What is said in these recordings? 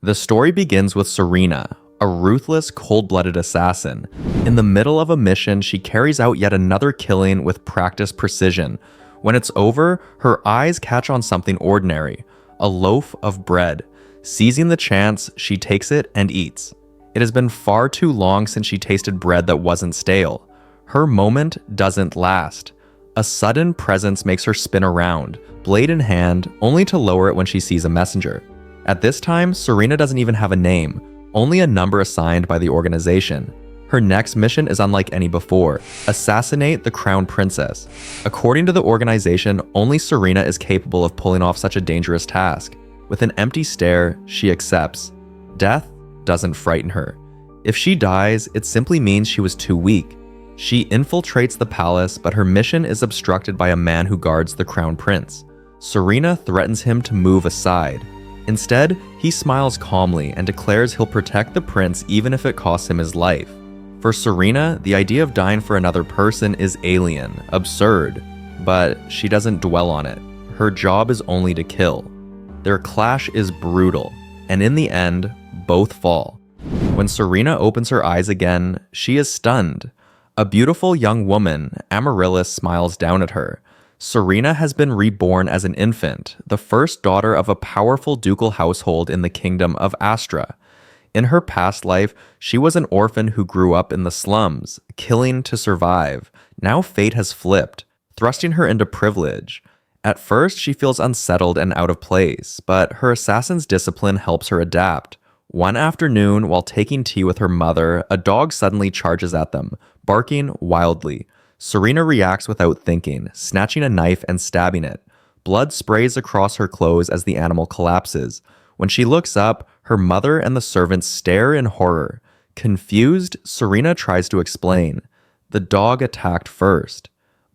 The story begins with Serena, a ruthless, cold-blooded assassin. In the middle of a mission, she carries out yet another killing with practiced precision. When it's over, her eyes catch on something ordinary, a loaf of bread. Seizing the chance, she takes it and eats. It has been far too long since she tasted bread that wasn't stale. Her moment doesn't last. A sudden presence makes her spin around, blade in hand, only to lower it when she sees a messenger. At this time, Serena doesn't even have a name, only a number assigned by the organization. Her next mission is unlike any before: assassinate the crown princess. According to the organization, only Serena is capable of pulling off such a dangerous task. With an empty stare, she accepts. Death doesn't frighten her. If she dies, it simply means she was too weak. She infiltrates the palace, but her mission is obstructed by a man who guards the crown prince. Serena threatens him to move aside. Instead, he smiles calmly and declares he'll protect the prince even if it costs him his life. For Serena, the idea of dying for another person is alien, absurd, but she doesn't dwell on it. Her job is only to kill. Their clash is brutal, and in the end, both fall. When Serena opens her eyes again, she is stunned. A beautiful young woman, Amaryllis, smiles down at her. Serena has been reborn as an infant, the first daughter of a powerful ducal household in the kingdom of Astra. In her past life, she was an orphan who grew up in the slums, killing to survive. Now fate has flipped, thrusting her into privilege. At first, she feels unsettled and out of place, but her assassin's discipline helps her adapt. One afternoon, while taking tea with her mother, a dog suddenly charges at them, barking wildly. Serena reacts without thinking, snatching a knife and stabbing it. Blood sprays across her clothes as the animal collapses. When she looks up, her mother and the servants stare in horror. Confused, Serena tries to explain. The dog attacked first.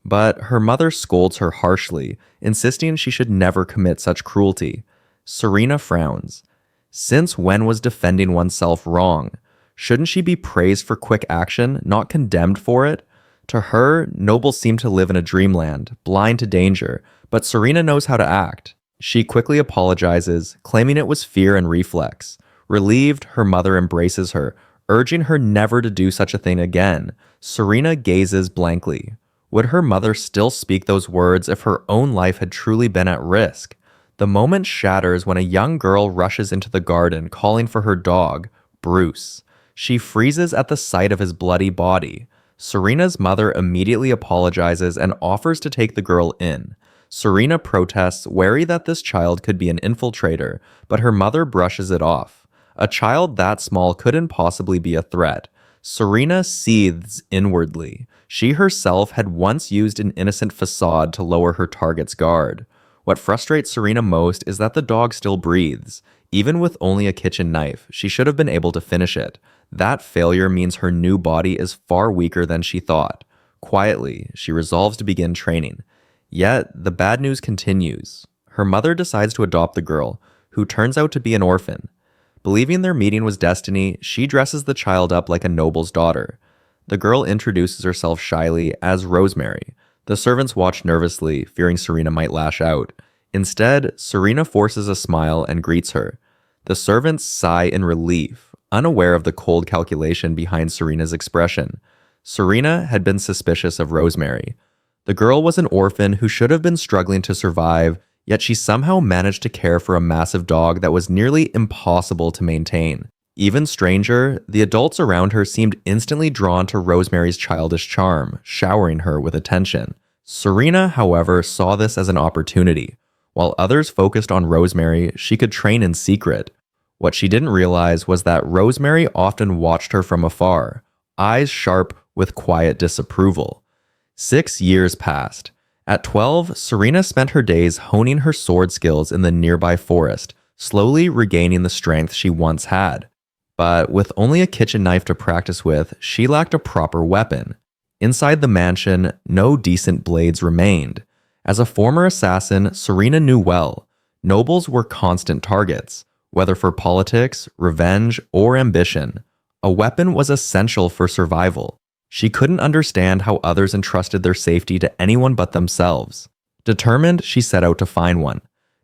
But her mother scolds her harshly, insisting she should never commit such cruelty. Serena frowns. Since when was defending oneself wrong? Shouldn't she be praised for quick action, not condemned for it? To her, nobles seem to live in a dreamland, blind to danger, but Serena knows how to act. She quickly apologizes, claiming it was fear and reflex. Relieved, her mother embraces her, urging her never to do such a thing again. Serena gazes blankly. Would her mother still speak those words if her own life had truly been at risk? The moment shatters when a young girl rushes into the garden calling for her dog, Bruce. She freezes at the sight of his bloody body. Serena's mother immediately apologizes and offers to take the girl in. Serena protests, wary that this child could be an infiltrator, but her mother brushes it off. A child that small couldn't possibly be a threat. Serena seethes inwardly. She herself had once used an innocent facade to lower her target's guard. What frustrates Serena most is that the dog still breathes. Even with only a kitchen knife, she should have been able to finish it. That failure means her new body is far weaker than she thought. Quietly, she resolves to begin training. Yet, the bad news continues. Her mother decides to adopt the girl, who turns out to be an orphan. Believing their meeting was destiny, she dresses the child up like a noble's daughter. The girl introduces herself shyly as Rosemary. The servants watch nervously, fearing Serena might lash out. Instead, Serena forces a smile and greets her. The servants sigh in relief, unaware of the cold calculation behind Serena's expression. Serena had been suspicious of Rosemary. The girl was an orphan who should have been struggling to survive, yet she somehow managed to care for a massive dog that was nearly impossible to maintain. Even stranger, the adults around her seemed instantly drawn to Rosemary's childish charm, showering her with attention. Serena, however, saw this as an opportunity. While others focused on Rosemary, she could train in secret. What she didn't realize was that Rosemary often watched her from afar, eyes sharp with quiet disapproval. 6 years passed. At 12, Serena spent her days honing her sword skills in the nearby forest, slowly regaining the strength she once had. But with only a kitchen knife to practice with, she lacked a proper weapon. Inside the mansion, no decent blades remained. As a former assassin, Serena knew well, nobles were constant targets, whether for politics, revenge, or ambition. A weapon was essential for survival. She couldn't understand how others entrusted their safety to anyone but themselves. Determined, she set out to find one.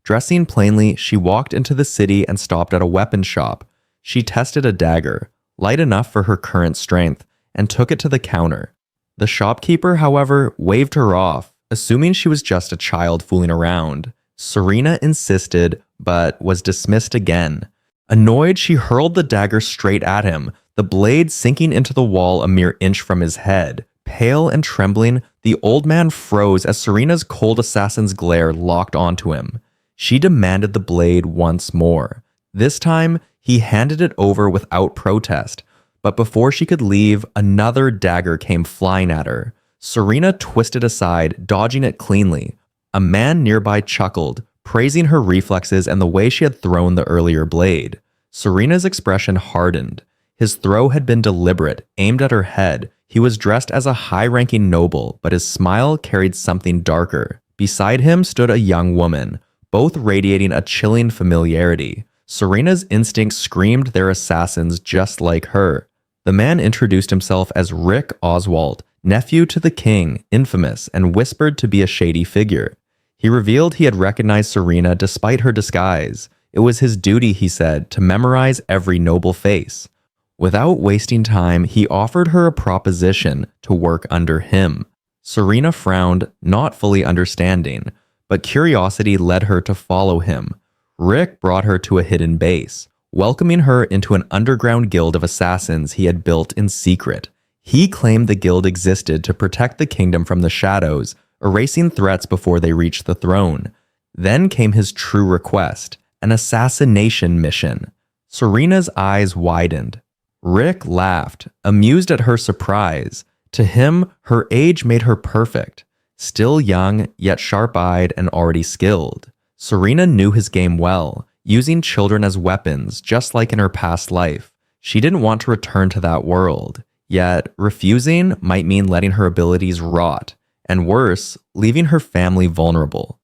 Dressing plainly, she walked into the city and stopped at a weapon shop. She tested a dagger, light enough for her current strength, and took it to the counter. The shopkeeper, however, waved her off, assuming she was just a child fooling around. Serena insisted, but was dismissed again. Annoyed, she hurled the dagger straight at him, the blade sinking into the wall a mere inch from his head. Pale and trembling, the old man froze as Serena's cold assassin's glare locked onto him. She demanded the blade once more. This time, he handed it over without protest, but before she could leave, another dagger came flying at her. Serena twisted aside, dodging it cleanly. A man nearby chuckled, praising her reflexes and the way she had thrown the earlier blade. Serena's expression hardened. His throw had been deliberate, aimed at her head. He was dressed as a high-ranking noble, but his smile carried something darker. Beside him stood a young woman, both radiating a chilling familiarity. Serena's instincts screamed their assassins just like her. The man introduced himself as Rick Oswald, nephew to the king, infamous, and whispered to be a shady figure. He revealed he had recognized Serena despite her disguise. It was his duty, he said, to memorize every noble face. Without wasting time, he offered her a proposition to work under him. Serena frowned, not fully understanding, but curiosity led her to follow him. Rick brought her to a hidden base, welcoming her into an underground guild of assassins he had built in secret. He claimed the guild existed to protect the kingdom from the shadows, erasing threats before they reached the throne. Then came his true request, an assassination mission. Serena's eyes widened. Rick laughed, amused at her surprise. To him, her age made her perfect. Still young, yet sharp-eyed and already skilled. Serena knew his game well, using children as weapons, just like in her past life. She didn't want to return to that world. Yet, refusing might mean letting her abilities rot, and worse, leaving her family vulnerable.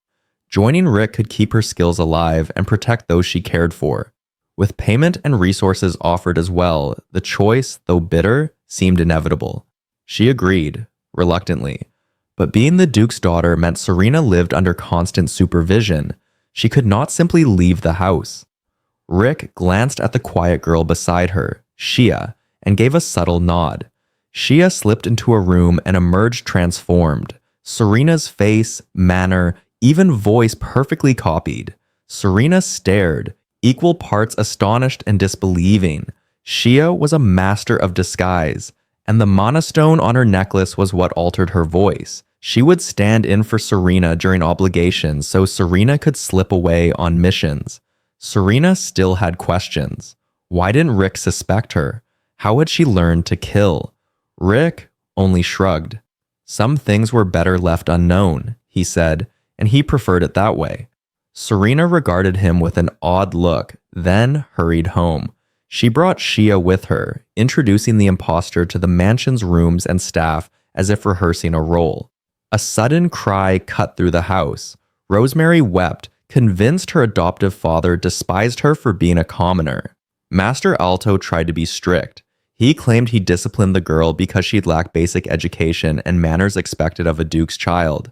Joining Rick could keep her skills alive and protect those she cared for. With payment and resources offered as well, the choice, though bitter, seemed inevitable. She agreed, reluctantly. But being the Duke's daughter meant Serena lived under constant supervision. She could not simply leave the house. Rick glanced at the quiet girl beside her, Xiā, and gave a subtle nod. Xiā slipped into a room and emerged transformed. Serena's face, manner, even voice perfectly copied. Serena stared, equal parts astonished and disbelieving. Xiā was a master of disguise, and the mana stone on her necklace was what altered her voice. She would stand in for Serena during obligations so Serena could slip away on missions. Serena still had questions. Why didn't Rick suspect her? How had she learned to kill? Rick only shrugged. Some things were better left unknown, he said, and he preferred it that way. Serena regarded him with an odd look, then hurried home. She brought Xiā with her, introducing the imposter to the mansion's rooms and staff as if rehearsing a role. A sudden cry cut through the house. Rosemary wept, convinced her adoptive father despised her for being a commoner. Master Alto tried to be strict. He claimed he disciplined the girl because she'd lacked basic education and manners expected of a duke's child.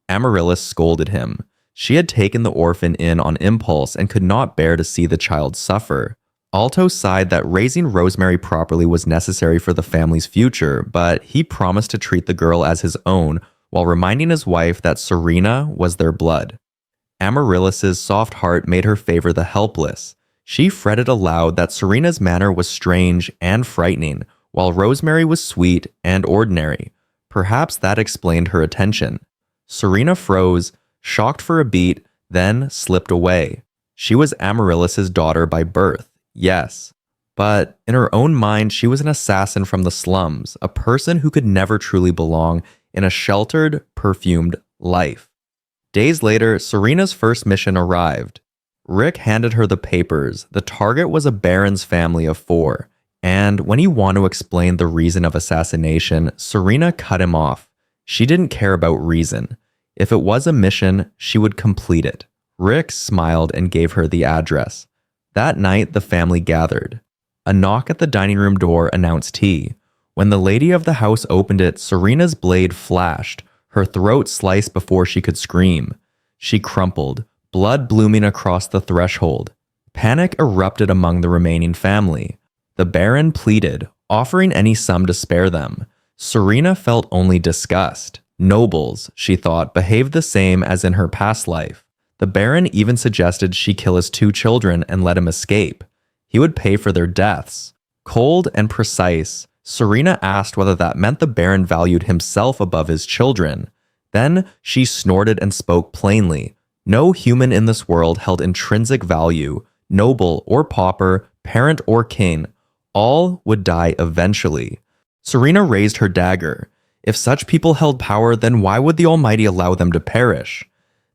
Amaryllis scolded him. She had taken the orphan in on impulse and could not bear to see the child suffer. Alto sighed that raising Rosemary properly was necessary for the family's future, but he promised to treat the girl as his own while reminding his wife that Serena was their blood. Amaryllis's soft heart made her favor the helpless. She fretted aloud that Serena's manner was strange and frightening, while Rosemary was sweet and ordinary. Perhaps that explained her attention. Serena froze, shocked for a beat, then slipped away. She was Amaryllis's daughter by birth, yes. But in her own mind, she was an assassin from the slums, a person who could never truly belong in a sheltered, perfumed life. Days later, Serena's first mission arrived. Rick handed her the papers. The target was a baron's family of 4, and when he wanted to explain the reason of assassination, Serena cut him off. She didn't care about reason. If it was a mission, she would complete it. Rick smiled and gave her the address. That night, the family gathered. A knock at the dining room door announced tea. When the lady of the house opened it, Serena's blade flashed, her throat sliced before she could scream. She crumpled, blood blooming across the threshold. Panic erupted among the remaining family. The Baron pleaded, offering any sum to spare them. Serena felt only disgust. Nobles, she thought, behaved the same as in her past life. The Baron even suggested she kill his 2 children and let him escape. He would pay for their deaths. Cold and precise, Serena asked whether that meant the Baron valued himself above his children. Then she snorted and spoke plainly. No human in this world held intrinsic value. Noble or pauper, parent or king, all would die eventually. Serena raised her dagger. If such people held power, then why would the Almighty allow them to perish?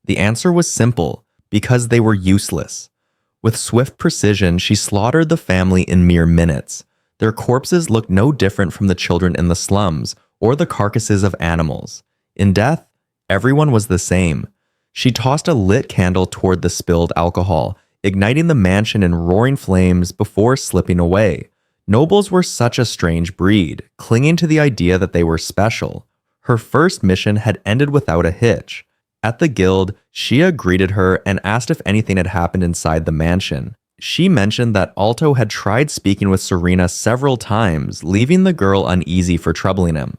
The answer was simple, because they were useless. With swift precision, she slaughtered the family in mere minutes. Their corpses looked no different from the children in the slums or the carcasses of animals. In death, everyone was the same. She tossed a lit candle toward the spilled alcohol, igniting the mansion in roaring flames before slipping away. Nobles were such a strange breed, clinging to the idea that they were special. Her first mission had ended without a hitch. At the guild, Xiya greeted her and asked if anything had happened inside the mansion. She mentioned that 𝕠𝕠 had tried speaking with Serena several times, leaving the girl uneasy for troubling him.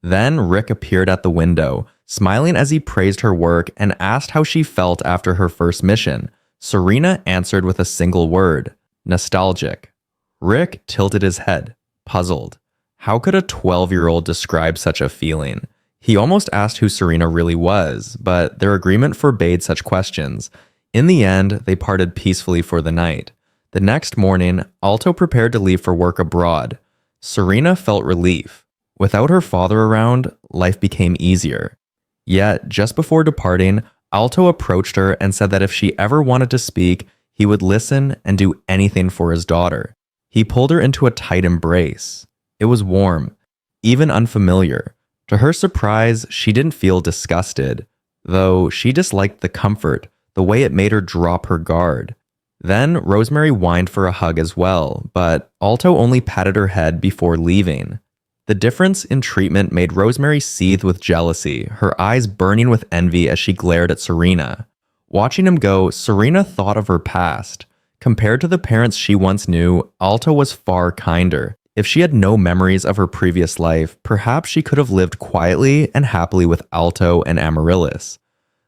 Then Rick appeared at the window, smiling as he praised her work and asked how she felt after her first mission. Serena answered with a single word, nostalgic. Rick tilted his head, puzzled. How could a 12-year-old describe such a feeling? He almost asked who Serena really was, but their agreement forbade such questions. In the end, they parted peacefully for the night. The next morning, 𝕠𝕠 prepared to leave for work abroad. Serena felt relief. Without her father around, life became easier. Yet, just before departing, 𝕠𝕠 approached her and said that if she ever wanted to speak, he would listen and do anything for his daughter. He pulled her into a tight embrace. It was warm, even unfamiliar. To her surprise, she didn't feel disgusted, though she disliked the comfort, the way it made her drop her guard. Then Rosemary whined for a hug as well, but 𝕠𝕠 only patted her head before leaving. The difference in treatment made Rosemary seethe with jealousy, her eyes burning with envy as she glared at Serena. Watching him go, Serena thought of her past. Compared to the parents she once knew, 𝕠𝕠 was far kinder. If she had no memories of her previous life, perhaps she could have lived quietly and happily with 𝕠𝕠 and Amaryllis.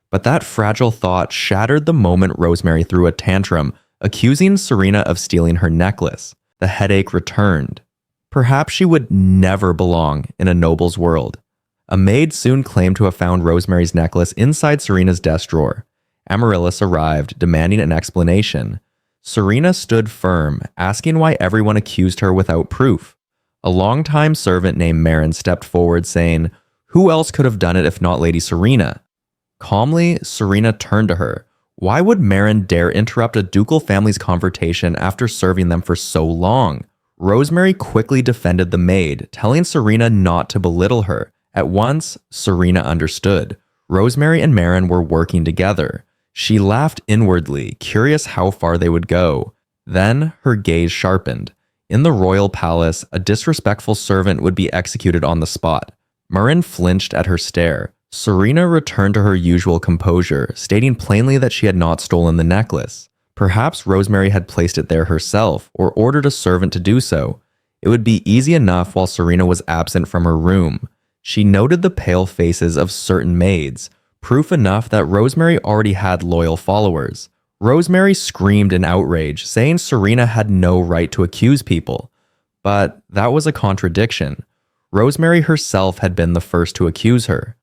But that fragile thought shattered the moment Rosemary threw a tantrum, accusing Serena of stealing her necklace. The headache returned. Perhaps she would never belong in a noble's world. A maid soon claimed to have found Rosemary's necklace inside Serena's desk drawer. Amaryllis arrived, demanding an explanation. Serena stood firm, asking why everyone accused her without proof. A longtime servant named Marin stepped forward, saying, "Who else could have done it if not Lady Serena?" Calmly, Serena turned to her. Why would Marin dare interrupt a ducal family's conversation after serving them for so long? Rosemary quickly defended the maid, telling Serena not to belittle her. At once, Serena understood. Rosemary and Marin were working together. She laughed inwardly, curious how far they would go. Then her gaze sharpened. In the royal palace, a disrespectful servant would be executed on the spot. Marin flinched at her stare. Serena returned to her usual composure, stating plainly that she had not stolen the necklace. Perhaps Rosemary had placed it there herself, or ordered a servant to do so. It would be easy enough while Serena was absent from her room. She noted the pale faces of certain maids, proof enough that Rosemary already had loyal followers. Rosemary screamed in outrage, saying Serena had no right to accuse people. But that was a contradiction. Rosemary herself had been the first to accuse her.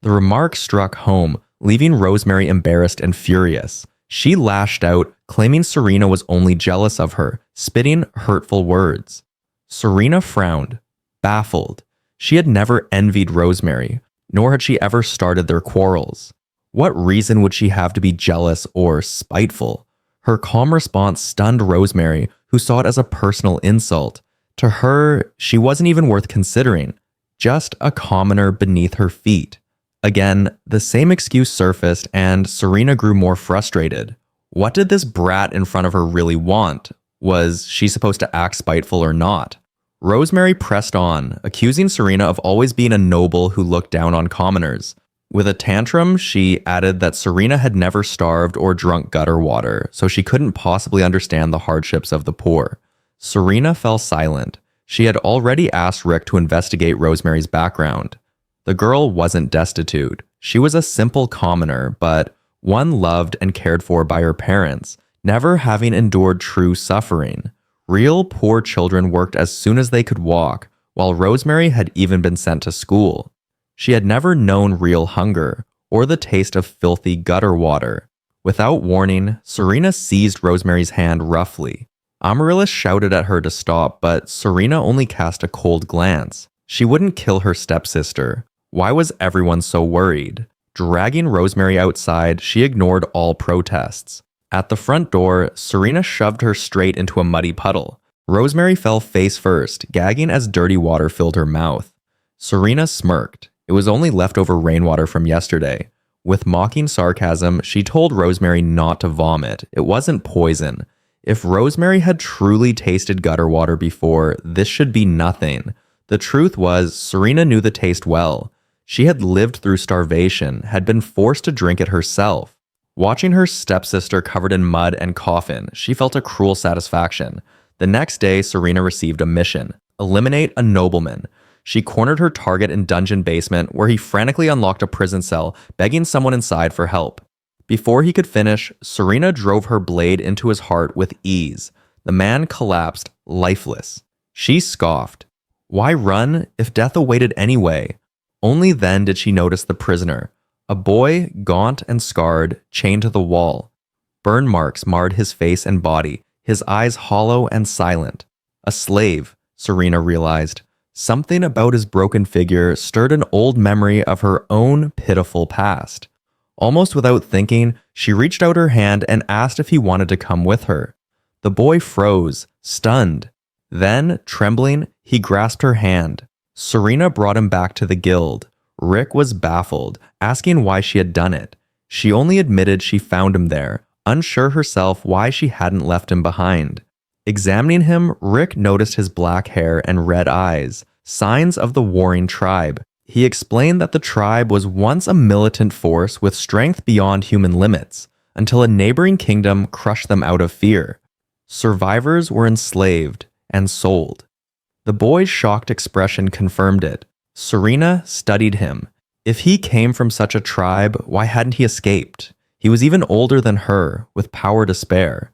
The remark struck home, leaving Rosemary embarrassed and furious. She lashed out, claiming Serena was only jealous of her, spitting hurtful words. Serena frowned, baffled. She had never envied Rosemary, nor had she ever started their quarrels. What reason would she have to be jealous or spiteful? Her calm response stunned Rosemary, who saw it as a personal insult. To her, she wasn't even worth considering, just a commoner beneath her feet. Again, the same excuse surfaced, and Serena grew more frustrated. What did this brat in front of her really want? Was she supposed to act spiteful or not? Rosemary pressed on, accusing Serena of always being a noble who looked down on commoners. With a tantrum, she added that Serena had never starved or drunk gutter water, so she couldn't possibly understand the hardships of the poor. Serena fell silent. She had already asked Rick to investigate Rosemary's background. The girl wasn't destitute. She was a simple commoner, but one loved and cared for by her parents, never having endured true suffering. Real poor children worked as soon as they could walk, while Rosemary had even been sent to school. She had never known real hunger, or the taste of filthy gutter water. Without warning, Serena seized Rosemary's hand roughly. Amaryllis shouted at her to stop, but Serena only cast a cold glance. She wouldn't kill her stepsister. Why was everyone so worried? Dragging Rosemary outside, she ignored all protests. At the front door, Serena shoved her straight into a muddy puddle. Rosemary fell face first, gagging as dirty water filled her mouth. Serena smirked. It was only leftover rainwater from yesterday. With mocking sarcasm, she told Rosemary not to vomit. It wasn't poison. If Rosemary had truly tasted gutter water before, this should be nothing. The truth was, Serena knew the taste well. She had lived through starvation, had been forced to drink it herself. Watching her stepsister covered in mud and coffin, she felt a cruel satisfaction. The next day, Serena received a mission: eliminate a nobleman. She cornered her target in dungeon basement, where he frantically unlocked a prison cell, begging someone inside for help. Before he could finish, Serena drove her blade into his heart with ease. The man collapsed, lifeless. She scoffed. Why run if death awaited anyway? Only then did she notice the prisoner, a boy, gaunt and scarred, chained to the wall. Burn marks marred his face and body, his eyes hollow and silent. A slave, Serena realized. Something about his broken figure stirred an old memory of her own pitiful past. Almost without thinking, she reached out her hand and asked if he wanted to come with her. The boy froze, stunned. Then, trembling, he grasped her hand. Serena brought him back to the guild. Rick was baffled, asking why she had done it. She only admitted she found him there, unsure herself why she hadn't left him behind. Examining him, Rick noticed his black hair and red eyes, signs of the warring tribe. He explained that the tribe was once a militant force with strength beyond human limits, until a neighboring kingdom crushed them out of fear. Survivors were enslaved and sold. The boy's shocked expression confirmed it. Serena studied him. If he came from such a tribe, why hadn't he escaped? He was even older than her, with power to spare.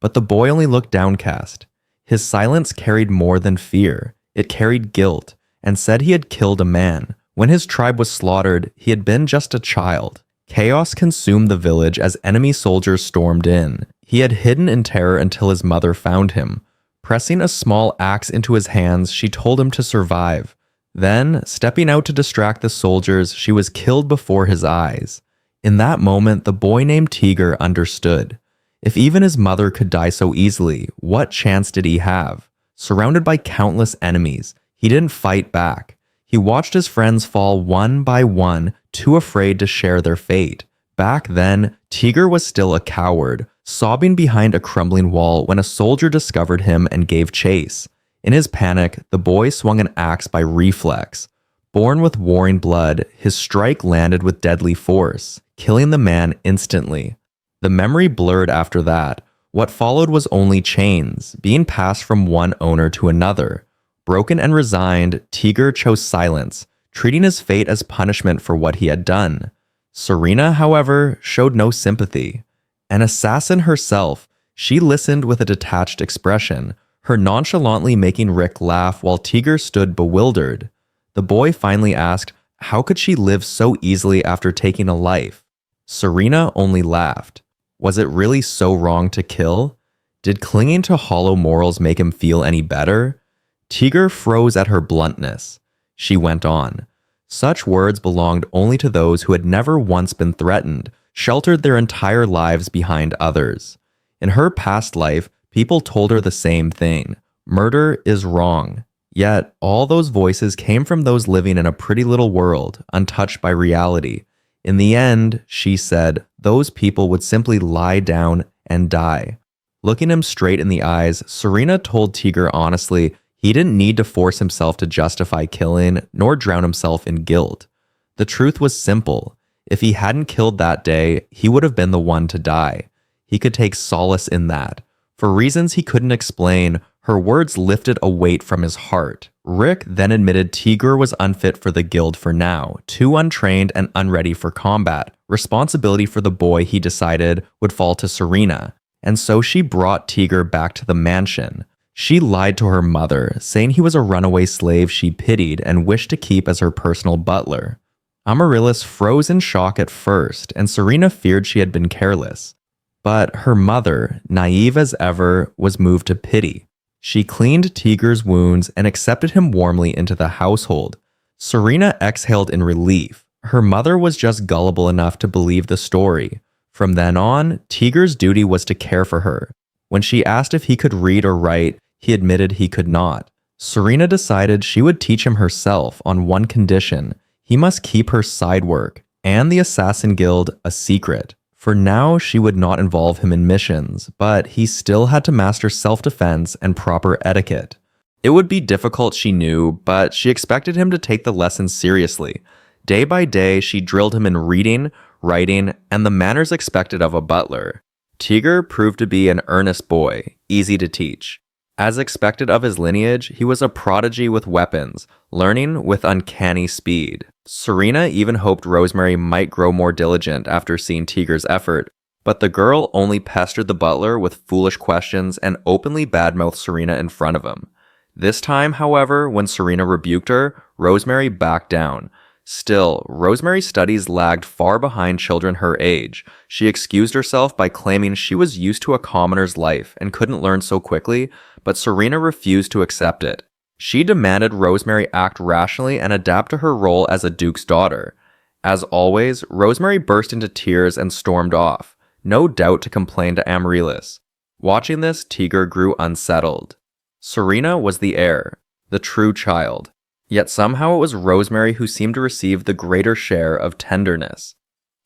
But the boy only looked downcast. His silence carried more than fear. It carried guilt, and said he had killed a man. When his tribe was slaughtered, he had been just a child. Chaos consumed the village as enemy soldiers stormed in. He had hidden in terror until his mother found him. Pressing a small axe into his hands, she told him to survive. Then, stepping out to distract the soldiers, she was killed before his eyes. In that moment, the boy named Tigger understood. If even his mother could die so easily, what chance did he have? Surrounded by countless enemies, he didn't fight back. He watched his friends fall one by one, too afraid to share their fate. Back then, Tigger was still a coward, sobbing behind a crumbling wall when a soldier discovered him and gave chase. In his panic, the boy swung an axe by reflex. Born with warring blood, his strike landed with deadly force, killing the man instantly. The memory blurred after that. What followed was only chains, being passed from one owner to another. Broken and resigned, Tigger chose silence, treating his fate as punishment for what he had done. Serena, however, showed no sympathy. An assassin herself, she listened with a detached expression, her nonchalantly making Rick laugh while Tigger stood bewildered. The boy finally asked, how could she live so easily after taking a life? Serena only laughed. Was it really so wrong to kill? Did clinging to hollow morals make him feel any better? Tigger froze at her bluntness. She went on. Such words belonged only to those who had never once been threatened, sheltered their entire lives behind others. In her past life, people told her the same thing. Murder is wrong. Yet, all those voices came from those living in a pretty little world, untouched by reality. In the end, she said, those people would simply lie down and die. Looking him straight in the eyes, Serena told Tigger honestly he didn't need to force himself to justify killing, nor drown himself in guilt. The truth was simple. If he hadn't killed that day, he would have been the one to die. He could take solace in that. For reasons he couldn't explain, her words lifted a weight from his heart. Rick then admitted 𝔸𝕟 was unfit for the guild for now, too untrained and unready for combat. Responsibility for the boy, he decided, would fall to Serena. And so she brought 𝔸𝕟 back to the mansion. She lied to her mother, saying he was a runaway slave she pitied and wished to keep as her personal butler. Amaryllis froze in shock at first, and Serena feared she had been careless. But her mother, naive as ever, was moved to pity. She cleaned 𝔸𝕟's wounds and accepted him warmly into the household. Serena exhaled in relief. Her mother was just gullible enough to believe the story. From then on, 𝔸𝕟's duty was to care for her. When she asked if he could read or write, he admitted he could not. Serena decided she would teach him herself on one condition: he must keep her side work and the Assassin Guild a secret. For now, she would not involve him in missions, but he still had to master self-defense and proper etiquette. It would be difficult, she knew, but she expected him to take the lessons seriously. Day by day, she drilled him in reading, writing, and the manners expected of a butler. 𝔸𝕟 proved to be an earnest boy, easy to teach. As expected of his lineage, he was a prodigy with weapons, learning with uncanny speed. Serena even hoped Rosemary might grow more diligent after seeing 𝔸𝕟's effort, but the girl only pestered the butler with foolish questions and openly badmouthed Serena in front of him. This time, however, when Serena rebuked her, Rosemary backed down. Still, Rosemary's studies lagged far behind children her age. She excused herself by claiming she was used to a commoner's life and couldn't learn so quickly, but Serena refused to accept it. She demanded Rosemary act rationally and adapt to her role as a duke's daughter. As always, Rosemary burst into tears and stormed off, no doubt to complain to Amaryllis. Watching this, 𝔸𝕟 grew unsettled. Serena was the heir, the true child. Yet somehow it was Rosemary who seemed to receive the greater share of tenderness.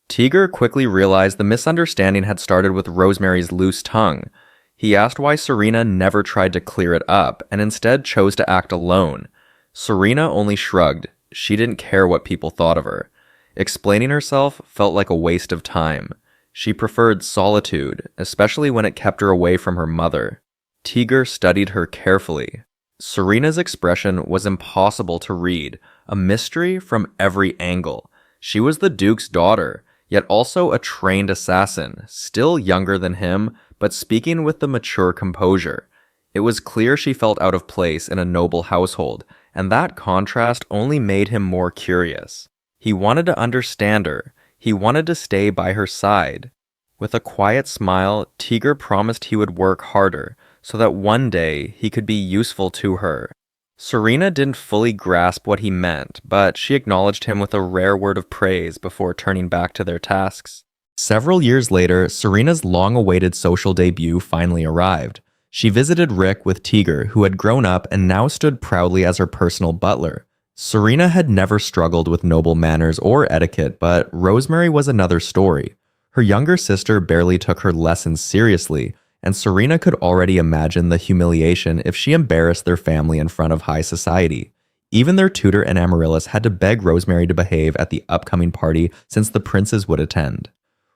𝔸𝕟 quickly realized the misunderstanding had started with Rosemary's loose tongue. He asked why Serena never tried to clear it up and instead chose to act alone. Serena only shrugged. She didn't care what people thought of her. Explaining herself felt like a waste of time. She preferred solitude, especially when it kept her away from her mother. 𝔸𝕟 studied her carefully. Serena's expression was impossible to read, a mystery from every angle. She was the Duke's daughter, yet also a trained assassin, still younger than him, but speaking with the mature composure. It was clear she felt out of place in a noble household, and that contrast only made him more curious. He wanted to understand her. He wanted to stay by her side. With a quiet smile, 𝔸𝕟 promised he would work harder, so that one day he could be useful to her. Serena didn't fully grasp what he meant, but she acknowledged him with a rare word of praise before turning back to their tasks. Several years later, Serena's long-awaited social debut finally arrived. She visited Rick with 𝔸𝕟, who had grown up and now stood proudly as her personal butler. Serena had never struggled with noble manners or etiquette, but Rosemary was another story. Her younger sister barely took her lessons seriously, and Serena could already imagine the humiliation if she embarrassed their family in front of high society. Even their tutor and Amaryllis had to beg Rosemary to behave at the upcoming party since the princes would attend.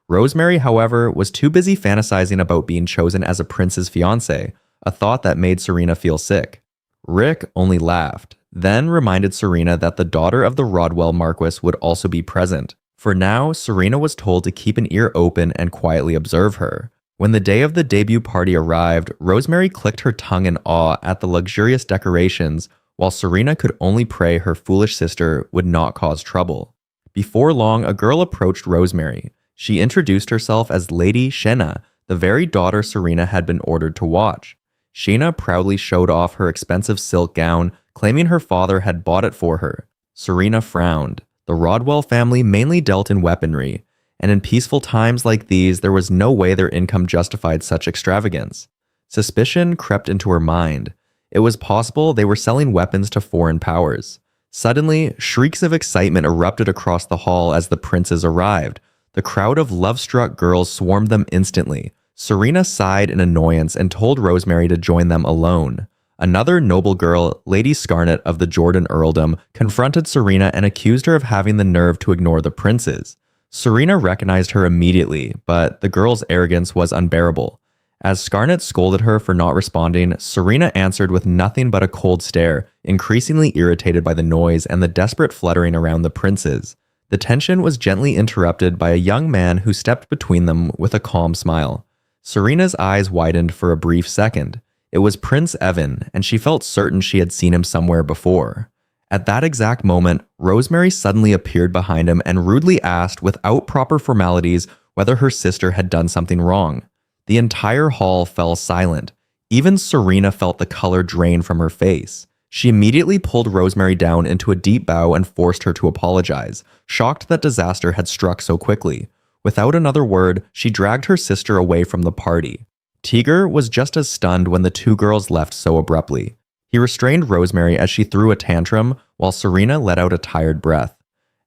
Rosemary, however, was too busy fantasizing about being chosen as a prince's fiancé, a thought that made Serena feel sick. Rick only laughed, then reminded Serena that the daughter of the Rodwell Marquis would also be present. For now, Serena was told to keep an ear open and quietly observe her. When the day of the debut party arrived, Rosemary clicked her tongue in awe at the luxurious decorations, while Serena could only pray her foolish sister would not cause trouble. Before long, a girl approached Rosemary. She introduced herself as Lady 𝔸𝕝𝕤, the very daughter Serena had been ordered to watch. 𝔸𝕝𝕤 proudly showed off her expensive silk gown, claiming her father had bought it for her. Serena frowned. The Rodwell family mainly dealt in weaponry, and in peaceful times like these, there was no way their income justified such extravagance. Suspicion crept into her mind. It was possible they were selling weapons to foreign powers. Suddenly, shrieks of excitement erupted across the hall as the princes arrived. The crowd of love-struck girls swarmed them instantly. Serena sighed in annoyance and told Rosemary to join them alone. Another noble girl, Lady Scarnet of the Jordan earldom, confronted Serena and accused her of having the nerve to ignore the princes. Serena recognized her immediately, but the girl's arrogance was unbearable. As Scarnet scolded her for not responding, Serena answered with nothing but a cold stare, increasingly irritated by the noise and the desperate fluttering around the princes. The tension was gently interrupted by a young man who stepped between them with a calm smile. Serena's eyes widened for a brief second. It was Prince Evan, and she felt certain she had seen him somewhere before. At that exact moment, Rosemary suddenly appeared behind him and rudely asked, without proper formalities, whether her sister had done something wrong. The entire hall fell silent. Even Serena felt the color drain from her face. She immediately pulled Rosemary down into a deep bow and forced her to apologize, shocked that disaster had struck so quickly. Without another word, she dragged her sister away from the party. 𝔸𝕟 was just as stunned when the two girls left so abruptly. He restrained Rosemary as she threw a tantrum, while Serena let out a tired breath.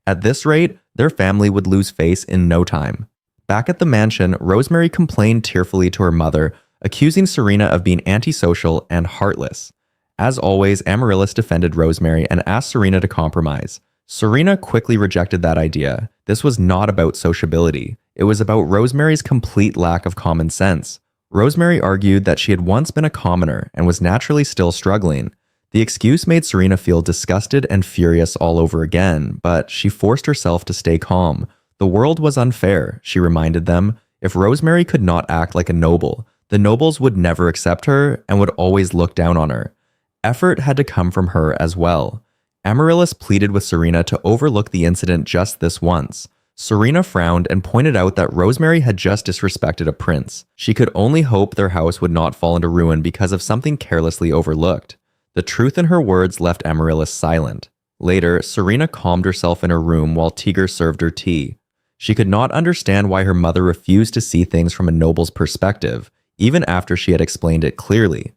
At this rate, their family would lose face in no time. Back at the mansion, Rosemary complained tearfully to her mother, accusing Serena of being antisocial and heartless. As always, Amaryllis defended Rosemary and asked Serena to compromise. Serena quickly rejected that idea. This was not about sociability. It was about Rosemary's complete lack of common sense. Rosemary argued that she had once been a commoner and was naturally still struggling. The excuse made Serena feel disgusted and furious all over again, but she forced herself to stay calm. The world was unfair, she reminded them. If Rosemary could not act like a noble, the nobles would never accept her and would always look down on her. Effort had to come from her as well. Amaryllis pleaded with Serena to overlook the incident just this once. Serena frowned and pointed out that Rosemary had just disrespected a prince. She could only hope their house would not fall into ruin because of something carelessly overlooked. The truth in her words left Amaryllis silent. Later, Serena calmed herself in her room while 𝔸𝕟 served her tea. She could not understand why her mother refused to see things from a noble's perspective, even after she had explained it clearly.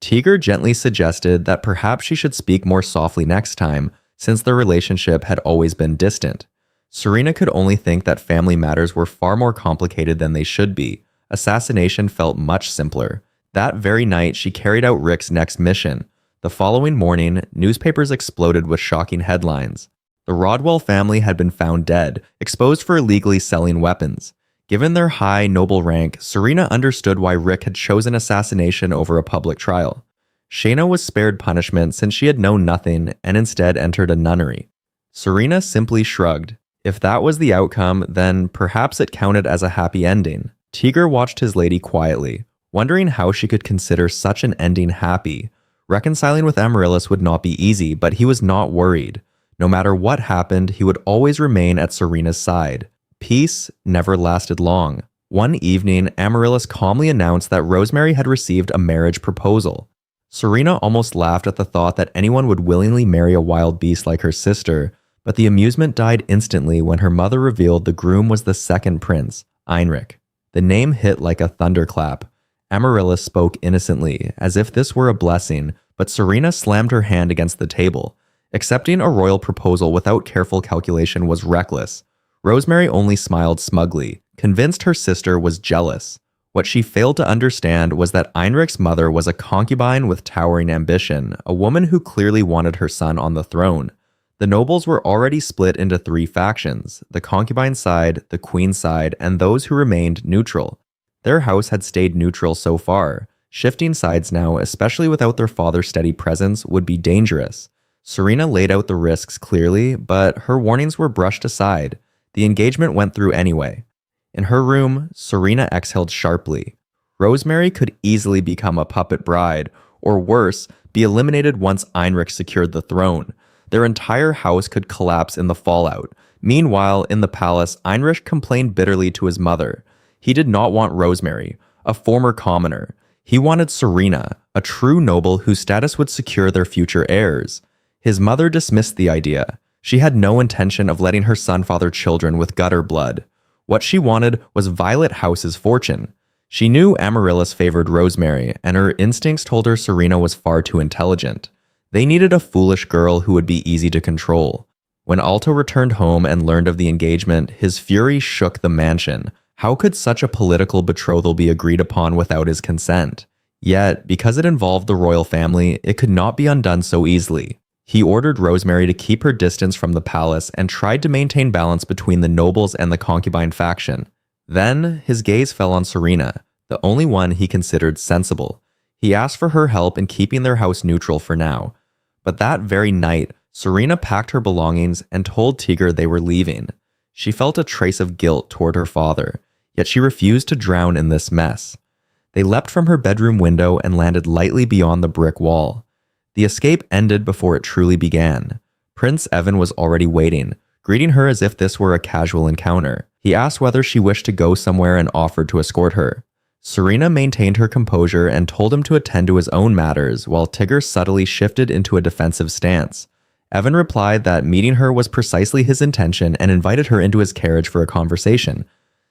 𝔸𝕟 gently suggested that perhaps she should speak more softly next time, since their relationship had always been distant. Serena could only think that family matters were far more complicated than they should be. Assassination felt much simpler. That very night, she carried out Rick's next mission. The following morning, newspapers exploded with shocking headlines. The Rodwell family had been found dead, exposed for illegally selling weapons. Given their high, noble rank, Serena understood why Rick had chosen assassination over a public trial. Shayna was spared punishment since she had known nothing and instead entered a nunnery. Serena simply shrugged. If that was the outcome, then perhaps it counted as a happy ending. 𝔸𝕟 watched his lady quietly, wondering how she could consider such an ending happy. Reconciling with Amaryllis would not be easy, but he was not worried. No matter what happened, he would always remain at Serena's side. Peace never lasted long. One evening, Amaryllis calmly announced that Rosemary had received a marriage proposal. Serena almost laughed at the thought that anyone would willingly marry a wild beast like her sister, but the amusement died instantly when her mother revealed the groom was the second prince, Heinrich. The name hit like a thunderclap. Amaryllis spoke innocently, as if this were a blessing, but Serena slammed her hand against the table. Accepting a royal proposal without careful calculation was reckless. Rosemary only smiled smugly, convinced her sister was jealous. What she failed to understand was that Heinrich's mother was a concubine with towering ambition, a woman who clearly wanted her son on the throne. The nobles were already split into three factions: the concubine side, the queen side, and those who remained neutral. Their house had stayed neutral so far. Shifting sides now, especially without their father's steady presence, would be dangerous. Serena laid out the risks clearly, but her warnings were brushed aside. The engagement went through anyway. In her room, Serena exhaled sharply. Rosemary could easily become a puppet bride, or worse, be eliminated once Heinrich secured the throne. Their entire house could collapse in the fallout. Meanwhile, in the palace, Heinrich complained bitterly to his mother. He did not want Rosemary, a former commoner. He wanted Serena, a true noble whose status would secure their future heirs. His mother dismissed the idea. She had no intention of letting her son father children with gutter blood. What she wanted was Violet House's fortune. She knew Amaryllis favored Rosemary, and her instincts told her Serena was far too intelligent. They needed a foolish girl who would be easy to control. When 𝔸𝕐 returned home and learned of the engagement, his fury shook the mansion. How could such a political betrothal be agreed upon without his consent? Yet, because it involved the royal family, it could not be undone so easily. He ordered Rosemary to keep her distance from the palace and tried to maintain balance between the nobles and the concubine faction. Then, his gaze fell on Serena, the only one he considered sensible. He asked for her help in keeping their house neutral for now. But that very night, Serena packed her belongings and told Tigr they were leaving. She felt a trace of guilt toward her father, yet she refused to drown in this mess. They leapt from her bedroom window and landed lightly beyond the brick wall. The escape ended before it truly began. Prince Evan was already waiting, greeting her as if this were a casual encounter. He asked whether she wished to go somewhere and offered to escort her. Serena maintained her composure and told him to attend to his own matters, while Tigr subtly shifted into a defensive stance. Evan replied that meeting her was precisely his intention and invited her into his carriage for a conversation.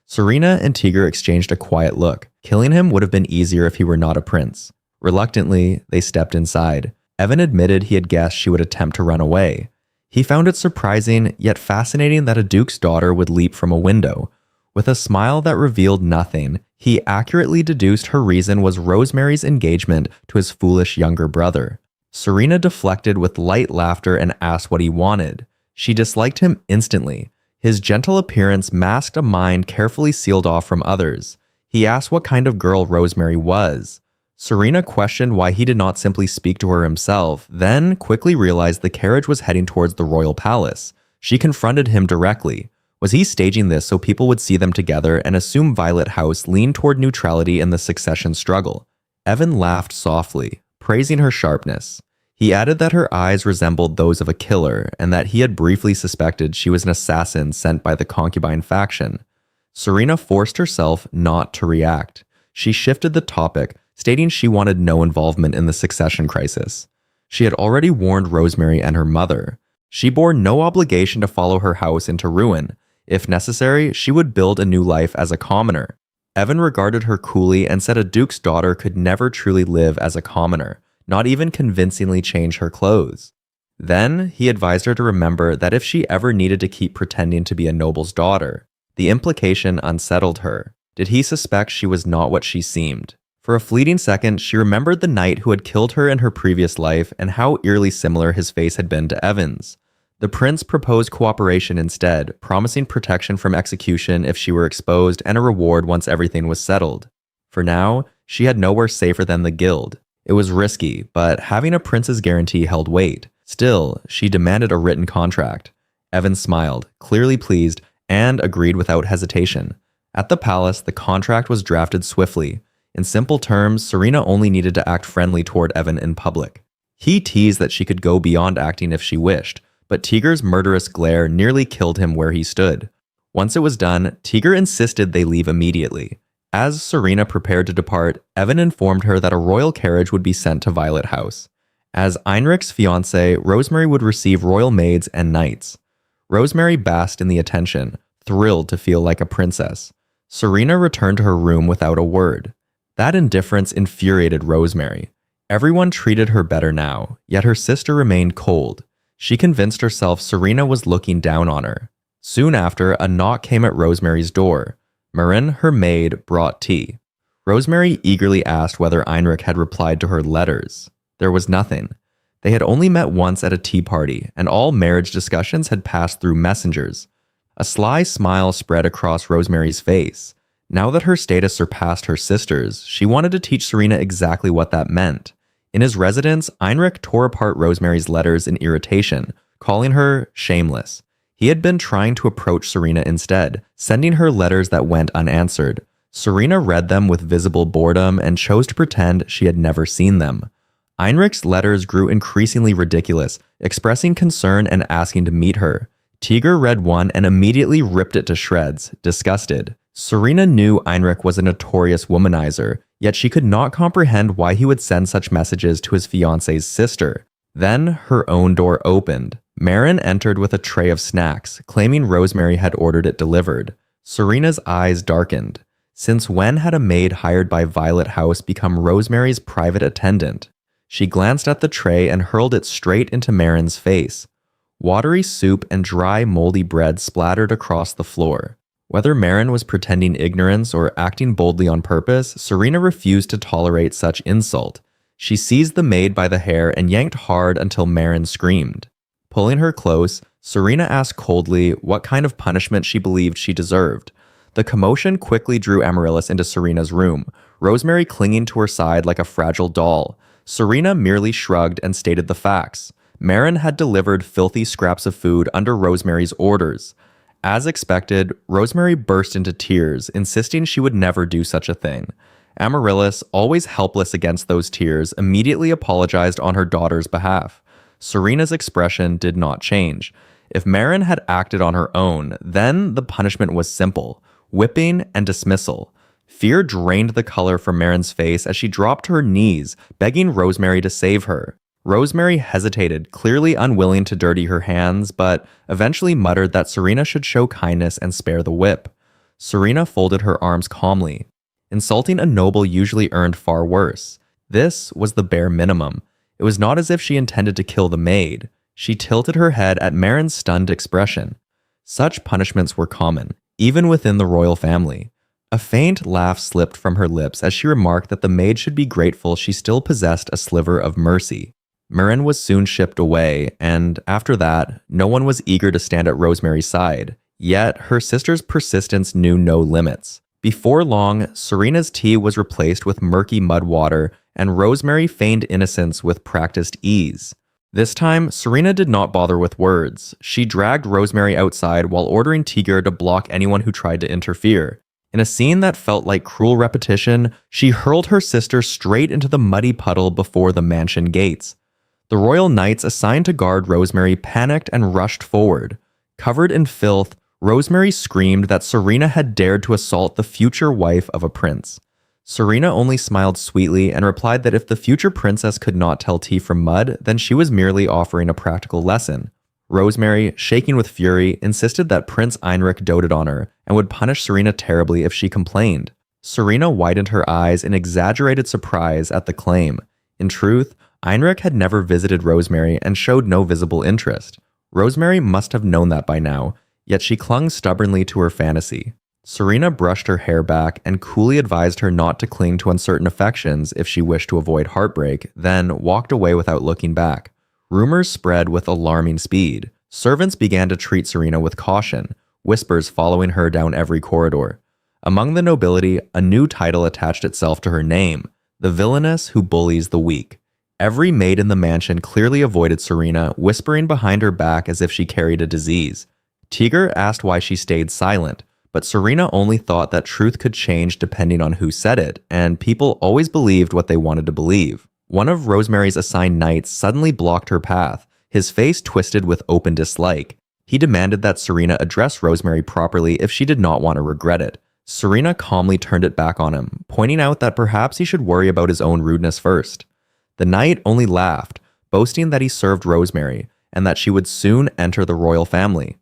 Serena and Tigr exchanged a quiet look. Killing him would have been easier if he were not a prince. Reluctantly, they stepped inside. Evan admitted he had guessed she would attempt to run away. He found it surprising, yet fascinating that a duke's daughter would leap from a window. With a smile that revealed nothing, he accurately deduced her reason was Rosemary's engagement to his foolish younger brother. Serena deflected with light laughter and asked what he wanted. She disliked him instantly. His gentle appearance masked a mind carefully sealed off from others. He asked what kind of girl Rosemary was. Serena questioned why he did not simply speak to her himself, then quickly realized the carriage was heading towards the royal palace. She confronted him directly. Was he staging this so people would see them together and assume Violet House leaned toward neutrality in the succession struggle? Evan laughed softly, praising her sharpness. He added that her eyes resembled those of a killer and that he had briefly suspected she was an assassin sent by the concubine faction. Serena forced herself not to react. She shifted the topic, stating she wanted no involvement in the succession crisis. She had already warned Rosemary and her mother. She bore no obligation to follow her house into ruin. If necessary, she would build a new life as a commoner. Evan regarded her coolly and said a duke's daughter could never truly live as a commoner, not even convincingly change her clothes. Then, he advised her to remember that if she ever needed to keep pretending to be a noble's daughter, the implication unsettled her. Did he suspect she was not what she seemed? For a fleeting second, she remembered the knight who had killed her in her previous life and how eerily similar his face had been to Evan's. The prince proposed cooperation instead, promising protection from execution if she were exposed and a reward once everything was settled. For now, she had nowhere safer than the guild. It was risky, but having a prince's guarantee held weight. Still, she demanded a written contract. Evan smiled, clearly pleased, and agreed without hesitation. At the palace, the contract was drafted swiftly. In simple terms, Serena only needed to act friendly toward Evan in public. He teased that she could go beyond acting if she wished, but Tiggr's murderous glare nearly killed him where he stood. Once it was done, Tigr insisted they leave immediately. As Serena prepared to depart, Evan informed her that a royal carriage would be sent to Violet House. As Heinrich's fiancée, Rosemary would receive royal maids and knights. Rosemary basked in the attention, thrilled to feel like a princess. Serena returned to her room without a word. That indifference infuriated Rosemary. Everyone treated her better now, yet her sister remained cold. She convinced herself Serena was looking down on her. Soon after, a knock came at Rosemary's door. Marin, her maid, brought tea. Rosemary eagerly asked whether Heinrich had replied to her letters. There was nothing. They had only met once at a tea party, and all marriage discussions had passed through messengers. A sly smile spread across Rosemary's face. Now that her status surpassed her sister's, she wanted to teach Serena exactly what that meant. In his residence, Heinrich tore apart Rosemary's letters in irritation, calling her shameless. He had been trying to approach Serena instead, sending her letters that went unanswered. Serena read them with visible boredom and chose to pretend she had never seen them. Heinrich's letters grew increasingly ridiculous, expressing concern and asking to meet her. Tigr read one and immediately ripped it to shreds, disgusted. Serena knew Heinrich was a notorious womanizer, yet she could not comprehend why he would send such messages to his fiancée's sister. Then her own door opened. Marin entered with a tray of snacks, claiming Rosemary had ordered it delivered. Serena's eyes darkened. Since when had a maid hired by Violet House become Rosemary's private attendant? She glanced at the tray and hurled it straight into Marin's face. Watery soup and dry, moldy bread splattered across the floor. Whether Marin was pretending ignorance or acting boldly on purpose, Serena refused to tolerate such insult. She seized the maid by the hair and yanked hard until Maren screamed. Pulling her close, Serena asked coldly what kind of punishment she believed she deserved. The commotion quickly drew Amaryllis into Serena's room, Rosemary clinging to her side like a fragile doll. Serena merely shrugged and stated the facts. Maren had delivered filthy scraps of food under Rosemary's orders. As expected, Rosemary burst into tears, insisting she would never do such a thing. Amaryllis, always helpless against those tears, immediately apologized on her daughter's behalf. Serena's expression did not change. If Maren had acted on her own, then the punishment was simple: whipping and dismissal. Fear drained the color from Maren's face as she dropped to her knees, begging Rosemary to save her. Rosemary hesitated, clearly unwilling to dirty her hands, but eventually muttered that Serena should show kindness and spare the whip. Serena folded her arms calmly. Insulting a noble usually earned far worse. This was the bare minimum. It was not as if she intended to kill the maid. She tilted her head at Maren's stunned expression. Such punishments were common, even within the royal family. A faint laugh slipped from her lips as she remarked that the maid should be grateful she still possessed a sliver of mercy. Maren was soon shipped away, and after that, no one was eager to stand at Rosemary's side. Yet, her sister's persistence knew no limits. Before long, Serena's tea was replaced with murky mud water, and Rosemary feigned innocence with practiced ease. This time, Serena did not bother with words. She dragged Rosemary outside while ordering Tigger to block anyone who tried to interfere. In a scene that felt like cruel repetition, she hurled her sister straight into the muddy puddle before the mansion gates. The royal knights assigned to guard Rosemary panicked and rushed forward. Covered in filth, Rosemary screamed that Serena had dared to assault the future wife of a prince. Serena only smiled sweetly and replied that if the future princess could not tell tea from mud, then she was merely offering a practical lesson. Rosemary, shaking with fury, insisted that Prince Heinrich doted on her and would punish Serena terribly if she complained. Serena widened her eyes in exaggerated surprise at the claim. In truth, Heinrich had never visited Rosemary and showed no visible interest. Rosemary must have known that by now, yet she clung stubbornly to her fantasy. Serena brushed her hair back and coolly advised her not to cling to uncertain affections if she wished to avoid heartbreak, then walked away without looking back. Rumors spread with alarming speed. Servants began to treat Serena with caution, whispers following her down every corridor. Among the nobility, a new title attached itself to her name: the villainess who bullies the weak. Every maid in the mansion clearly avoided Serena, whispering behind her back as if she carried a disease. Tigger asked why she stayed silent, but Serena only thought that truth could change depending on who said it, and people always believed what they wanted to believe. One of Rosemary's assigned knights suddenly blocked her path, his face twisted with open dislike. He demanded that Serena address Rosemary properly if she did not want to regret it. Serena calmly turned it back on him, pointing out that perhaps he should worry about his own rudeness first. The knight only laughed, boasting that he served Rosemary, and that she would soon enter the royal family.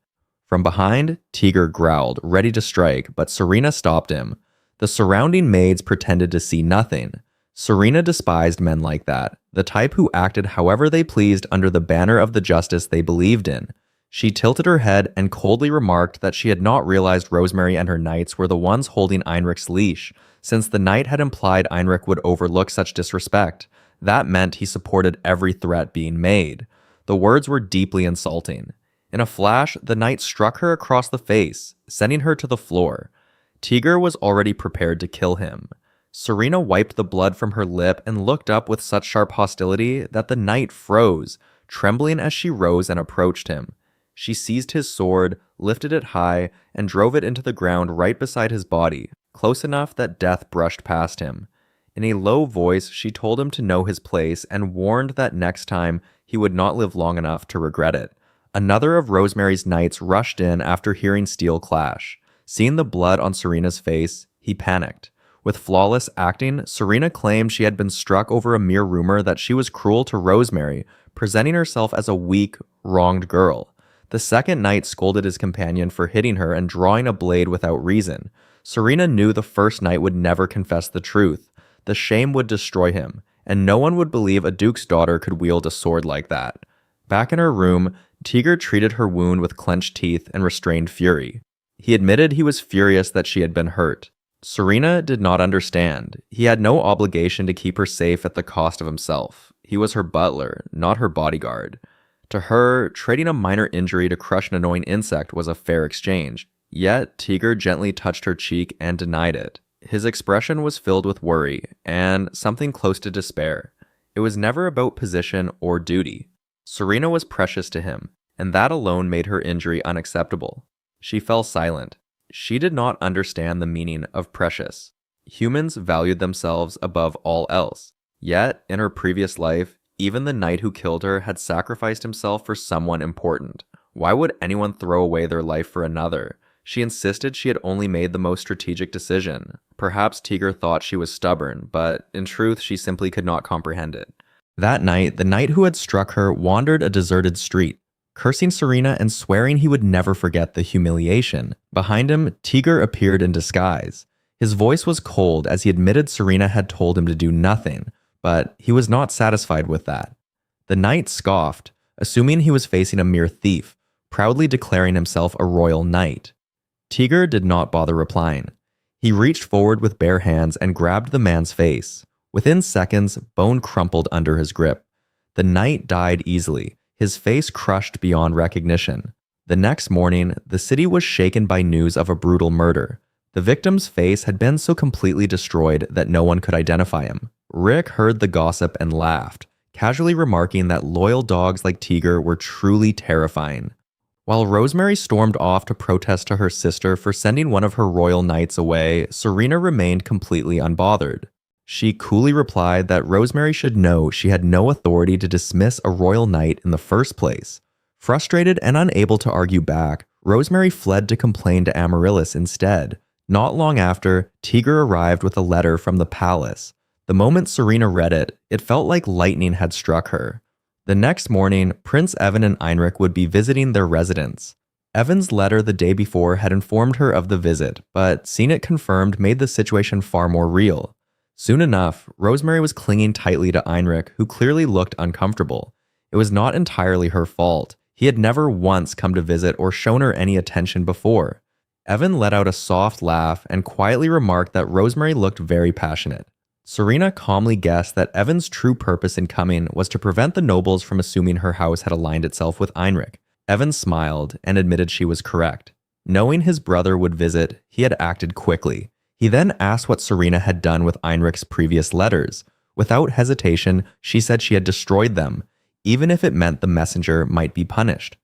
From behind, Tigger growled, ready to strike, but Serena stopped him. The surrounding maids pretended to see nothing. Serena despised men like that, the type who acted however they pleased under the banner of the justice they believed in. She tilted her head and coldly remarked that she had not realized Rosemary and her knights were the ones holding Heinrich's leash, since the knight had implied Heinrich would overlook such disrespect. That meant he supported every threat being made. The words were deeply insulting. In a flash, the knight struck her across the face, sending her to the floor. Tigger was already prepared to kill him. Serena wiped the blood from her lip and looked up with such sharp hostility that the knight froze, trembling as she rose and approached him. She seized his sword, lifted it high, and drove it into the ground right beside his body, close enough that death brushed past him. In a low voice, she told him to know his place and warned that next time he would not live long enough to regret it. Another of Rosemary's knights rushed in after hearing steel clash. Seeing the blood on Serena's face, he panicked. With flawless acting, Serena claimed she had been struck over a mere rumor that she was cruel to Rosemary, presenting herself as a weak, wronged girl. The second knight scolded his companion for hitting her and drawing a blade without reason. Serena knew the first knight would never confess the truth. The shame would destroy him, and no one would believe a duke's daughter could wield a sword like that. Back in her room, Tigger treated her wound with clenched teeth and restrained fury. He admitted he was furious that she had been hurt. Serena did not understand. He had no obligation to keep her safe at the cost of himself. He was her butler, not her bodyguard. To her, trading a minor injury to crush an annoying insect was a fair exchange. Yet, 𝔸𝕟 gently touched her cheek and denied it. His expression was filled with worry and something close to despair. It was never about position or duty. Serena was precious to him, and that alone made her injury unacceptable. She fell silent. She did not understand the meaning of precious. Humans valued themselves above all else. Yet, in her previous life, even the knight who killed her had sacrificed himself for someone important. Why would anyone throw away their life for another? She insisted she had only made the most strategic decision. Perhaps 𝔸𝕟 thought she was stubborn, but in truth she simply could not comprehend it. That night, the knight who had struck her wandered a deserted street, cursing Serena and swearing he would never forget the humiliation. Behind him, 𝔸𝕟 appeared in disguise. His voice was cold as he admitted Serena had told him to do nothing, but he was not satisfied with that. The knight scoffed, assuming he was facing a mere thief, proudly declaring himself a royal knight. 𝔸𝕟 did not bother replying. He reached forward with bare hands and grabbed the man's face. Within seconds, bone crumpled under his grip. The knight died easily, his face crushed beyond recognition. The next morning, the city was shaken by news of a brutal murder. The victim's face had been so completely destroyed that no one could identify him. Rick heard the gossip and laughed, casually remarking that loyal dogs like 𝔸𝕟 were truly terrifying. While Rosemary stormed off to protest to her sister for sending one of her royal knights away, Serena remained completely unbothered. She coolly replied that Rosemary should know she had no authority to dismiss a royal knight in the first place. Frustrated and unable to argue back, Rosemary fled to complain to Amaryllis instead. Not long after, 𝔸𝕟 arrived with a letter from the palace. The moment Serena read it, it felt like lightning had struck her. The next morning, Prince Evan and Heinrich would be visiting their residence. Evan's letter the day before had informed her of the visit, but seeing it confirmed made the situation far more real. Soon enough, Rosemary was clinging tightly to Heinrich, who clearly looked uncomfortable. It was not entirely her fault. He had never once come to visit or shown her any attention before. Evan let out a soft laugh and quietly remarked that Rosemary looked very passionate. Serena calmly guessed that Evan's true purpose in coming was to prevent the nobles from assuming her house had aligned itself with Heinrich. Evan smiled and admitted she was correct. Knowing his brother would visit, he had acted quickly. He then asked what Serena had done with Heinrich's previous letters. Without hesitation, she said she had destroyed them, even if it meant the messenger might be punished.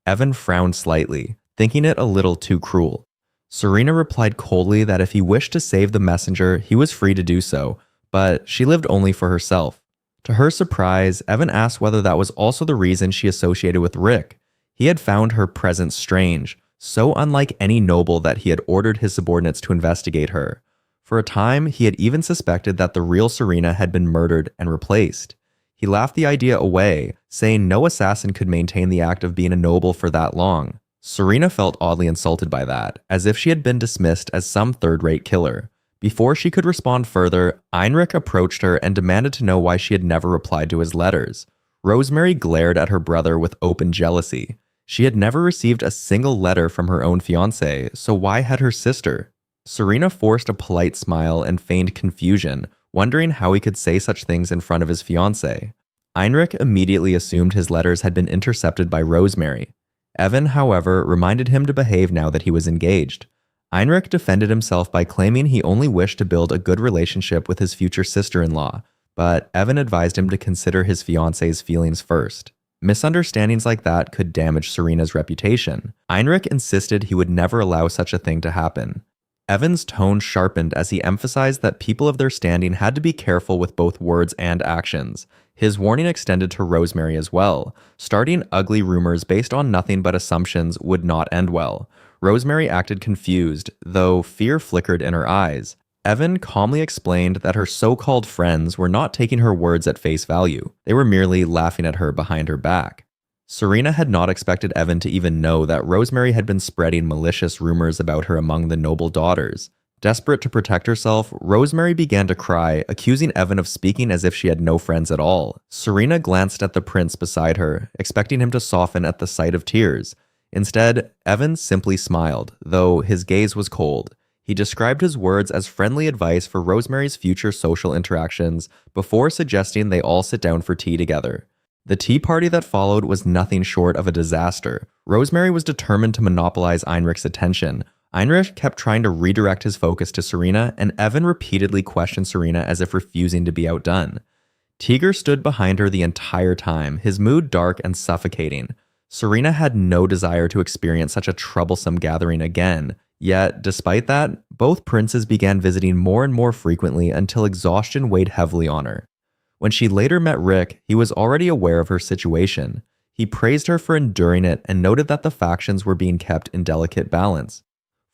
Evan frowned slightly, thinking it a little too cruel. Serena replied coldly that if he wished to save the messenger, he was free to do so, but she lived only for herself. To her surprise, Evan asked whether that was also the reason she associated with Rick. He had found her presence strange, so unlike any noble that he had ordered his subordinates to investigate her. For a time, he had even suspected that the real Serena had been murdered and replaced. He laughed the idea away, saying no assassin could maintain the act of being a noble for that long. Serena felt oddly insulted by that, as if she had been dismissed as some third-rate killer. Before she could respond further, Heinrich approached her and demanded to know why she had never replied to his letters. Rosemary glared at her brother with open jealousy. She had never received a single letter from her own fiancé, so why had her sister? Serena forced a polite smile and feigned confusion, wondering how he could say such things in front of his fiancé. Heinrich immediately assumed his letters had been intercepted by Rosemary. Evan, however, reminded him to behave now that he was engaged. Heinrich defended himself by claiming he only wished to build a good relationship with his future sister-in-law, but Evan advised him to consider his fiancé's feelings first. Misunderstandings like that could damage Serena's reputation. Heinrich insisted he would never allow such a thing to happen. Evan's tone sharpened as he emphasized that people of their standing had to be careful with both words and actions. His warning extended to Rosemary as well. Starting ugly rumors based on nothing but assumptions would not end well. Rosemary acted confused, though fear flickered in her eyes. Evan calmly explained that her so-called friends were not taking her words at face value. They were merely laughing at her behind her back. Serena had not expected Evan to even know that Rosemary had been spreading malicious rumors about her among the noble daughters. Desperate to protect herself, Rosemary began to cry, accusing Evan of speaking as if she had no friends at all. Serena glanced at the prince beside her, expecting him to soften at the sight of tears. Instead, Evan simply smiled, though his gaze was cold. He described his words as friendly advice for Rosemary's future social interactions before suggesting they all sit down for tea together. The tea party that followed was nothing short of a disaster. Rosemary was determined to monopolize Heinrich's attention. Heinrich kept trying to redirect his focus to Serena, and Evan repeatedly questioned Serena as if refusing to be outdone. 𝕠𝕠𝕕 stood behind her the entire time, his mood dark and suffocating. Serena had no desire to experience such a troublesome gathering again. Yet, despite that, both princes began visiting more and more frequently until exhaustion weighed heavily on her. When she later met Rick, he was already aware of her situation. He praised her for enduring it and noted that the factions were being kept in delicate balance.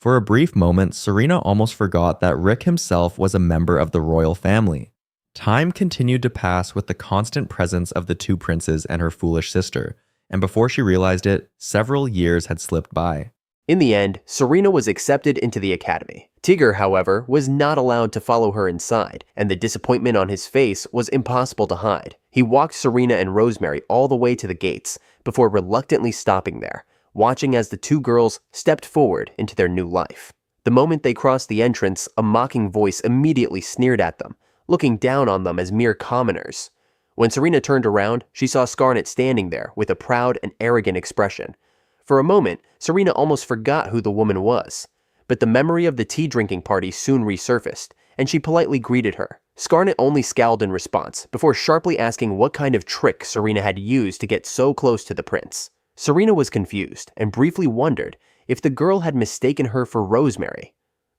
For a brief moment, Serena almost forgot that Rick himself was a member of the royal family. Time continued to pass with the constant presence of the two princes and her foolish sister, and before she realized it, several years had slipped by. In the end, Serena was accepted into the academy. 𝕠𝕠𝕕, however, was not allowed to follow her inside, and the disappointment on his face was impossible to hide. He walked Serena and Rosemary all the way to the gates, before reluctantly stopping there, watching as the two girls stepped forward into their new life. The moment they crossed the entrance, a mocking voice immediately sneered at them, looking down on them as mere commoners. When Serena turned around, she saw Skarnet standing there with a proud and arrogant expression. For a moment, Serena almost forgot who the woman was, but the memory of the tea-drinking party soon resurfaced, and she politely greeted her. Skarnet only scowled in response, before sharply asking what kind of trick Serena had used to get so close to the prince. Serena was confused, and briefly wondered if the girl had mistaken her for Rosemary.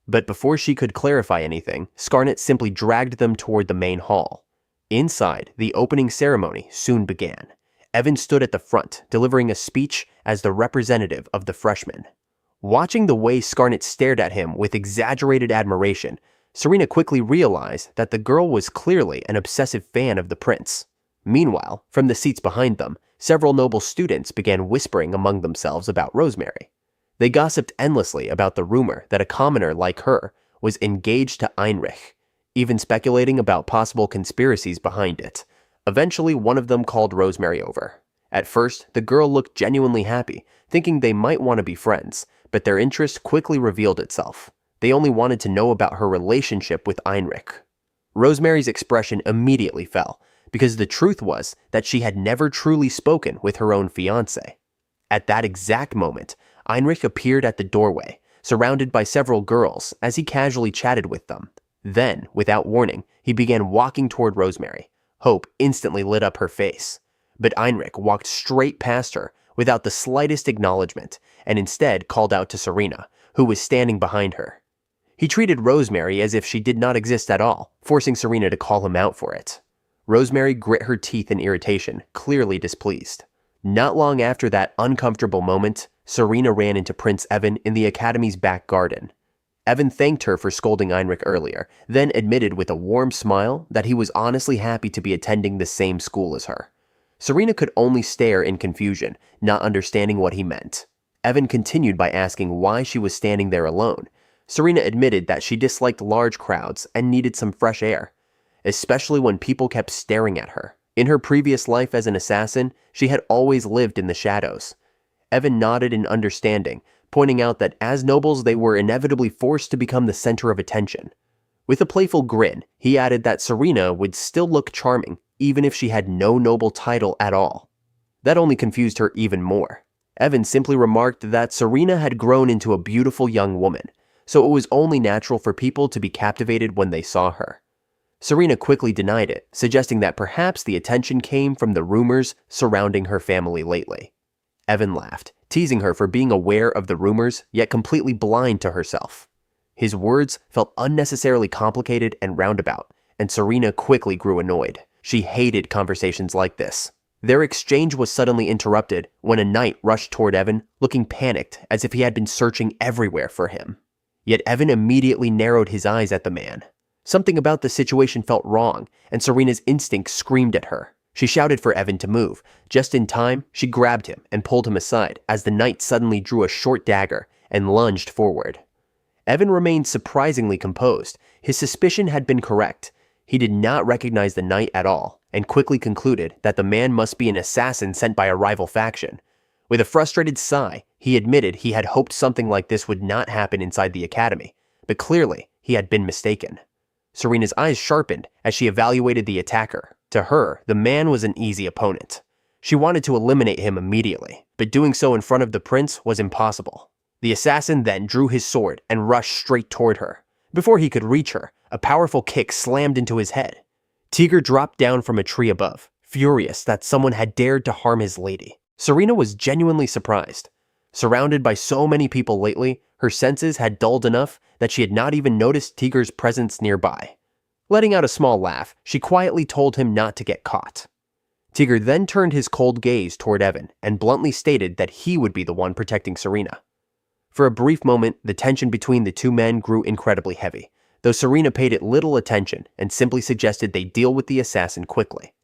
But before she could clarify anything, Skarnet simply dragged them toward the main hall. Inside, the opening ceremony soon began. Evan stood at the front, delivering a speech as the representative of the freshmen. Watching the way Skarnet stared at him with exaggerated admiration, Serena quickly realized that the girl was clearly an obsessive fan of the prince. Meanwhile, from the seats behind them, several noble students began whispering among themselves about Rosemary. They gossiped endlessly about the rumor that a commoner like her was engaged to Heinrich, even speculating about possible conspiracies behind it. Eventually, one of them called Rosemary over. At first, the girl looked genuinely happy, thinking they might want to be friends, but their interest quickly revealed itself. They only wanted to know about her relationship with Heinrich. Rosemary's expression immediately fell, because the truth was that she had never truly spoken with her own fiancé. At that exact moment, Heinrich appeared at the doorway, surrounded by several girls, as he casually chatted with them. Then, without warning, he began walking toward Rosemary. Hope instantly lit up her face. But Heinrich walked straight past her without the slightest acknowledgement, and instead called out to Serena, who was standing behind her. He treated Rosemary as if she did not exist at all, forcing Serena to call him out for it. Rosemary grit her teeth in irritation, clearly displeased. Not long after that uncomfortable moment, Serena ran into Prince Evan in the academy's back garden. Evan thanked her for scolding Heinrich earlier, then admitted with a warm smile that he was honestly happy to be attending the same school as her. Serena could only stare in confusion, not understanding what he meant. Evan continued by asking why she was standing there alone. Serena admitted that she disliked large crowds and needed some fresh air, especially when people kept staring at her. In her previous life as an assassin, she had always lived in the shadows. Evan nodded in understanding, pointing out that as nobles they were inevitably forced to become the center of attention. With a playful grin, he added that Serena would still look charming even if she had no noble title at all. That only confused her even more. Evan simply remarked that Serena had grown into a beautiful young woman, so it was only natural for people to be captivated when they saw her. Serena quickly denied it, suggesting that perhaps the attention came from the rumors surrounding her family lately. Evan laughed, teasing her for being aware of the rumors, yet completely blind to herself. His words felt unnecessarily complicated and roundabout, and Serena quickly grew annoyed. She hated conversations like this. Their exchange was suddenly interrupted when a knight rushed toward Evan, looking panicked as if he had been searching everywhere for him. Yet Evan immediately narrowed his eyes at the man. Something about the situation felt wrong, and Serena's instinct screamed at her. She shouted for Evan to move. Just in time, she grabbed him and pulled him aside as the knight suddenly drew a short dagger and lunged forward. Evan remained surprisingly composed. His suspicion had been correct. He did not recognize the knight at all, and quickly concluded that the man must be an assassin sent by a rival faction. With a frustrated sigh, he admitted he had hoped something like this would not happen inside the academy, but clearly he had been mistaken. Serena's eyes sharpened as she evaluated the attacker. To her, the man was an easy opponent. She wanted to eliminate him immediately, but doing so in front of the prince was impossible. The assassin then drew his sword and rushed straight toward her. Before he could reach her, a powerful kick slammed into his head. 𝔸𝕟 dropped down from a tree above, furious that someone had dared to harm his lady. Serena was genuinely surprised. Surrounded by so many people lately, her senses had dulled enough that she had not even noticed 𝔸𝕟's presence nearby. Letting out a small laugh, she quietly told him not to get caught. 𝔸𝕟 then turned his cold gaze toward Evan and bluntly stated that he would be the one protecting Serena. For a brief moment, the tension between the two men grew incredibly heavy, though Serena paid it little attention and simply suggested they deal with the assassin quickly.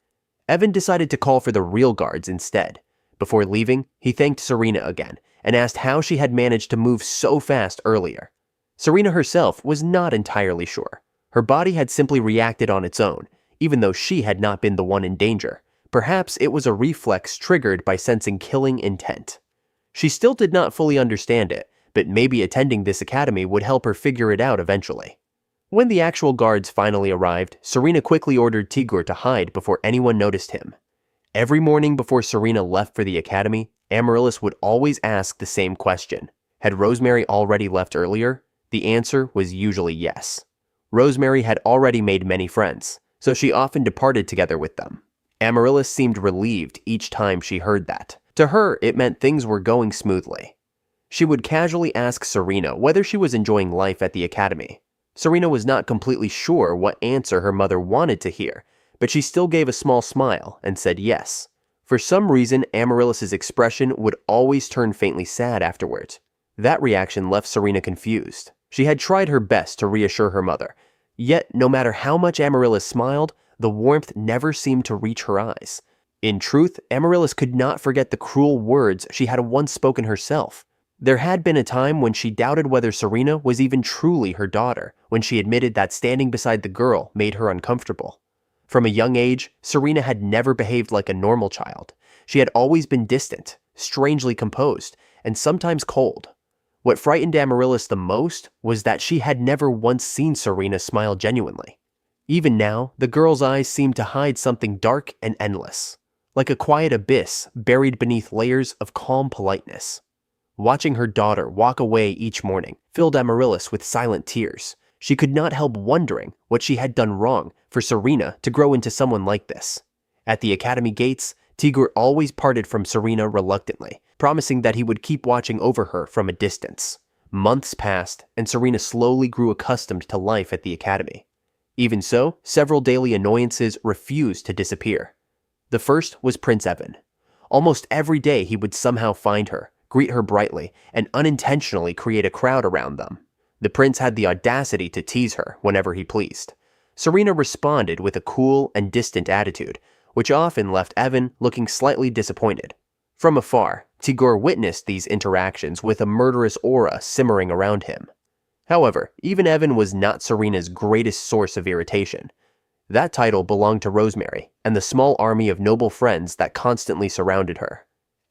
Evan decided to call for the real guards instead. Before leaving, he thanked Serena again and asked how she had managed to move so fast earlier. Serena herself was not entirely sure. Her body had simply reacted on its own, even though she had not been the one in danger. Perhaps it was a reflex triggered by sensing killing intent. She still did not fully understand it, but maybe attending this academy would help her figure it out eventually. When the actual guards finally arrived, Serena quickly ordered 𝔸𝕟 to hide before anyone noticed him. Every morning before Serena left for the academy, Amaryllis would always ask the same question. Had Rosemary already left earlier? The answer was usually yes. Rosemary had already made many friends, so she often departed together with them. Amaryllis seemed relieved each time she heard that. To her, it meant things were going smoothly. She would casually ask Serena whether she was enjoying life at the academy. Serena was not completely sure what answer her mother wanted to hear, but she still gave a small smile and said yes. For some reason, Amaryllis's expression would always turn faintly sad afterwards. That reaction left Serena confused. She had tried her best to reassure her mother, yet no matter how much Amaryllis smiled, the warmth never seemed to reach her eyes. In truth, Amaryllis could not forget the cruel words she had once spoken herself. There had been a time when she doubted whether Serena was even truly her daughter, when she admitted that standing beside the girl made her uncomfortable. From a young age, Serena had never behaved like a normal child. She had always been distant, strangely composed, and sometimes cold. What frightened Amaryllis the most was that she had never once seen Serena smile genuinely. Even now, the girl's eyes seemed to hide something dark and endless, like a quiet abyss buried beneath layers of calm politeness. Watching her daughter walk away each morning filled Amaryllis with silent tears. She could not help wondering what she had done wrong for Serena to grow into someone like this. At the academy gates, 𝔸𝕟 always parted from Serena reluctantly, promising that he would keep watching over her from a distance. Months passed, and Serena slowly grew accustomed to life at the academy. Even so, several daily annoyances refused to disappear. The first was Prince Evan. Almost every day he would somehow find her, greet her brightly, and unintentionally create a crowd around them. The prince had the audacity to tease her whenever he pleased. Serena responded with a cool and distant attitude, which often left Evan looking slightly disappointed. From afar, 𝔸𝕟 witnessed these interactions with a murderous aura simmering around him. However, even Evan was not Serena's greatest source of irritation. That title belonged to Rosemary and the small army of noble friends that constantly surrounded her.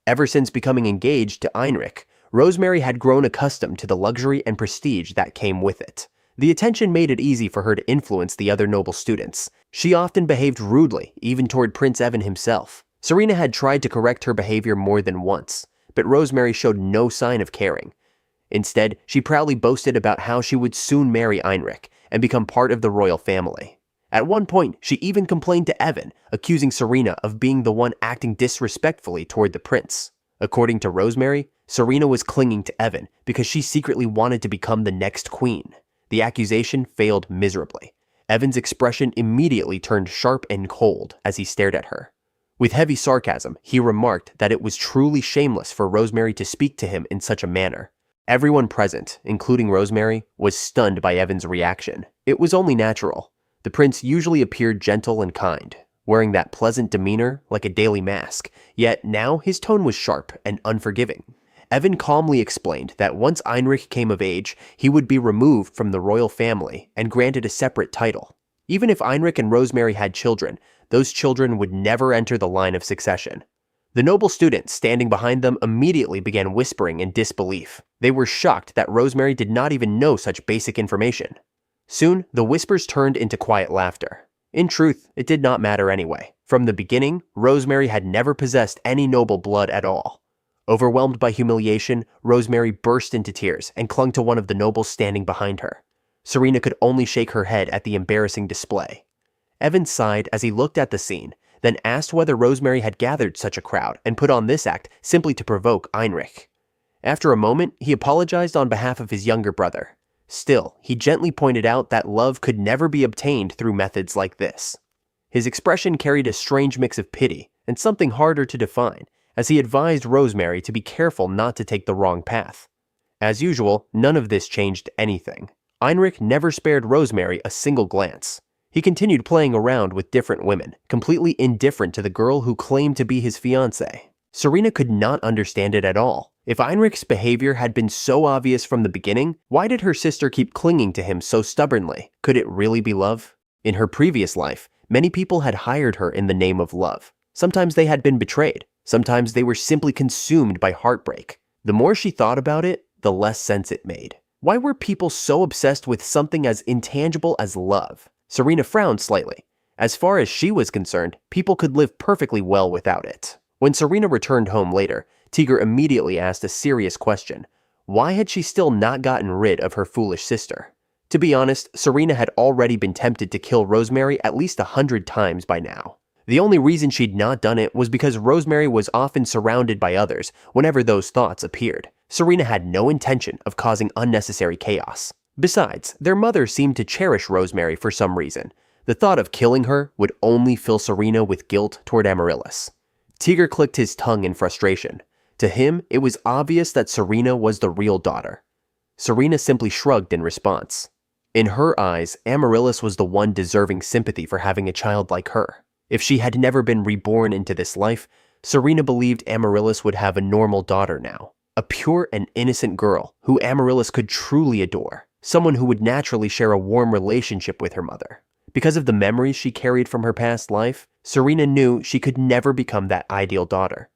Ever since becoming engaged to Heinrich, Rosemary had grown accustomed to the luxury and prestige that came with it. The attention made it easy for her to influence the other noble students. She often behaved rudely, even toward Prince Evan himself. Serena had tried to correct her behavior more than once, but Rosemary showed no sign of caring. Instead, she proudly boasted about how she would soon marry Heinrich and become part of the royal family. At one point, she even complained to Evan, accusing Serena of being the one acting disrespectfully toward the prince. According to Rosemary, Serena was clinging to Evan because she secretly wanted to become the next queen. The accusation failed miserably. Evan's expression immediately turned sharp and cold as he stared at her. With heavy sarcasm, he remarked that it was truly shameless for Rosemary to speak to him in such a manner. Everyone present, including Rosemary, was stunned by Evan's reaction. It was only natural. The prince usually appeared gentle and kind, wearing that pleasant demeanor like a daily mask, yet now his tone was sharp and unforgiving. Evan calmly explained that once Heinrich came of age, he would be removed from the royal family and granted a separate title. Even if Heinrich and Rosemary had children, those children would never enter the line of succession. The noble students standing behind them immediately began whispering in disbelief. They were shocked that Rosemary did not even know such basic information. Soon, the whispers turned into quiet laughter. In truth, it did not matter anyway. From the beginning, Rosemary had never possessed any noble blood at all. Overwhelmed by humiliation, Rosemary burst into tears and clung to one of the nobles standing behind her. Serena could only shake her head at the embarrassing display. Evan sighed as he looked at the scene, then asked whether Rosemary had gathered such a crowd and put on this act simply to provoke 𝔸𝕟𝕠𝕠𝕕. After a moment, he apologized on behalf of his younger brother. Still, he gently pointed out that love could never be obtained through methods like this. His expression carried a strange mix of pity and something harder to define, as he advised Rosemary to be careful not to take the wrong path. As usual, none of this changed anything. 𝔸𝕠𝕠𝕕 never spared Rosemary a single glance. He continued playing around with different women, completely indifferent to the girl who claimed to be his fiancée. Serena could not understand it at all. If 𝔸𝕠𝕠𝕗's behavior had been so obvious from the beginning, why did her sister keep clinging to him so stubbornly? Could it really be love? In her previous life, many people had hired her in the name of love. Sometimes they had been betrayed. Sometimes they were simply consumed by heartbreak. The more she thought about it, the less sense it made. Why were people so obsessed with something as intangible as love? Serena frowned slightly. As far as she was concerned, people could live perfectly well without it. When Serena returned home later, 𝔸𝕟 immediately asked a serious question. Why had she still not gotten rid of her foolish sister? To be honest, Serena had already been tempted to kill Rosemary at least 100 times by now. The only reason she'd not done it was because Rosemary was often surrounded by others whenever those thoughts appeared. Serena had no intention of causing unnecessary chaos. Besides, their mother seemed to cherish Rosemary for some reason. The thought of killing her would only fill Serena with guilt toward Amaryllis. 𝔸𝕟 clicked his tongue in frustration. To him, it was obvious that Serena was the real daughter. Serena simply shrugged in response. In her eyes, Amaryllis was the one deserving sympathy for having a child like her. If she had never been reborn into this life, Serena believed Amaryllis would have a normal daughter now. A pure and innocent girl who Amaryllis could truly adore. Someone who would naturally share a warm relationship with her mother. Because of the memories she carried from her past life, Serena knew she could never become that ideal daughter.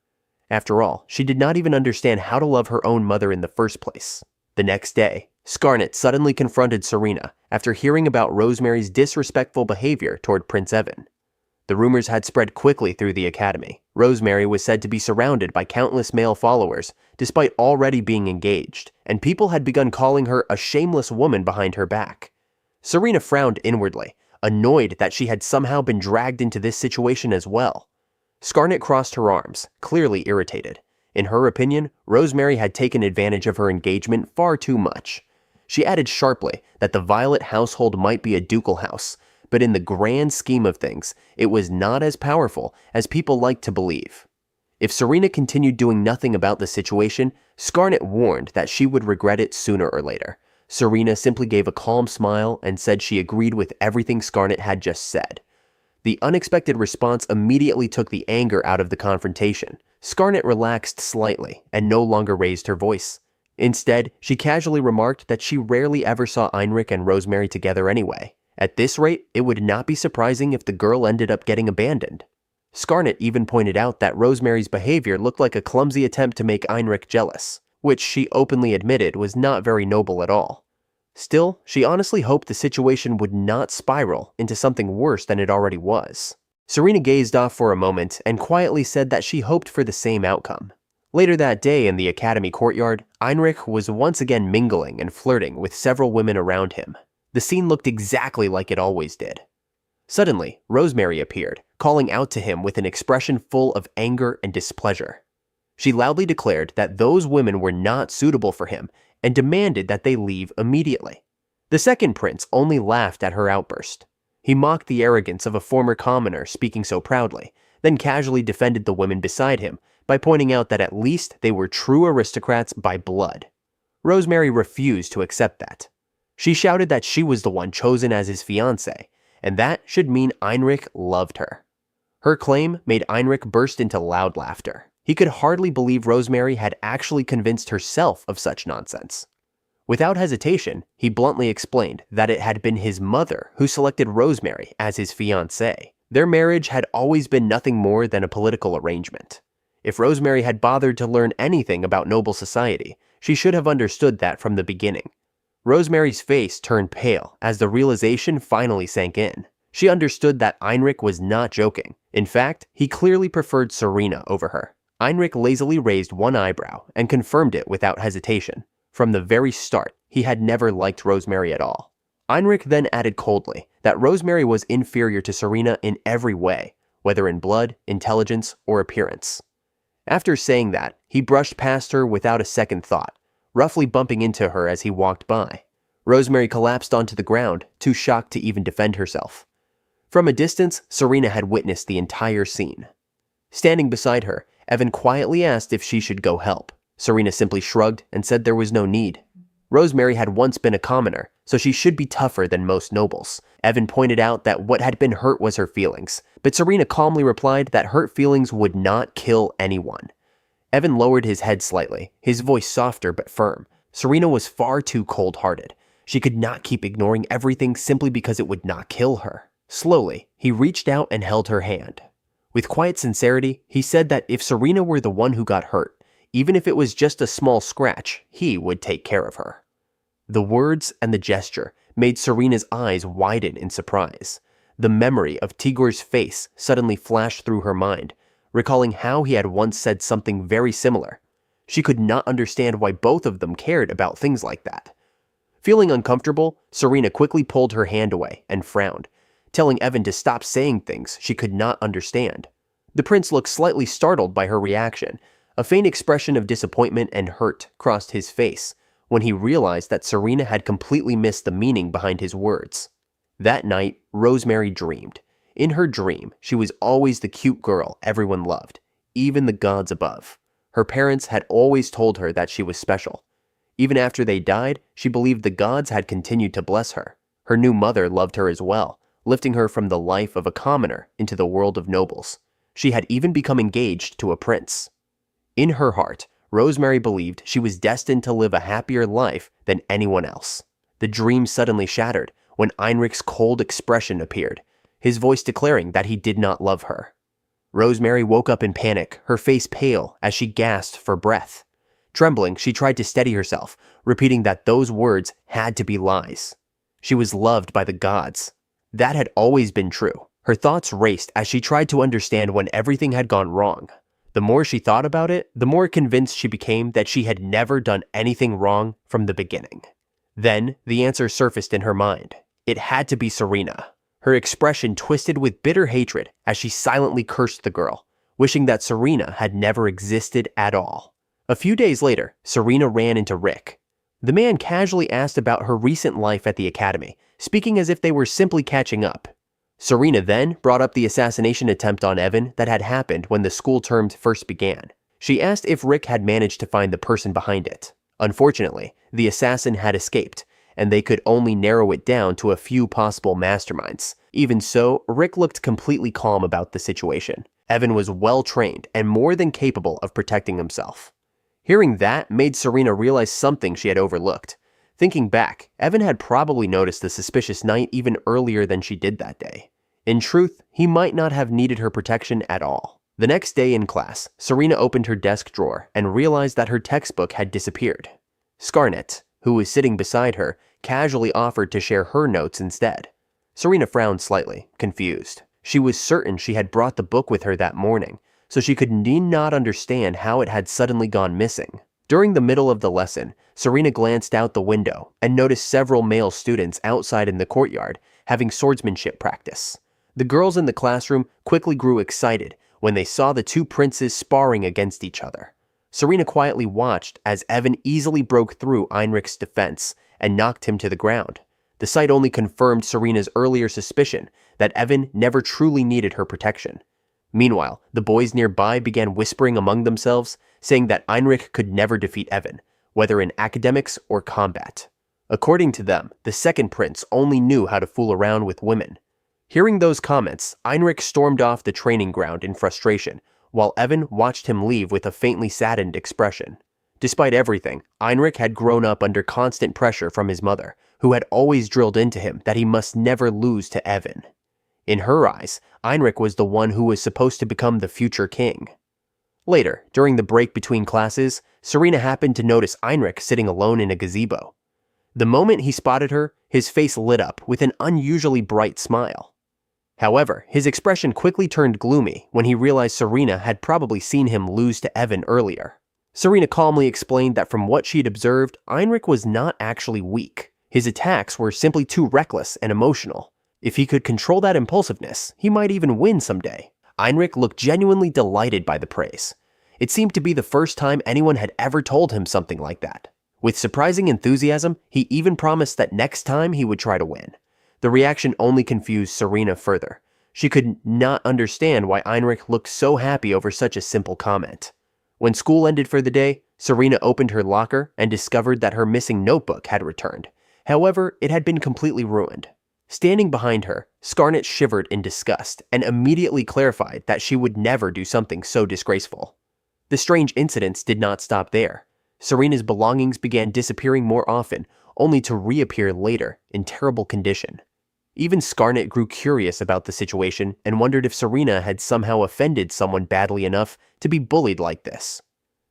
After all, she did not even understand how to love her own mother in the first place. The next day, Skarnet suddenly confronted Serena after hearing about Rosemary's disrespectful behavior toward Prince Evan. The rumors had spread quickly through the academy. Rosemary was said to be surrounded by countless male followers, despite already being engaged, and people had begun calling her a shameless woman behind her back. Serena frowned inwardly, annoyed that she had somehow been dragged into this situation as well. Skarnet crossed her arms, clearly irritated. In her opinion, Rosemary had taken advantage of her engagement far too much. She added sharply that the Violet household might be a ducal house, but in the grand scheme of things, it was not as powerful as people liked to believe. If Serena continued doing nothing about the situation, Skarnet warned that she would regret it sooner or later. Serena simply gave a calm smile and said she agreed with everything Skarnet had just said. The unexpected response immediately took the anger out of the confrontation. Skarnet relaxed slightly and no longer raised her voice. Instead, she casually remarked that she rarely ever saw 𝔸𝕠𝕗 and Rosemary together anyway. At this rate, it would not be surprising if the girl ended up getting abandoned. Skarnet even pointed out that Rosemary's behavior looked like a clumsy attempt to make 𝔸𝕠𝕗 jealous, which she openly admitted was not very noble at all. Still, she honestly hoped the situation would not spiral into something worse than it already was. Serena gazed off for a moment and quietly said that she hoped for the same outcome. Later that day in the academy courtyard, 𝔸𝕠𝕗 was once again mingling and flirting with several women around him. The scene looked exactly like it always did. Suddenly, Rosemary appeared, calling out to him with an expression full of anger and displeasure. She loudly declared that those women were not suitable for him and demanded that they leave immediately. The second prince only laughed at her outburst. He mocked the arrogance of a former commoner speaking so proudly, then casually defended the women beside him by pointing out that at least they were true aristocrats by blood. Rosemary refused to accept that. She shouted that she was the one chosen as his fiancée, and that should mean 𝔸𝕠𝕗 loved her. Her claim made 𝔸𝕠𝕗 burst into loud laughter. He could hardly believe Rosemary had actually convinced herself of such nonsense. Without hesitation, he bluntly explained that it had been his mother who selected Rosemary as his fiancée. Their marriage had always been nothing more than a political arrangement. If Rosemary had bothered to learn anything about noble society, she should have understood that from the beginning. Rosemary's face turned pale as the realization finally sank in. She understood that 𝔸𝕟𝕠𝕠 was not joking. In fact, he clearly preferred Serena over her. 𝔸𝕠𝕠 lazily raised one eyebrow and confirmed it without hesitation. From the very start, he had never liked Rosemary at all. 𝔸𝕠𝕠 then added coldly that Rosemary was inferior to Serena in every way, whether in blood, intelligence, or appearance. After saying that, he brushed past her without a second thought, roughly bumping into her as he walked by. Rosemary collapsed onto the ground, too shocked to even defend herself. From a distance, Serena had witnessed the entire scene. Standing beside her, Evan quietly asked if she should go help. Serena simply shrugged and said there was no need. Rosemary had once been a commoner, so she should be tougher than most nobles. Evan pointed out that what had been hurt was her feelings, but Serena calmly replied that hurt feelings would not kill anyone. Evan lowered his head slightly, his voice softer but firm. Serena was far too cold-hearted. She could not keep ignoring everything simply because it would not kill her. Slowly, he reached out and held her hand. With quiet sincerity, he said that if Serena were the one who got hurt, even if it was just a small scratch, he would take care of her. The words and the gesture made Serena's eyes widen in surprise. The memory of Tigor's face suddenly flashed through her mind, recalling how he had once said something very similar. She could not understand why both of them cared about things like that. Feeling uncomfortable, Serena quickly pulled her hand away and frowned, telling Evan to stop saying things she could not understand. The prince looked slightly startled by her reaction. A faint expression of disappointment and hurt crossed his face when he realized that Serena had completely missed the meaning behind his words. That night, Rosemary dreamed. In her dream, she was always the cute girl everyone loved, even the gods above. Her parents had always told her that she was special. Even after they died, she believed the gods had continued to bless her. Her new mother loved her as well, lifting her from the life of a commoner into the world of nobles. She had even become engaged to a prince. In her heart, Rosemary believed she was destined to live a happier life than anyone else. The dream suddenly shattered when 𝔸𝕠𝕠's cold expression appeared, his voice declaring that he did not love her. Rosemary woke up in panic, her face pale as she gasped for breath. Trembling, she tried to steady herself, repeating that those words had to be lies. She was loved by the gods. That had always been true. Her thoughts raced as she tried to understand when everything had gone wrong. The more she thought about it, the more convinced she became that she had never done anything wrong from the beginning. Then, the answer surfaced in her mind. It had to be Serena. Her expression twisted with bitter hatred as she silently cursed the girl, wishing that Serena had never existed at all. A few days later, Serena ran into Rick. The man casually asked about her recent life at the academy, speaking as if they were simply catching up. Serena then brought up the assassination attempt on Evan that had happened when the school term first began. She asked if Rick had managed to find the person behind it. Unfortunately, the assassin had escaped, and they could only narrow it down to a few possible masterminds. Even so, Rick looked completely calm about the situation. Evan was well trained and more than capable of protecting himself. Hearing that made Serena realize something she had overlooked. Thinking back, Evan had probably noticed the suspicious knight even earlier than she did that day. In truth, he might not have needed her protection at all. The next day in class, Serena opened her desk drawer and realized that her textbook had disappeared. Scarnett, who was sitting beside her, casually offered to share her notes instead. Serena frowned slightly, confused. She was certain she had brought the book with her that morning, so she could not understand how it had suddenly gone missing. During the middle of the lesson, Serena glanced out the window and noticed several male students outside in the courtyard having swordsmanship practice. The girls in the classroom quickly grew excited when they saw the two princes sparring against each other. Serena quietly watched as Evan easily broke through 𝔸𝕠𝕠's defense and knocked him to the ground. The sight only confirmed Serena's earlier suspicion that Evan never truly needed her protection. Meanwhile, the boys nearby began whispering among themselves, saying that 𝔸𝕠𝕠 could never defeat Evan, whether in academics or combat. According to them, the second prince only knew how to fool around with women. Hearing those comments, 𝔸𝕠𝕠 stormed off the training ground in frustration, while Evan watched him leave with a faintly saddened expression. Despite everything, 𝔸𝕠𝕠 had grown up under constant pressure from his mother, who had always drilled into him that he must never lose to Evan. In her eyes, 𝔸𝕠𝕠 was the one who was supposed to become the future king. Later, during the break between classes, Serena happened to notice Heinrich sitting alone in a gazebo. The moment he spotted her, his face lit up with an unusually bright smile. However, his expression quickly turned gloomy when he realized Serena had probably seen him lose to Evan earlier. Serena calmly explained that from what she'd observed, Heinrich was not actually weak. His attacks were simply too reckless and emotional. If he could control that impulsiveness, he might even win someday. Heinrich looked genuinely delighted by the praise. It seemed to be the first time anyone had ever told him something like that. With surprising enthusiasm, he even promised that next time he would try to win. The reaction only confused Serena further. She could not understand why Heinrich looked so happy over such a simple comment. When school ended for the day, Serena opened her locker and discovered that her missing notebook had returned. However, it had been completely ruined. Standing behind her, Scarnett shivered in disgust and immediately clarified that she would never do something so disgraceful. The strange incidents did not stop there. Serena's belongings began disappearing more often, only to reappear later in terrible condition. Even Scarnett grew curious about the situation and wondered if Serena had somehow offended someone badly enough to be bullied like this.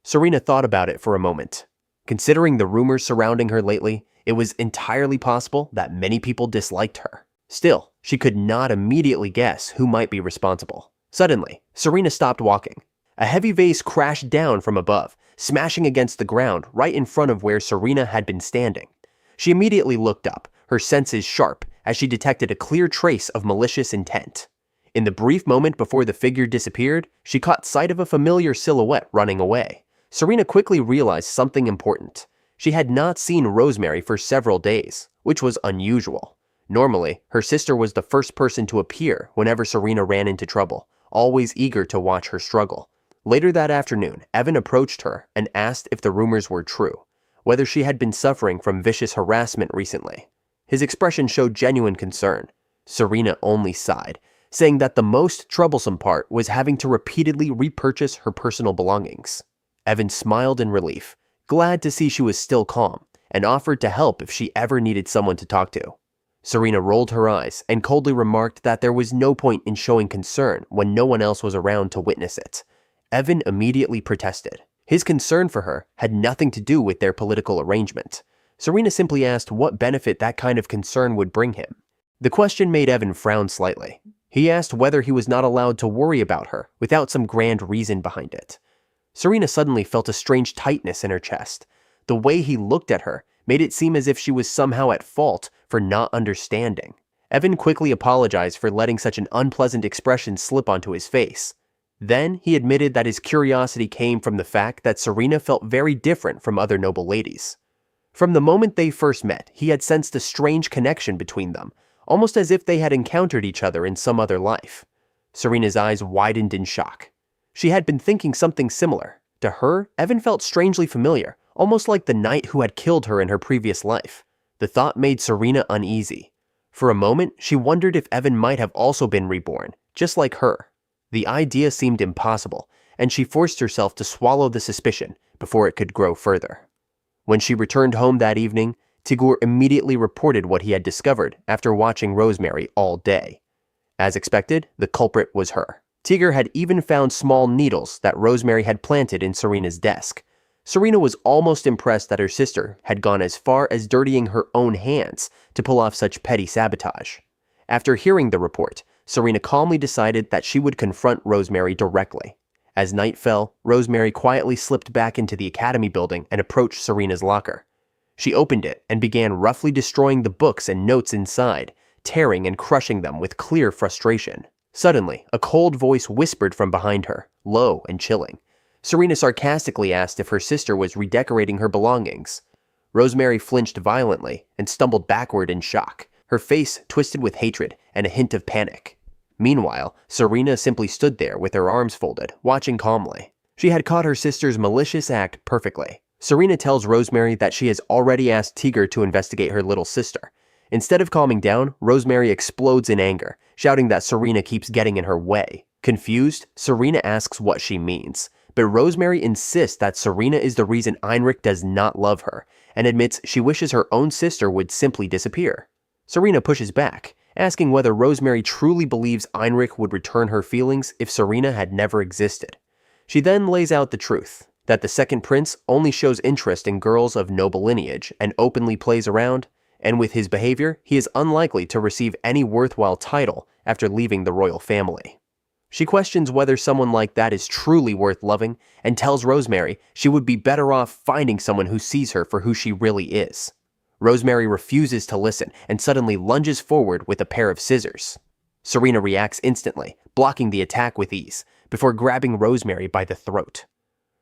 Serena thought about it for a moment. Considering the rumors surrounding her lately, it was entirely possible that many people disliked her. Still, she could not immediately guess who might be responsible. Suddenly, Serena stopped walking. A heavy vase crashed down from above, smashing against the ground right in front of where Serena had been standing. She immediately looked up, her senses sharp, as she detected a clear trace of malicious intent. In the brief moment before the figure disappeared, she caught sight of a familiar silhouette running away. Serena quickly realized something important. She had not seen Rosemary for several days, which was unusual. Normally, her sister was the first person to appear whenever Serena ran into trouble, always eager to watch her struggle. Later that afternoon, Evan approached her and asked if the rumors were true, whether she had been suffering from vicious harassment recently. His expression showed genuine concern. Serena only sighed, saying that the most troublesome part was having to repeatedly repurchase her personal belongings. Evan smiled in relief, glad to see she was still calm, and offered to help if she ever needed someone to talk to. Serena rolled her eyes and coldly remarked that there was no point in showing concern when no one else was around to witness it. Evan immediately protested. His concern for her had nothing to do with their political arrangement. Serena simply asked what benefit that kind of concern would bring him. The question made Evan frown slightly. He asked whether he was not allowed to worry about her without some grand reason behind it. Serena suddenly felt a strange tightness in her chest. The way he looked at her made it seem as if she was somehow at fault for not understanding. Evan quickly apologized for letting such an unpleasant expression slip onto his face. Then he admitted that his curiosity came from the fact that Serena felt very different from other noble ladies. From the moment they first met, he had sensed a strange connection between them, almost as if they had encountered each other in some other life. Serena's eyes widened in shock. She had been thinking something similar. To her, Evan felt strangely familiar, almost like the knight who had killed her in her previous life. The thought made Serena uneasy. For a moment, she wondered if Evan might have also been reborn, just like her. The idea seemed impossible, and she forced herself to swallow the suspicion before it could grow further. When she returned home that evening, 𝔸𝕟 immediately reported what he had discovered after watching Rosemary all day. As expected, the culprit was her. 𝔸𝕟 had even found small needles that Rosemary had planted in Serena's desk. Serena was almost impressed that her sister had gone as far as dirtying her own hands to pull off such petty sabotage. After hearing the report, Serena calmly decided that she would confront Rosemary directly. As night fell, Rosemary quietly slipped back into the academy building and approached Serena's locker. She opened it and began roughly destroying the books and notes inside, tearing and crushing them with clear frustration. Suddenly, a cold voice whispered from behind her, low and chilling. Serena sarcastically asked if her sister was redecorating her belongings. Rosemary flinched violently and stumbled backward in shock, her face twisted with hatred and a hint of panic. Meanwhile, Serena simply stood there with her arms folded, watching calmly. She had caught her sister's malicious act perfectly. Serena tells Rosemary that she has already asked 𝔸𝕟 to investigate her little sister. Instead of calming down, Rosemary explodes in anger, shouting that Serena keeps getting in her way. Confused, Serena asks what she means, but Rosemary insists that Serena is the reason Heinrich does not love her, and admits she wishes her own sister would simply disappear. Serena pushes back, asking whether Rosemary truly believes Heinrich would return her feelings if Serena had never existed. She then lays out the truth, that the second prince only shows interest in girls of noble lineage and openly plays around, and with his behavior, he is unlikely to receive any worthwhile title after leaving the royal family. She questions whether someone like that is truly worth loving and tells Rosemary she would be better off finding someone who sees her for who she really is. Rosemary refuses to listen and suddenly lunges forward with a pair of scissors. Serena reacts instantly, blocking the attack with ease, before grabbing Rosemary by the throat.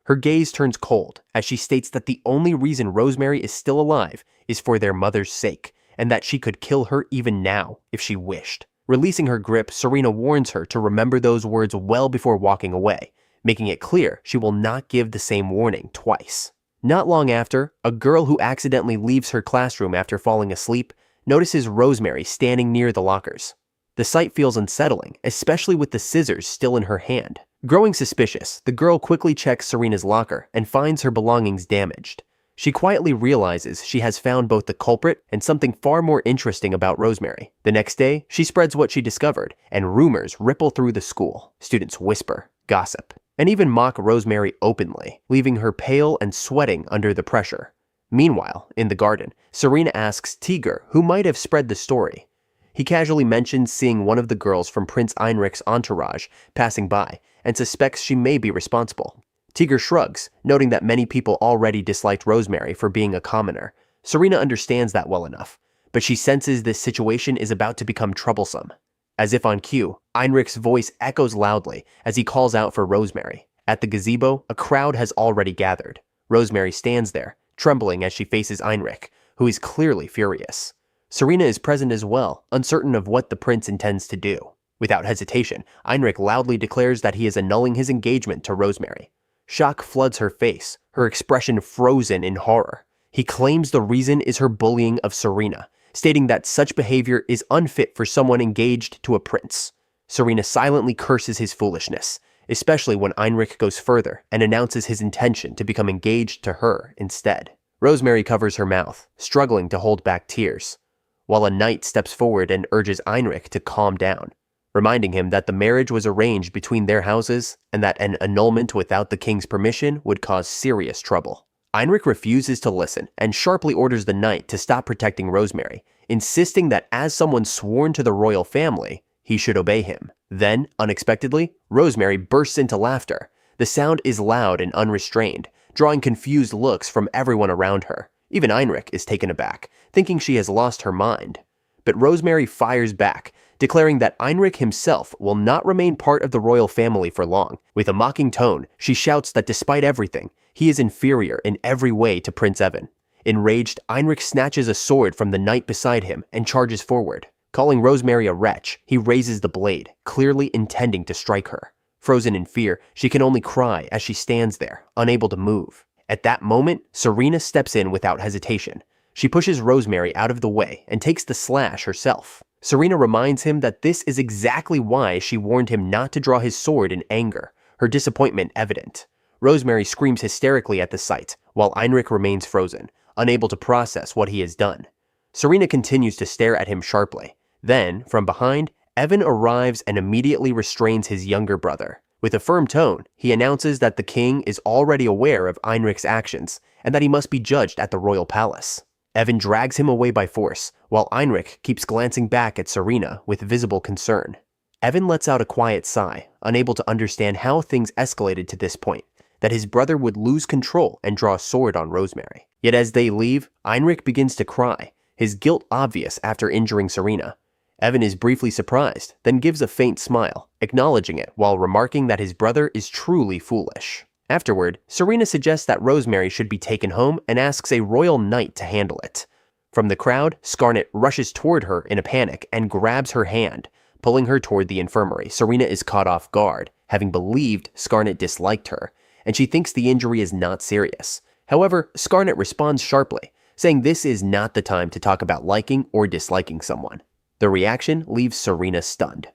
Her gaze turns cold as she states that the only reason Rosemary is still alive is for their mother's sake, and that she could kill her even now if she wished. Releasing her grip, Serena warns her to remember those words well before walking away, making it clear she will not give the same warning twice. Not long after, a girl who accidentally leaves her classroom after falling asleep notices Rosemary standing near the lockers. The sight feels unsettling, especially with the scissors still in her hand. Growing suspicious, the girl quickly checks Serena's locker and finds her belongings damaged. She quietly realizes she has found both the culprit and something far more interesting about Rosemary. The next day, she spreads what she discovered, and rumors ripple through the school. Students whisper, gossip, and even mock Rosemary openly, leaving her pale and sweating under the pressure. Meanwhile, in the garden, Serena asks 𝕠𝕠𝕠 who might have spread the story. He casually mentions seeing one of the girls from Prince Heinrich's entourage passing by and suspects she may be responsible. 𝕠𝕠𝕠 shrugs, noting that many people already disliked Rosemary for being a commoner. Serena understands that well enough, but she senses this situation is about to become troublesome. As if on cue, Heinrich's voice echoes loudly as he calls out for Rosemary. At the gazebo, a crowd has already gathered. Rosemary stands there, trembling as she faces Heinrich, who is clearly furious. Serena is present as well, uncertain of what the prince intends to do. Without hesitation, Heinrich loudly declares that he is annulling his engagement to Rosemary. Shock floods her face, her expression frozen in horror. He claims the reason is her bullying of Serena, stating that such behavior is unfit for someone engaged to a prince. Serena silently curses his foolishness, especially when Heinrich goes further and announces his intention to become engaged to her instead. Rosemary covers her mouth, struggling to hold back tears, while a knight steps forward and urges Heinrich to calm down, reminding him that the marriage was arranged between their houses and that an annulment without the king's permission would cause serious trouble. Heinrich refuses to listen and sharply orders the knight to stop protecting Rosemary, insisting that as someone sworn to the royal family, he should obey him. Then, unexpectedly, Rosemary bursts into laughter. The sound is loud and unrestrained, drawing confused looks from everyone around her. Even Heinrich is taken aback, thinking she has lost her mind. But Rosemary fires back, declaring that Heinrich himself will not remain part of the royal family for long. With a mocking tone, she shouts that despite everything, he is inferior in every way to Prince Evan. Enraged, Heinrich snatches a sword from the knight beside him and charges forward. Calling Rosemary a wretch, he raises the blade, clearly intending to strike her. Frozen in fear, she can only cry as she stands there, unable to move. At that moment, Serena steps in without hesitation. She pushes Rosemary out of the way and takes the slash herself. Serena reminds him that this is exactly why she warned him not to draw his sword in anger, her disappointment evident. Rosemary screams hysterically at the sight, while Heinrich remains frozen, unable to process what he has done. Serena continues to stare at him sharply. Then, from behind, Evan arrives and immediately restrains his younger brother. With a firm tone, he announces that the king is already aware of Heinrich's actions and that he must be judged at the royal palace. Evan drags him away by force, while Heinrich keeps glancing back at Serena with visible concern. Evan lets out a quiet sigh, unable to understand how things escalated to this point, that his brother would lose control and draw a sword on Rosemary. Yet as they leave, Heinrich begins to cry, his guilt obvious after injuring Serena. Evan is briefly surprised, then gives a faint smile, acknowledging it while remarking that his brother is truly foolish. Afterward, Serena suggests that Rosemary should be taken home and asks a royal knight to handle it. From the crowd, Scarnet rushes toward her in a panic and grabs her hand, pulling her toward the infirmary. Serena is caught off guard, having believed Scarnet disliked her, and she thinks the injury is not serious. However, Scarnet responds sharply, saying this is not the time to talk about liking or disliking someone. The reaction leaves Serena stunned.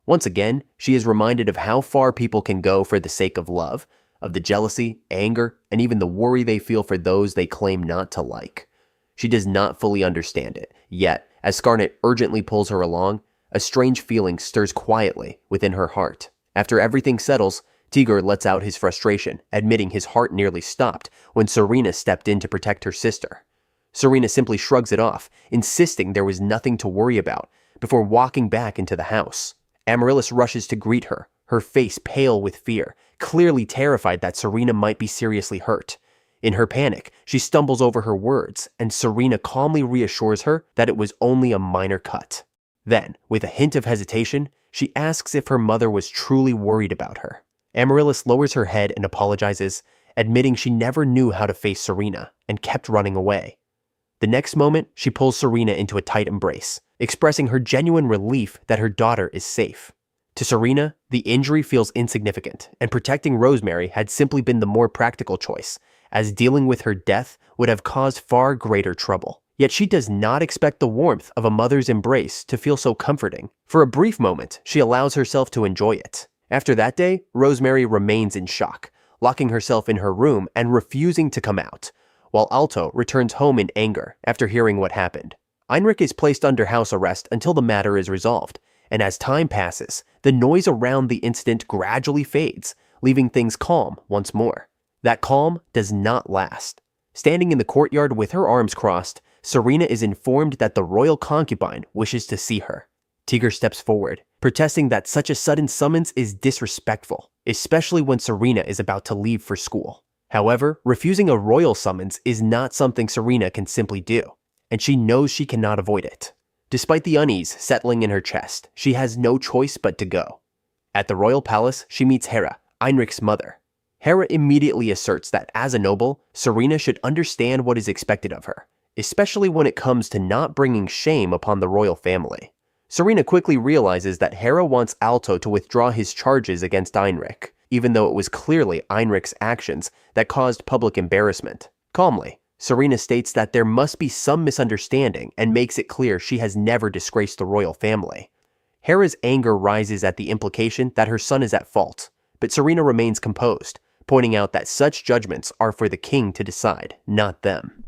Once again, she is reminded of how far people can go for the sake of love, of the jealousy, anger, and even the worry they feel for those they claim not to like. She does not fully understand it, yet, as Scarnet urgently pulls her along, a strange feeling stirs quietly within her heart. After everything settles, Tigger lets out his frustration, admitting his heart nearly stopped when Serena stepped in to protect her sister. Serena simply shrugs it off, insisting there was nothing to worry about, before walking back into the house. Amaryllis rushes to greet her, her face pale with fear, clearly terrified that Serena might be seriously hurt. In her panic, she stumbles over her words, and Serena calmly reassures her that it was only a minor cut. Then, with a hint of hesitation, she asks if her mother was truly worried about her. Amaryllis lowers her head and apologizes, admitting she never knew how to face Serena and kept running away. The next moment, she pulls Serena into a tight embrace, expressing her genuine relief that her daughter is safe. To Serena, the injury feels insignificant, and protecting Rosemary had simply been the more practical choice, as dealing with her death would have caused far greater trouble. Yet she does not expect the warmth of a mother's embrace to feel so comforting. For a brief moment, she allows herself to enjoy it. After that day, Rosemary remains in shock, locking herself in her room and refusing to come out, while 𝔸𝕠𝕠 returns home in anger after hearing what happened. ℕ𝕒 is placed under house arrest until the matter is resolved, and as time passes, the noise around the incident gradually fades, leaving things calm once more. That calm does not last. Standing in the courtyard with her arms crossed, Serena is informed that the royal concubine wishes to see her. Tigger steps forward, protesting that such a sudden summons is disrespectful, especially when Serena is about to leave for school. However, refusing a royal summons is not something Serena can simply do, and she knows she cannot avoid it. Despite the unease settling in her chest, she has no choice but to go. At the royal palace, she meets ℸ𝕒, ℕ𝕒's mother. ℸ𝕒 immediately asserts that as a noble, Serena should understand what is expected of her, especially when it comes to not bringing shame upon the royal family. Serena quickly realizes that ℸ𝕒 wants 𝔸𝕠𝕠 to withdraw his charges against ℕ𝕒, even though it was clearly ℕ𝕒's actions that caused public embarrassment. Calmly, Serena states that there must be some misunderstanding and makes it clear she has never disgraced the royal family. ℸ𝕒's anger rises at the implication that her son is at fault, but Serena remains composed, pointing out that such judgments are for the king to decide, not them.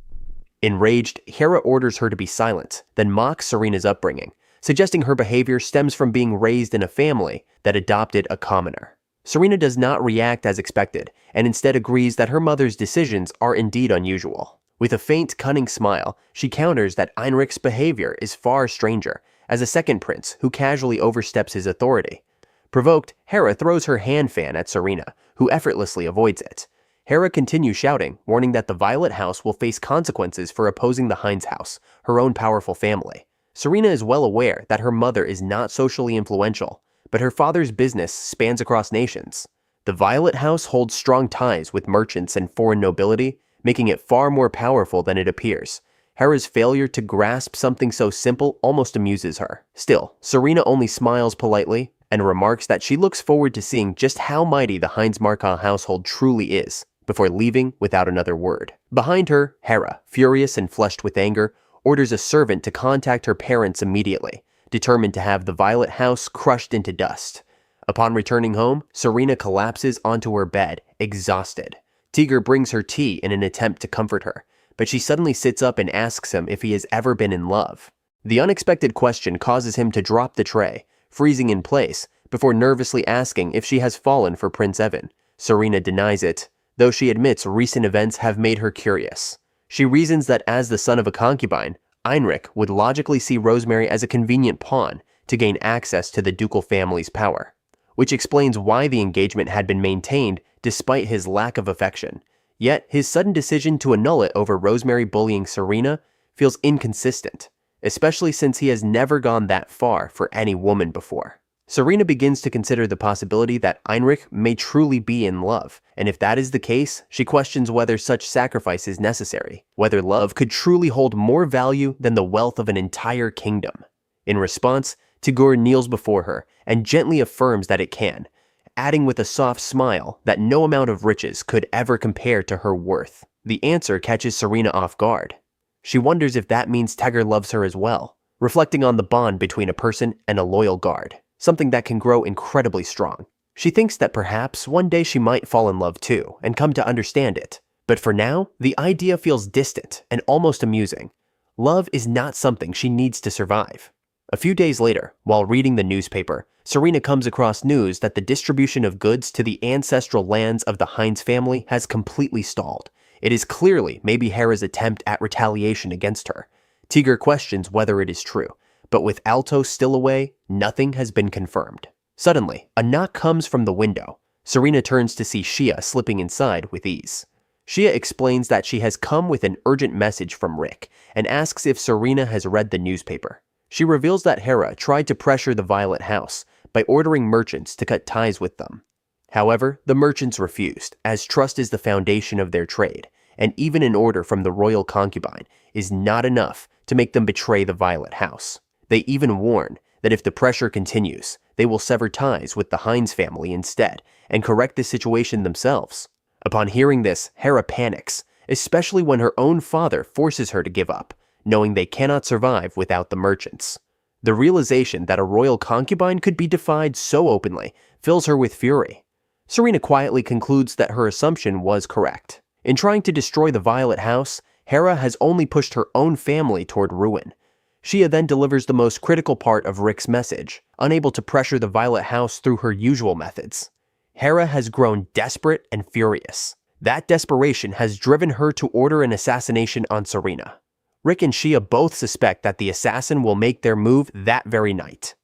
Enraged, ℸ𝕒 orders her to be silent, then mocks Serena's upbringing, suggesting her behavior stems from being raised in a family that adopted a commoner. Serena does not react as expected, and instead agrees that her mother's decisions are indeed unusual. With a faint, cunning smile, she counters that ℕ𝕒's behavior is far stranger, as a second prince who casually oversteps his authority. Provoked, ℸ𝕒 throws her hand fan at Serena, who effortlessly avoids it. ℸ𝕒 continues shouting, warning that the Violet House will face consequences for opposing the Heinz House, her own powerful family. Serena is well aware that her mother is not socially influential, but her father's business spans across nations. The Violet House holds strong ties with merchants and foreign nobility, making it far more powerful than it appears. ℸ𝕒's failure to grasp something so simple almost amuses her. Still, Serena only smiles politely and remarks that she looks forward to seeing just how mighty the Heinz-Markau household truly is, before leaving without another word. Behind her, ℸ𝕒, furious and flushed with anger, orders a servant to contact her parents immediately, determined to have the Violet House crushed into dust. Upon returning home, Serena collapses onto her bed, exhausted. Tigger brings her tea in an attempt to comfort her, but she suddenly sits up and asks him if he has ever been in love. The unexpected question causes him to drop the tray, freezing in place, before nervously asking if she has fallen for Prince Evan. Serena denies it, though she admits recent events have made her curious. She reasons that as the son of a concubine, ℕ𝕒 would logically see Rosemary as a convenient pawn to gain access to the ducal family's power, which explains why the engagement had been maintained despite his lack of affection. Yet, his sudden decision to annul it over Rosemary bullying Serena feels inconsistent, especially since he has never gone that far for any woman before. Serena begins to consider the possibility that ℕ𝕒 may truly be in love, and if that is the case, she questions whether such sacrifice is necessary, whether love could truly hold more value than the wealth of an entire kingdom. In response, Tigger kneels before her and gently affirms that it can, adding with a soft smile that no amount of riches could ever compare to her worth. The answer catches Serena off guard. She wonders if that means Tigger loves her as well, reflecting on the bond between a person and a loyal guard, something that can grow incredibly strong. She thinks that perhaps one day she might fall in love too and come to understand it. But for now, the idea feels distant and almost amusing. Love is not something she needs to survive. A few days later, while reading the newspaper, Serena comes across news that the distribution of goods to the ancestral lands of the Heinz family has completely stalled. It is clearly maybe Hera's attempt at retaliation against her. Tigger questions whether it is true, but with 𝔸𝕠𝕠 still away, nothing has been confirmed. Suddenly, a knock comes from the window. Serena turns to see 𝔸𝕝 slipping inside with ease. 𝔸𝕝 explains that she has come with an urgent message from Rick and asks if Serena has read the newspaper. She reveals that Hera tried to pressure the Violet House by ordering merchants to cut ties with them. However, the merchants refused, as trust is the foundation of their trade, and even an order from the royal concubine is not enough to make them betray the Violet House. They even warn that if the pressure continues, they will sever ties with the Heinz family instead and correct the situation themselves. Upon hearing this, Hera panics, especially when her own father forces her to give up, knowing they cannot survive without the merchants. The realization that a royal concubine could be defied so openly fills her with fury. Serena quietly concludes that her assumption was correct. In trying to destroy the Violet House, Hera has only pushed her own family toward ruin. 𝔸𝕝 then delivers the most critical part of Rick's message, unable to pressure the Violet House through her usual methods. Hera has grown desperate and furious. That desperation has driven her to order an assassination on Serena. Rick and 𝔸𝕝 both suspect that the assassin will make their move that very night.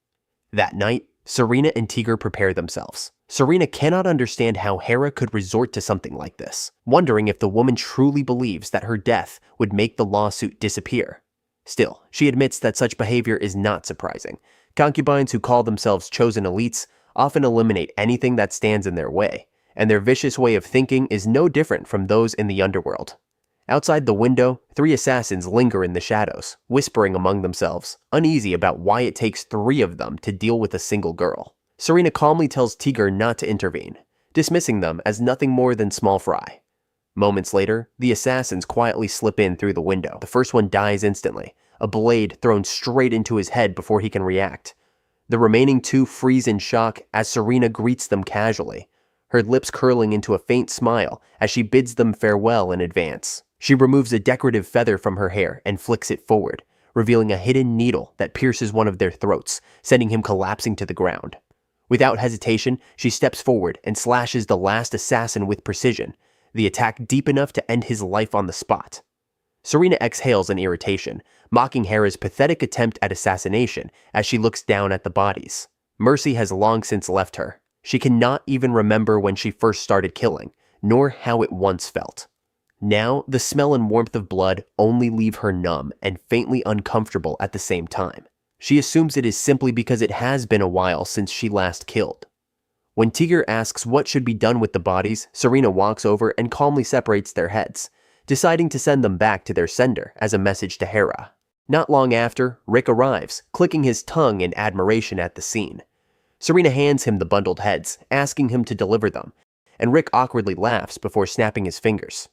That night, Serena and Tigger prepare themselves. Serena cannot understand how Hera could resort to something like this, wondering if the woman truly believes that her death would make the lawsuit disappear. Still, she admits that such behavior is not surprising. Concubines who call themselves chosen elites often eliminate anything that stands in their way, and their vicious way of thinking is no different from those in the underworld. Outside the window, 3 assassins linger in the shadows, whispering among themselves, uneasy about why it takes 3 of them to deal with a single girl. Serena calmly tells Tigger not to intervene, dismissing them as nothing more than small fry. Moments later, the assassins quietly slip in through the window. The first one dies instantly, a blade thrown straight into his head before he can react. The remaining 2 freeze in shock as Serena greets them casually, her lips curling into a faint smile as she bids them farewell in advance. She removes a decorative feather from her hair and flicks it forward, revealing a hidden needle that pierces one of their throats, sending him collapsing to the ground. Without hesitation, she steps forward and slashes the last assassin with precision, the attack deep enough to end his life on the spot. Serena exhales in irritation, mocking Hera's pathetic attempt at assassination as she looks down at the bodies. Mercy has long since left her. She cannot even remember when she first started killing, nor how it once felt. Now, the smell and warmth of blood only leave her numb and faintly uncomfortable at the same time. She assumes it is simply because it has been a while since she last killed. When Tigger asks what should be done with the bodies, Serena walks over and calmly separates their heads, deciding to send them back to their sender as a message to Hera. Not long after, Rick arrives, clicking his tongue in admiration at the scene. Serena hands him the bundled heads, asking him to deliver them, and Rick awkwardly laughs before snapping his fingers.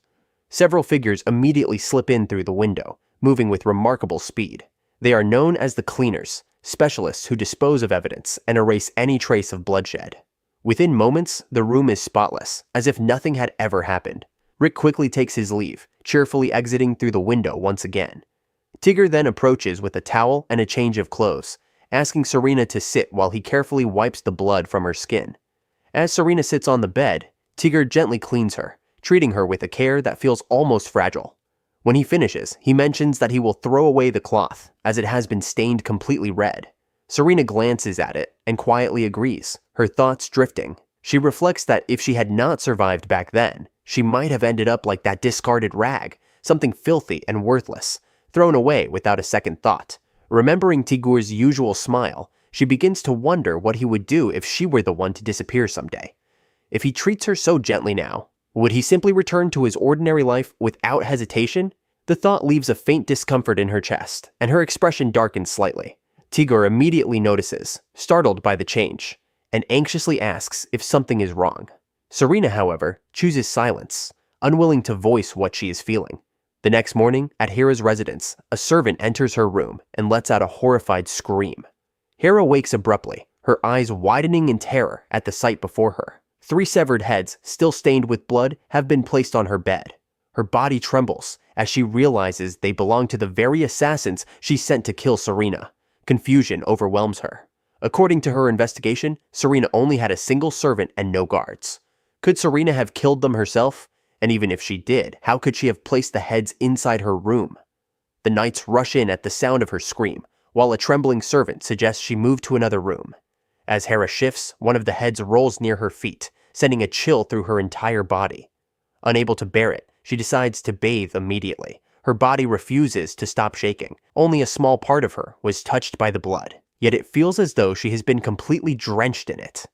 Several figures immediately slip in through the window, moving with remarkable speed. They are known as the Cleaners, specialists who dispose of evidence and erase any trace of bloodshed. Within moments, the room is spotless, as if nothing had ever happened. Rick quickly takes his leave, cheerfully exiting through the window once again. Tigger then approaches with a towel and a change of clothes, asking Serena to sit while he carefully wipes the blood from her skin. As Serena sits on the bed, Tigger gently cleans her, treating her with a care that feels almost fragile. When he finishes, he mentions that he will throw away the cloth, as it has been stained completely red. Serena glances at it and quietly agrees, her thoughts drifting. She reflects that if she had not survived back then, she might have ended up like that discarded rag, something filthy and worthless, thrown away without a second thought. Remembering Tigger's usual smile, she begins to wonder what he would do if she were the one to disappear someday. If he treats her so gently now, would he simply return to his ordinary life without hesitation? The thought leaves a faint discomfort in her chest, and her expression darkens slightly. Tigger immediately notices, startled by the change, and anxiously asks if something is wrong. Serena, however, chooses silence, unwilling to voice what she is feeling. The next morning, at Hera's residence, a servant enters her room and lets out a horrified scream. Hera wakes abruptly, her eyes widening in terror at the sight before her. 3 severed heads, still stained with blood, have been placed on her bed. Her body trembles as she realizes they belong to the very assassins she sent to kill Serena. Confusion overwhelms her. According to her investigation, Serena only had a single servant and no guards. Could Serena have killed them herself? And even if she did, how could she have placed the heads inside her room? The knights rush in at the sound of her scream, while a trembling servant suggests she move to another room. As Hera shifts, one of the heads rolls near her feet, sending a chill through her entire body. Unable to bear it, she decides to bathe immediately. Her body refuses to stop shaking. Only a small part of her was touched by the blood, yet it feels as though she has been completely drenched in it.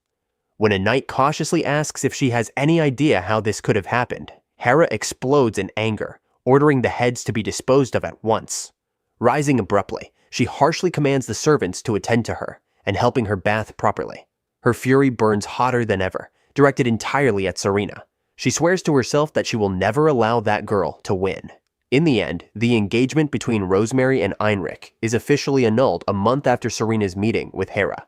When a knight cautiously asks if she has any idea how this could have happened, Hera explodes in anger, ordering the heads to be disposed of at once. Rising abruptly, she harshly commands the servants to attend to her and helping her bath properly. Her fury burns hotter than ever, directed entirely at Serena. She swears to herself that she will never allow that girl to win. In the end, the engagement between Rosemary and Heinrich is officially annulled a month after Serena's meeting with Hera.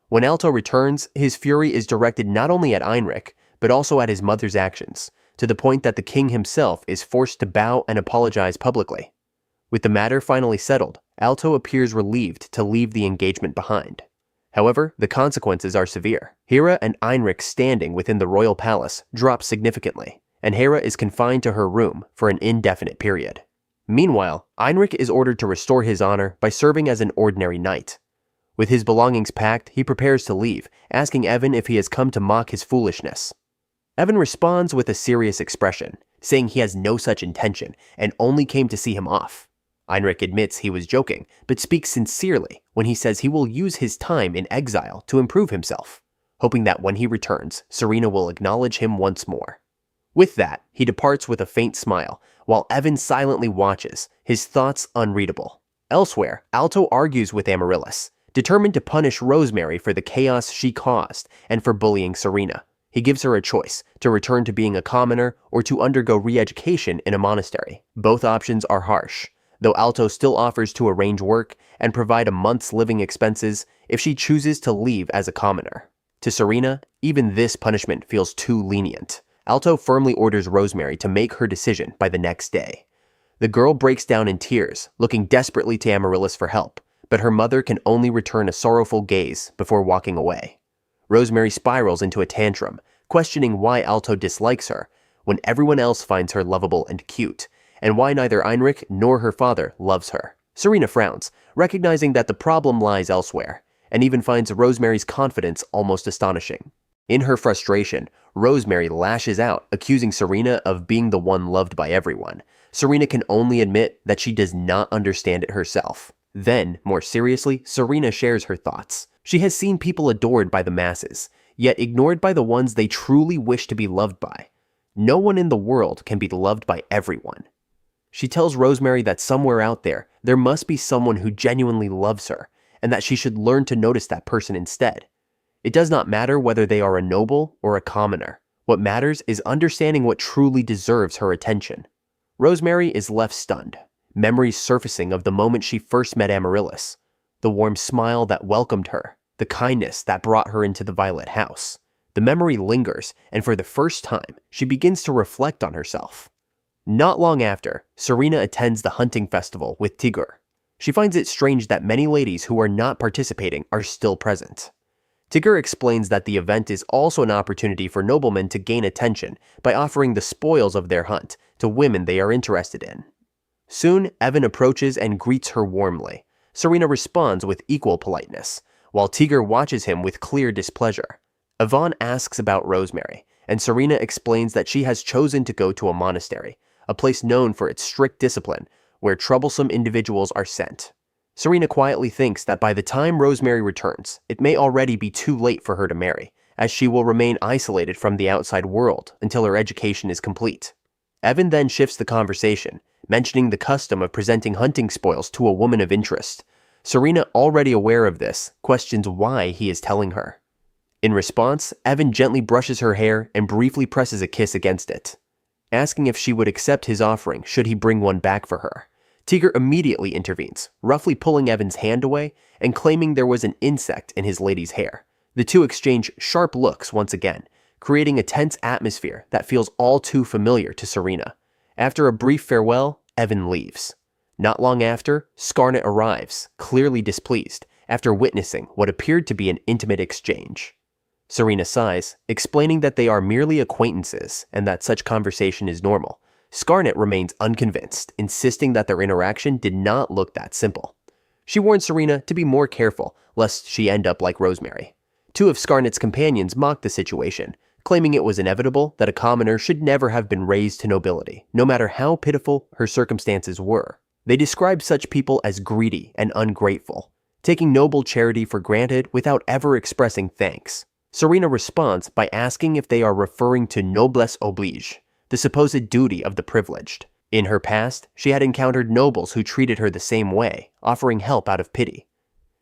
When 𝔸𝕚𝕠 returns, his fury is directed not only at Heinrich, but also at his mother's actions, to the point that the king himself is forced to bow and apologize publicly. With the matter finally settled, 𝔸𝕚𝕠 appears relieved to leave the engagement behind. However, the consequences are severe. Hera and Heinrich standing within the royal palace drop significantly, and Hera is confined to her room for an indefinite period. Meanwhile, Heinrich is ordered to restore his honor by serving as an ordinary knight. With his belongings packed, he prepares to leave, asking Evan if he has come to mock his foolishness. Evan responds with a serious expression, saying he has no such intention and only came to see him off. Heinrich admits he was joking, but speaks sincerely when he says he will use his time in exile to improve himself, hoping that when he returns, Serena will acknowledge him once more. With that, he departs with a faint smile, while Evan silently watches, his thoughts unreadable. Elsewhere, 𝔸𝕚𝕠 argues with Amaryllis, determined to punish Rosemary for the chaos she caused and for bullying Serena. He gives her a choice, to return to being a commoner or to undergo re-education in a monastery. Both options are harsh, though 𝔸𝕚𝕠 still offers to arrange work and provide a month's living expenses if she chooses to leave as a commoner. To Serena, even this punishment feels too lenient. 𝔸𝕚𝕠 firmly orders Rosemary to make her decision by the next day. The girl breaks down in tears, looking desperately to Amaryllis for help, but her mother can only return a sorrowful gaze before walking away. Rosemary spirals into a tantrum, questioning why 𝔸𝕚𝕠 dislikes her when everyone else finds her lovable and cute, and why neither Heinrich nor her father loves her. Serena frowns, recognizing that the problem lies elsewhere, and even finds Rosemary's confidence almost astonishing. In her frustration, Rosemary lashes out, accusing Serena of being the one loved by everyone. Serena can only admit that she does not understand it herself. Then, more seriously, Serena shares her thoughts. She has seen people adored by the masses, yet ignored by the ones they truly wish to be loved by. No one in the world can be loved by everyone. She tells Rosemary that somewhere out there must be someone who genuinely loves her, and that she should learn to notice that person instead. It does not matter whether they are a noble or a commoner. What matters is understanding what truly deserves her attention. Rosemary is left stunned, memories surfacing of the moment she first met Amaryllis, the warm smile that welcomed her, the kindness that brought her into the Violet House. The memory lingers, and for the first time, she begins to reflect on herself. Not long after, Serena attends the hunting festival with Tigr. She finds it strange that many ladies who are not participating are still present. Tigr explains that the event is also an opportunity for noblemen to gain attention by offering the spoils of their hunt to women they are interested in. Soon, Evan approaches and greets her warmly. Serena responds with equal politeness, while Tigr watches him with clear displeasure. Yvonne asks about Rosemary, and Serena explains that she has chosen to go to a monastery, a place known for its strict discipline, where troublesome individuals are sent. Serena quietly thinks that by the time Rosemary returns, it may already be too late for her to marry, as she will remain isolated from the outside world until her education is complete. Evan then shifts the conversation, mentioning the custom of presenting hunting spoils to a woman of interest. Serena, already aware of this, questions why he is telling her. In response, Evan gently brushes her hair and briefly presses a kiss against it, asking if she would accept his offering should he bring one back for her. Tigr immediately intervenes, roughly pulling Evan's hand away and claiming there was an insect in his lady's hair. The two exchange sharp looks once again, creating a tense atmosphere that feels all too familiar to Serena. After a brief farewell, Evan leaves. Not long after, Scarnet arrives, clearly displeased, after witnessing what appeared to be an intimate exchange. Serena sighs, explaining that they are merely acquaintances and that such conversation is normal. Scarnet remains unconvinced, insisting that their interaction did not look that simple. She warns Serena to be more careful, lest she end up like Rosemary. Two of Scarnet's companions mock the situation, claiming it was inevitable that a commoner should never have been raised to nobility, no matter how pitiful her circumstances were. They describe such people as greedy and ungrateful, taking noble charity for granted without ever expressing thanks. Serena responds by asking if they are referring to noblesse oblige, the supposed duty of the privileged. In her past, she had encountered nobles who treated her the same way, offering help out of pity.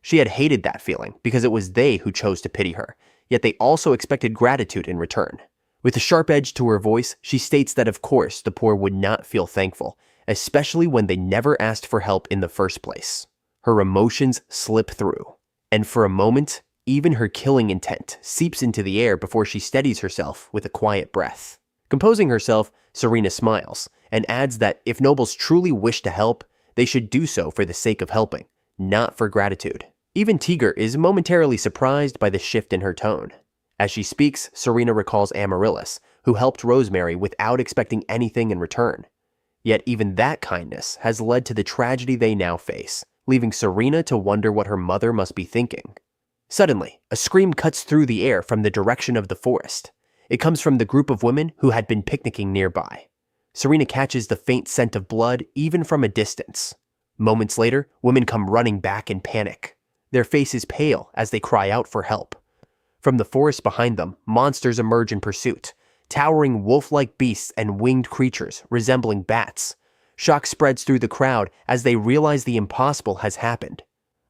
She had hated that feeling because it was they who chose to pity her, yet they also expected gratitude in return. With a sharp edge to her voice, she states that of course the poor would not feel thankful, especially when they never asked for help in the first place. Her emotions slip through, and for a moment, even her killing intent seeps into the air before she steadies herself with a quiet breath. Composing herself, Serena smiles, and adds that if nobles truly wish to help, they should do so for the sake of helping, not for gratitude. Even 𝕠𝕟𝕠𝕠 is momentarily surprised by the shift in her tone. As she speaks, Serena recalls Amaryllis, who helped Rosemary without expecting anything in return. Yet even that kindness has led to the tragedy they now face, leaving Serena to wonder what her mother must be thinking. Suddenly, a scream cuts through the air from the direction of the forest. It comes from the group of women who had been picnicking nearby. Serena catches the faint scent of blood even from a distance. Moments later, women come running back in panic. Their faces pale as they cry out for help. From the forest behind them, monsters emerge in pursuit, towering wolf-like beasts and winged creatures resembling bats. Shock spreads through the crowd as they realize the impossible has happened.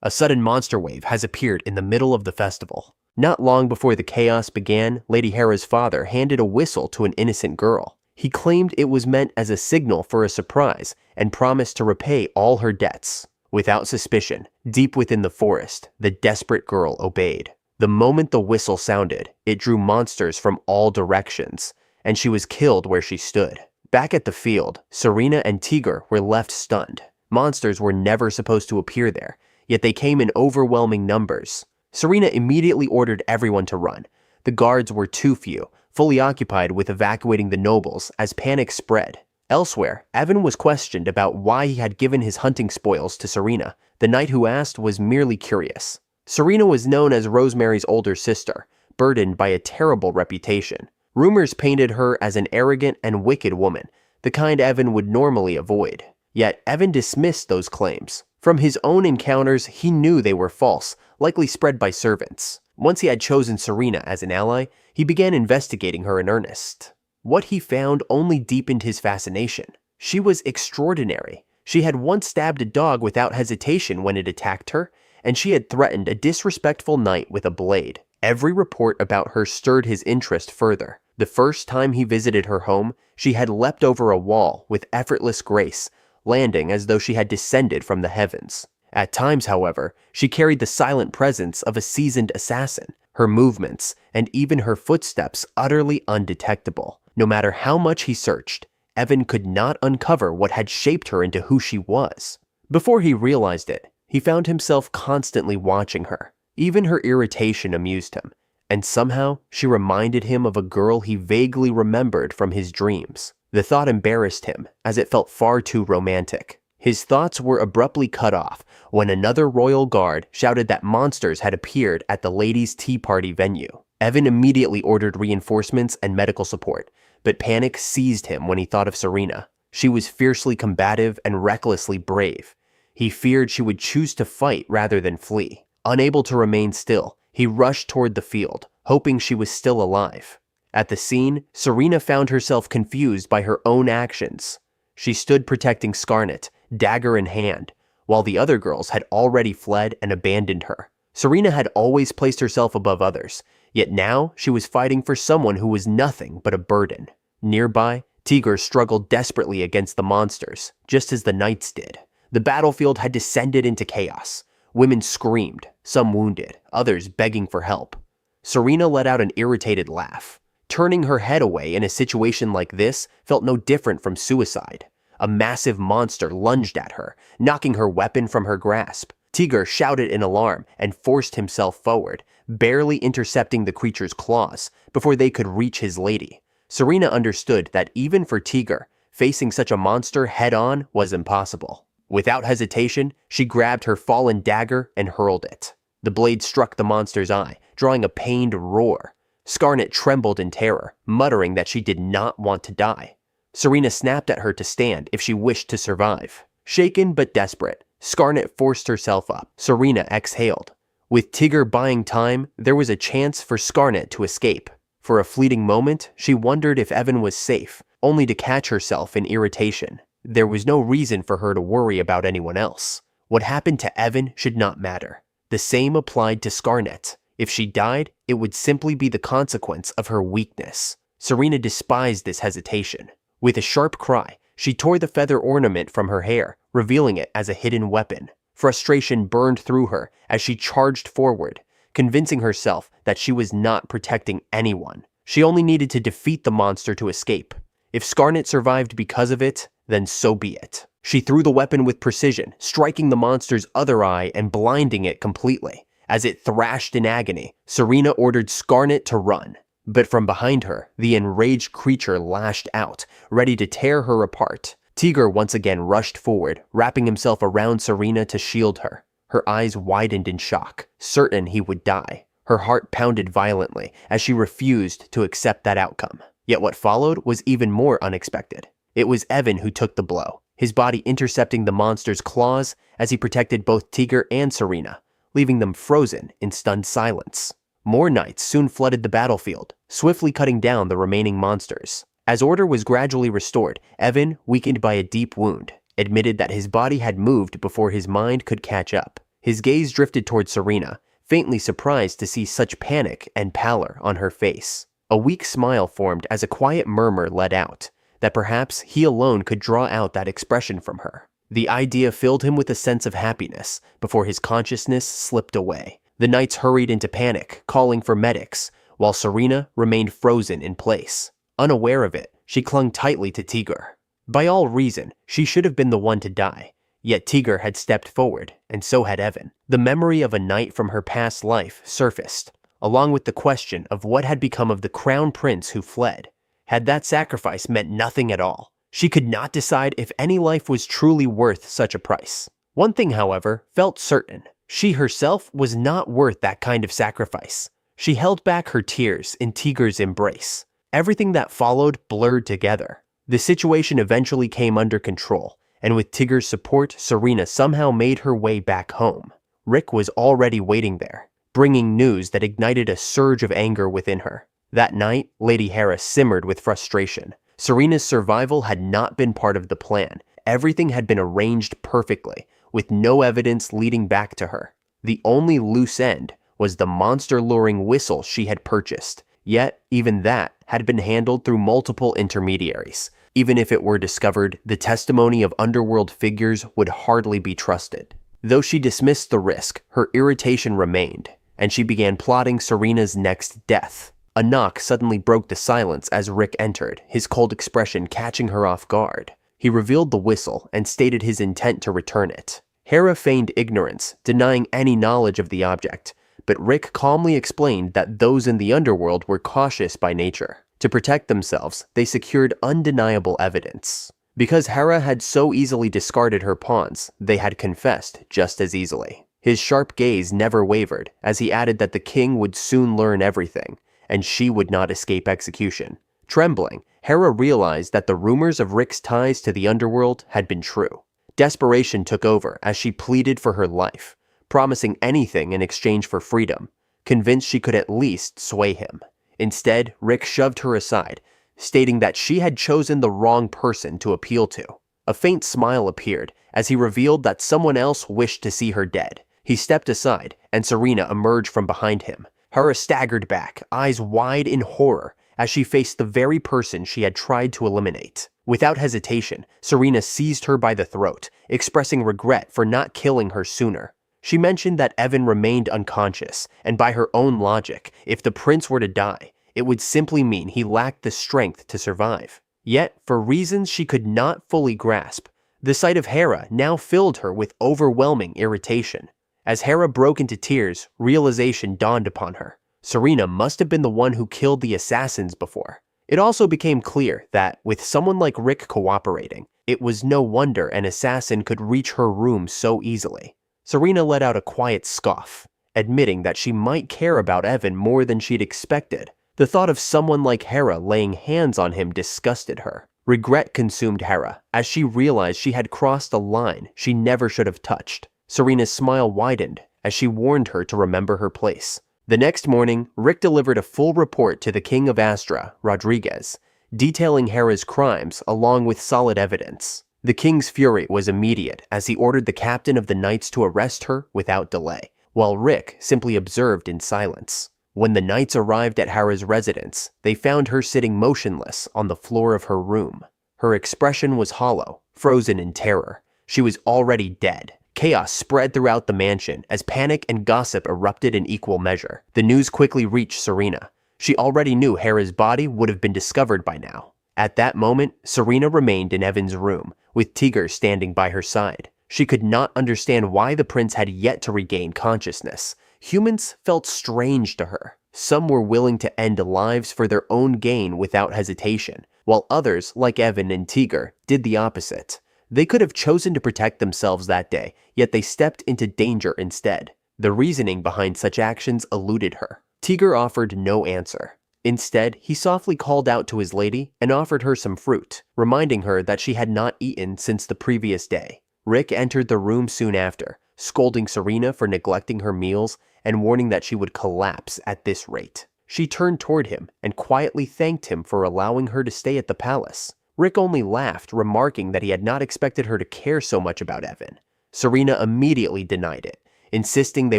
A sudden monster wave has appeared in the middle of the festival. Not long before the chaos began, Lady Hera's father handed a whistle to an innocent girl. He claimed it was meant as a signal for a surprise and promised to repay all her debts. Without suspicion, deep within the forest, the desperate girl obeyed. The moment the whistle sounded, it drew monsters from all directions, and she was killed where she stood. Back at the field, Serena and 𝕠𝕟𝕠𝕠 were left stunned. Monsters were never supposed to appear there, yet they came in overwhelming numbers. Serena immediately ordered everyone to run. The guards were too few, fully occupied with evacuating the nobles as panic spread. Elsewhere, Evan was questioned about why he had given his hunting spoils to Serena. The knight who asked was merely curious. Serena was known as Rosemary's older sister, burdened by a terrible reputation. Rumors painted her as an arrogant and wicked woman, the kind Evan would normally avoid. Yet Evan dismissed those claims. From his own encounters, he knew they were false, likely spread by servants. Once he had chosen Serena as an ally, he began investigating her in earnest. What he found only deepened his fascination. She was extraordinary. She had once stabbed a dog without hesitation when it attacked her, and she had threatened a disrespectful knight with a blade. Every report about her stirred his interest further. The first time he visited her home, she had leapt over a wall with effortless grace, landing as though she had descended from the heavens. At times, however, she carried the silent presence of a seasoned assassin, her movements and even her footsteps utterly undetectable. No matter how much he searched, Evan could not uncover what had shaped her into who she was. Before he realized it, he found himself constantly watching her. Even her irritation amused him, and somehow she reminded him of a girl he vaguely remembered from his dreams. The thought embarrassed him, as it felt far too romantic. His thoughts were abruptly cut off when another royal guard shouted that monsters had appeared at the ladies' tea party venue. Evan immediately ordered reinforcements and medical support, but panic seized him when he thought of Serena. She was fiercely combative and recklessly brave. He feared she would choose to fight rather than flee. Unable to remain still, he rushed toward the field, hoping she was still alive. At the scene, Serena found herself confused by her own actions. She stood protecting Scarnet, dagger in hand, while the other girls had already fled and abandoned her. Serena had always placed herself above others, yet now she was fighting for someone who was nothing but a burden. Nearby, 𝕠𝕟𝕠𝕠 struggled desperately against the monsters, just as the knights did. The battlefield had descended into chaos. Women screamed, some wounded, others begging for help. Serena let out an irritated laugh. Turning her head away in a situation like this felt no different from suicide. A massive monster lunged at her, knocking her weapon from her grasp. Tigger shouted in alarm and forced himself forward, barely intercepting the creature's claws before they could reach his lady. Serena understood that even for Tigger, facing such a monster head-on was impossible. Without hesitation, she grabbed her fallen dagger and hurled it. The blade struck the monster's eye, drawing a pained roar. Skarnet trembled in terror, muttering that she did not want to die. Serena snapped at her to stand if she wished to survive. Shaken but desperate, Skarnet forced herself up. Serena exhaled. With Tigger buying time, there was a chance for Skarnet to escape. For a fleeting moment, she wondered if Evan was safe, only to catch herself in irritation. There was no reason for her to worry about anyone else. What happened to Evan should not matter. The same applied to Skarnet. If she died, it would simply be the consequence of her weakness. Serena despised this hesitation. With a sharp cry, she tore the feather ornament from her hair, revealing it as a hidden weapon. Frustration burned through her as she charged forward, convincing herself that she was not protecting anyone. She only needed to defeat the monster to escape. If Skarnet survived because of it, then so be it. She threw the weapon with precision, striking the monster's other eye and blinding it completely. As it thrashed in agony, Serena ordered Skarnet to run. But from behind her, the enraged creature lashed out, ready to tear her apart. Tigger once again rushed forward, wrapping himself around Serena to shield her. Her eyes widened in shock, certain he would die. Her heart pounded violently as she refused to accept that outcome. Yet what followed was even more unexpected. It was Evan who took the blow, his body intercepting the monster's claws as he protected both Tigger and Serena, leaving them frozen in stunned silence. More knights soon flooded the battlefield, swiftly cutting down the remaining monsters. As order was gradually restored, Evan, weakened by a deep wound, admitted that his body had moved before his mind could catch up. His gaze drifted toward Serena, faintly surprised to see such panic and pallor on her face. A weak smile formed as a quiet murmur let out, that perhaps he alone could draw out that expression from her. The idea filled him with a sense of happiness before his consciousness slipped away. The knights hurried into panic, calling for medics, while Serena remained frozen in place. Unaware of it, she clung tightly to Tigger. By all reason, she should have been the one to die, yet Tigger had stepped forward, and so had Evan. The memory of a knight from her past life surfaced, along with the question of what had become of the crown prince who fled. Had that sacrifice meant nothing at all? She could not decide if any life was truly worth such a price. One thing, however, felt certain. She herself was not worth that kind of sacrifice. She held back her tears in Tigger's embrace. Everything that followed blurred together. The situation eventually came under control, and with Tigger's support, Serena somehow made her way back home. Rick was already waiting there, bringing news that ignited a surge of anger within her. That night, Lady Hera simmered with frustration. Serena's survival had not been part of the plan. Everything had been arranged perfectly, with no evidence leading back to her. The only loose end was the monster-luring whistle she had purchased. Yet, even that had been handled through multiple intermediaries. Even if it were discovered, the testimony of underworld figures would hardly be trusted. Though she dismissed the risk, her irritation remained, and she began plotting Serena's next death. A knock suddenly broke the silence as Rick entered, his cold expression catching her off guard. He revealed the whistle and stated his intent to return it. Hera feigned ignorance, denying any knowledge of the object, but Rick calmly explained that those in the underworld were cautious by nature. To protect themselves, they secured undeniable evidence. Because Hera had so easily discarded her pawns, they had confessed just as easily. His sharp gaze never wavered, as he added that the king would soon learn everything, and she would not escape execution. Trembling, Hera realized that the rumors of Rick's ties to the underworld had been true. Desperation took over as she pleaded for her life, promising anything in exchange for freedom, convinced she could at least sway him. Instead, Rick shoved her aside, stating that she had chosen the wrong person to appeal to. A faint smile appeared as he revealed that someone else wished to see her dead. He stepped aside, and Serena emerged from behind him. Hera staggered back, eyes wide in horror, as she faced the very person she had tried to eliminate. Without hesitation, Serena seized her by the throat, expressing regret for not killing her sooner. She mentioned that Evan remained unconscious, and by her own logic, if the prince were to die, it would simply mean he lacked the strength to survive. Yet, for reasons she could not fully grasp, the sight of Hera now filled her with overwhelming irritation. As Hera broke into tears, realization dawned upon her. Serena must have been the one who killed the assassins before. It also became clear that, with someone like Rick cooperating, it was no wonder an assassin could reach her room so easily. Serena let out a quiet scoff, admitting that she might care about Evan more than she'd expected. The thought of someone like Hera laying hands on him disgusted her. Regret consumed Hera as she realized she had crossed a line she never should have touched. Serena's smile widened as she warned her to remember her place. The next morning, Rick delivered a full report to the King of Astra, Rodriguez, detailing Hera's crimes along with solid evidence. The king's fury was immediate as he ordered the captain of the knights to arrest her without delay, while Rick simply observed in silence. When the knights arrived at Hera's residence, they found her sitting motionless on the floor of her room. Her expression was hollow, frozen in terror. She was already dead. Chaos spread throughout the mansion as panic and gossip erupted in equal measure. The news quickly reached Serena. She already knew Hera's body would have been discovered by now. At that moment, Serena remained in Evan's room, with 𝔸𝕟 standing by her side. She could not understand why the prince had yet to regain consciousness. Humans felt strange to her. Some were willing to end lives for their own gain without hesitation, while others, like Evan and 𝔸𝕟, did the opposite. They could have chosen to protect themselves that day, yet they stepped into danger instead. The reasoning behind such actions eluded her. 𝔸𝕟 offered no answer. Instead, he softly called out to his lady and offered her some fruit, reminding her that she had not eaten since the previous day. Rick entered the room soon after, scolding Serena for neglecting her meals and warning that she would collapse at this rate. She turned toward him and quietly thanked him for allowing her to stay at the palace. Rick only laughed, remarking that he had not expected her to care so much about Evan. Serena immediately denied it, insisting they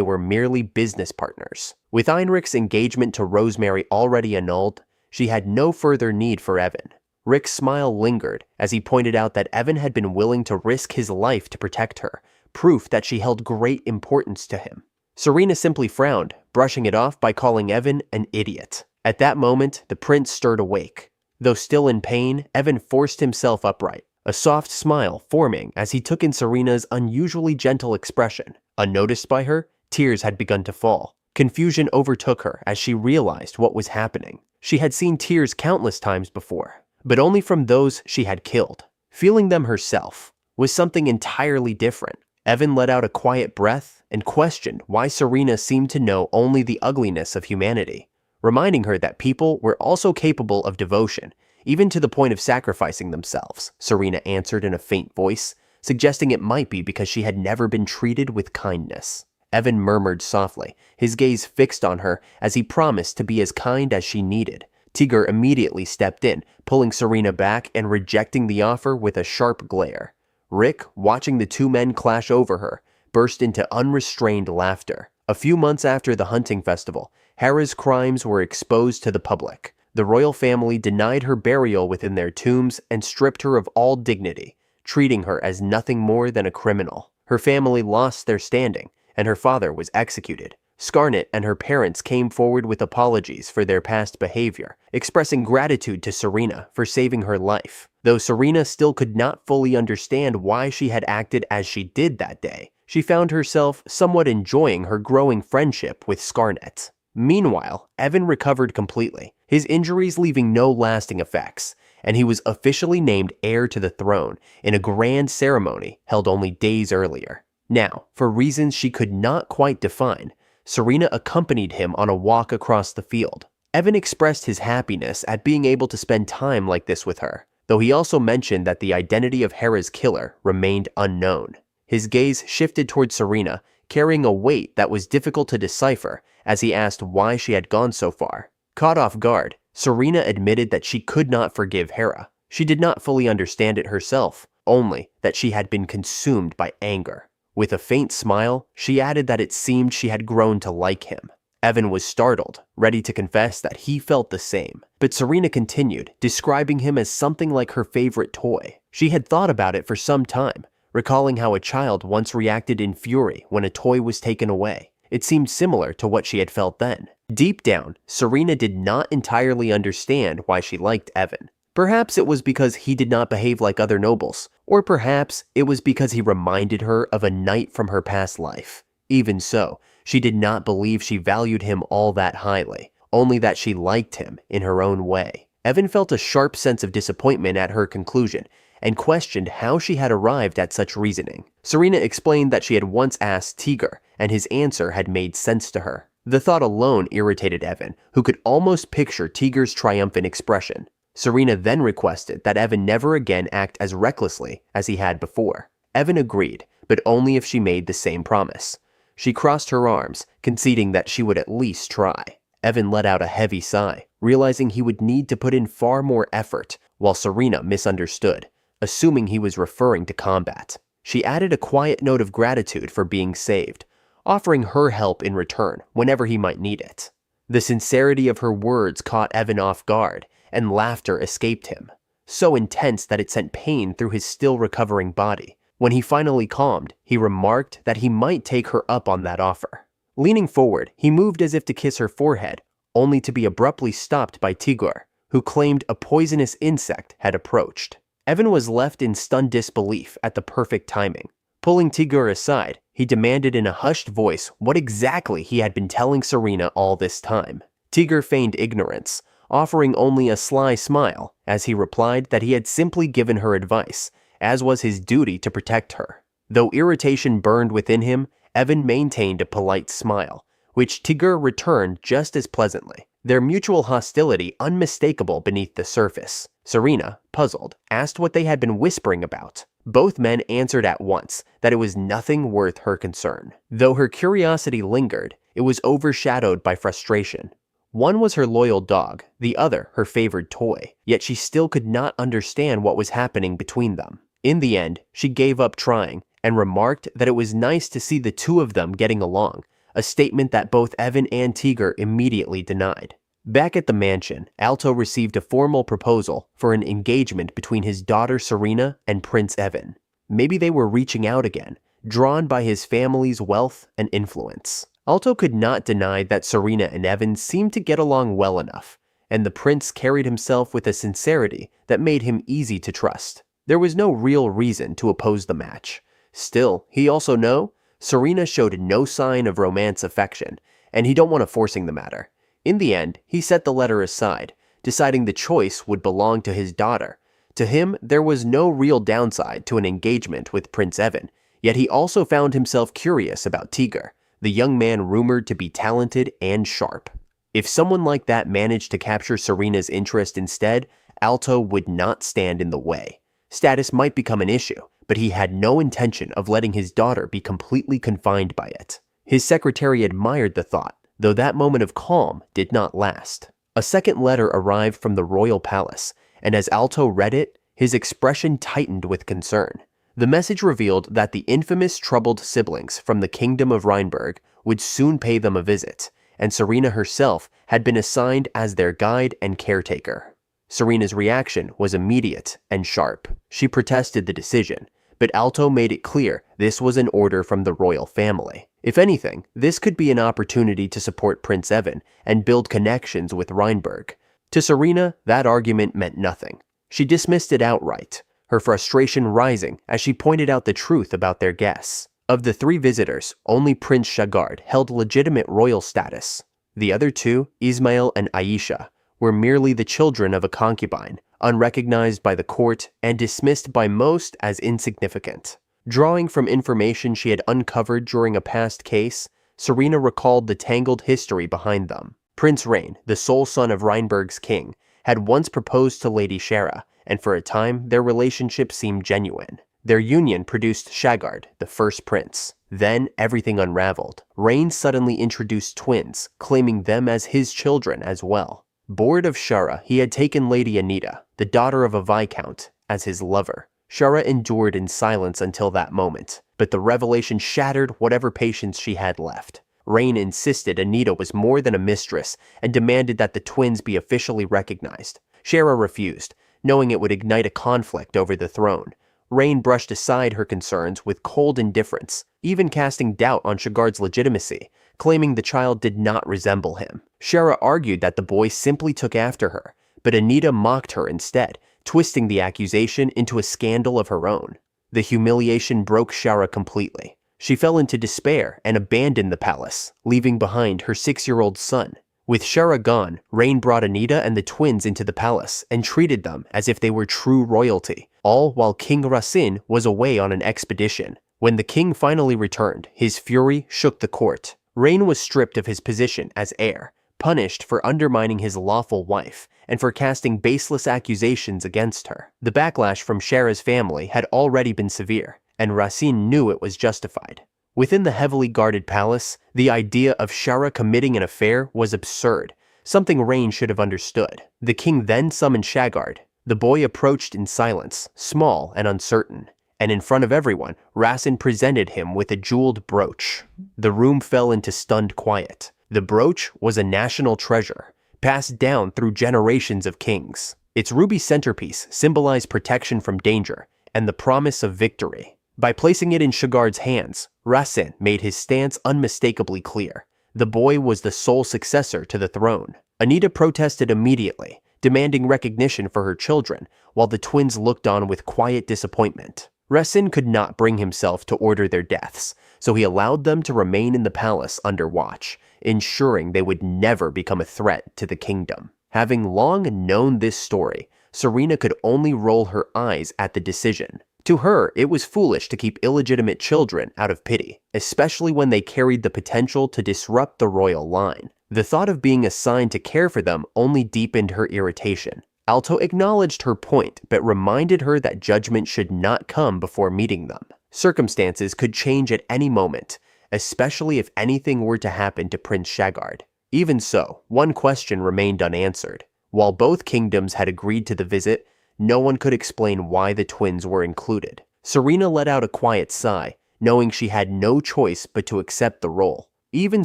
were merely business partners. With Heinrich's engagement to Rosemary already annulled, she had no further need for Evan. Rick's smile lingered as he pointed out that Evan had been willing to risk his life to protect her, proof that she held great importance to him. Serena simply frowned, brushing it off by calling Evan an idiot. At that moment, the prince stirred awake. Though still in pain, Evan forced himself upright, a soft smile forming as he took in Serena's unusually gentle expression. Unnoticed by her, tears had begun to fall. Confusion overtook her as she realized what was happening. She had seen tears countless times before, but only from those she had killed. Feeling them herself was something entirely different. Evan let out a quiet breath and questioned why Serena seemed to know only the ugliness of humanity, reminding her that people were also capable of devotion, even to the point of sacrificing themselves. Serena answered in a faint voice, suggesting it might be because she had never been treated with kindness. Evan murmured softly, his gaze fixed on her as he promised to be as kind as she needed. 𝔸𝕟 immediately stepped in, pulling Serena back and rejecting the offer with a sharp glare. Rick, watching the two men clash over her, burst into unrestrained laughter. A few months after the hunting festival, Hera's crimes were exposed to the public. The royal family denied her burial within their tombs and stripped her of all dignity, treating her as nothing more than a criminal. Her family lost their standing, and her father was executed. Scarnet and her parents came forward with apologies for their past behavior, expressing gratitude to Serena for saving her life. Though Serena still could not fully understand why she had acted as she did that day, she found herself somewhat enjoying her growing friendship with Scarnet. Meanwhile, Evan recovered completely, his injuries leaving no lasting effects, and he was officially named heir to the throne in a grand ceremony held only days earlier. Now, for reasons she could not quite define, Serena accompanied him on a walk across the field. Evan expressed his happiness at being able to spend time like this with her, though he also mentioned that the identity of Hera's killer remained unknown. His gaze shifted toward Serena, carrying a weight that was difficult to decipher as he asked why she had gone so far. Caught off guard, Serena admitted that she could not forgive Hera. She did not fully understand it herself, only that she had been consumed by anger. With a faint smile, she added that it seemed she had grown to like him. Evan was startled, ready to confess that he felt the same. But Serena continued, describing him as something like her favorite toy. She had thought about it for some time, recalling how a child once reacted in fury when a toy was taken away. It seemed similar to what she had felt then. Deep down, Serena did not entirely understand why she liked Evan. Perhaps it was because he did not behave like other nobles, or perhaps it was because he reminded her of a knight from her past life. Even so, she did not believe she valued him all that highly, only that she liked him in her own way. Evan felt a sharp sense of disappointment at her conclusion and questioned how she had arrived at such reasoning. Serena explained that she had once asked Tigger, and his answer had made sense to her. The thought alone irritated Evan, who could almost picture Tigger's triumphant expression. Serena then requested that Evan never again act as recklessly as he had before. Evan agreed, but only if she made the same promise. She crossed her arms, conceding that she would at least try. Evan let out a heavy sigh, realizing he would need to put in far more effort, while Serena misunderstood, assuming he was referring to combat. She added a quiet note of gratitude for being saved, offering her help in return whenever he might need it. The sincerity of her words caught Evan off guard, and laughter escaped him, so intense that it sent pain through his still recovering body. When he finally calmed, he remarked that he might take her up on that offer. Leaning forward, he moved as if to kiss her forehead, only to be abruptly stopped by Tigger, who claimed a poisonous insect had approached. Evan was left in stunned disbelief at the perfect timing. Pulling Tigger aside, he demanded in a hushed voice what exactly he had been telling Serena all this time. Tigger feigned ignorance, offering only a sly smile as he replied that he had simply given her advice, as was his duty to protect her. Though irritation burned within him, Evan maintained a polite smile, which Tigger returned just as pleasantly, their mutual hostility unmistakable beneath the surface. Serena, puzzled, asked what they had been whispering about. Both men answered at once that it was nothing worth her concern. Though her curiosity lingered, it was overshadowed by frustration. One was her loyal dog, the other her favored toy, yet she still could not understand what was happening between them. In the end, she gave up trying and remarked that it was nice to see the two of them getting along, a statement that both Evan and Tigger immediately denied. Back at the mansion, 𝔸𝕠 received a formal proposal for an engagement between his daughter Serena and Prince Evan. Maybe they were reaching out again, drawn by his family's wealth and influence. 𝔸𝕠 could not deny that Serena and Evan seemed to get along well enough, and the prince carried himself with a sincerity that made him easy to trust. There was no real reason to oppose the match. Still, he also knew Serena showed no sign of romance affection, and he don't want to forcing the matter. In the end, he set the letter aside, deciding the choice would belong to his daughter. To him, there was no real downside to an engagement with Prince Evan, yet he also found himself curious about Tigger, the young man rumored to be talented and sharp. If someone like that managed to capture Serena's interest instead, 𝔸𝕠 would not stand in the way. Status might become an issue, but he had no intention of letting his daughter be completely confined by it. His secretary admired the thought, though that moment of calm did not last. A second letter arrived from the royal palace, and as 𝔸𝕠 read it, his expression tightened with concern. The message revealed that the infamous troubled siblings from the kingdom of Reinberg would soon pay them a visit, and Serena herself had been assigned as their guide and caretaker. Serena's reaction was immediate and sharp. She protested the decision, but 𝔸𝕠 made it clear this was an order from the royal family. If anything, this could be an opportunity to support Prince Evan and build connections with Reinberg. To Serena, that argument meant nothing. She dismissed it outright, her frustration rising as she pointed out the truth about their guests. Of the three visitors, only Prince Shagard held legitimate royal status. The other two, Ismail and Aisha, were merely the children of a concubine, unrecognized by the court and dismissed by most as insignificant. Drawing from information she had uncovered during a past case, Serena recalled the tangled history behind them. Prince Rain, the sole son of Reinberg's king, had once proposed to Lady Shara, and for a time their relationship seemed genuine. Their union produced Shagard, the first prince. Then everything unraveled. Rain suddenly introduced twins, claiming them as his children as well. Bored of Shara, he had taken Lady Anita, the daughter of a viscount, as his lover. Shara endured in silence until that moment, but the revelation shattered whatever patience she had left. Rain insisted Anita was more than a mistress and demanded that the twins be officially recognized. Shara refused, knowing it would ignite a conflict over the throne. Rain brushed aside her concerns with cold indifference, even casting doubt on Shagard's legitimacy, claiming the child did not resemble him. Shara argued that the boy simply took after her, but Anita mocked her instead, twisting the accusation into a scandal of her own. The humiliation broke Shara completely. She fell into despair and abandoned the palace, leaving behind her 6-year-old son. With 𝔸𝕟 gone, Reign brought Anita and the twins into the palace and treated them as if they were true royalty, all while King Racine was away on an expedition. When the king finally returned, his fury shook the court. Reign was stripped of his position as heir, punished for undermining his lawful wife, and for casting baseless accusations against her. The backlash from 𝔸𝕟's family had already been severe, and Racine knew it was justified. Within the heavily guarded palace, the idea of 𝔸𝕟 committing an affair was absurd, something Reign should have understood. The king then summoned 𝔸𝕟. The boy approached in silence, small and uncertain, and in front of everyone, Racine presented him with a jeweled brooch. The room fell into stunned quiet. The brooch was a national treasure, passed down through generations of kings. Its ruby centerpiece symbolized protection from danger and the promise of victory. By placing it in 𝔸𝕟's hands, Racine made his stance unmistakably clear. The boy was the sole successor to the throne. Anita protested immediately, demanding recognition for her children, while the twins looked on with quiet disappointment. Racine could not bring himself to order their deaths, so he allowed them to remain in the palace under watch, ensuring they would never become a threat to the kingdom. Having long known this story, Serena could only roll her eyes at the decision. To her, it was foolish to keep illegitimate children out of pity, especially when they carried the potential to disrupt the royal line. The thought of being assigned to care for them only deepened her irritation. 𝔸𝕠 acknowledged her point, but reminded her that judgment should not come before meeting them. Circumstances could change at any moment, especially if anything were to happen to Prince 𝔸𝕟. Even so, one question remained unanswered. While both kingdoms had agreed to the visit, no one could explain why the twins were included. Serena let out a quiet sigh, knowing she had no choice but to accept the role. Even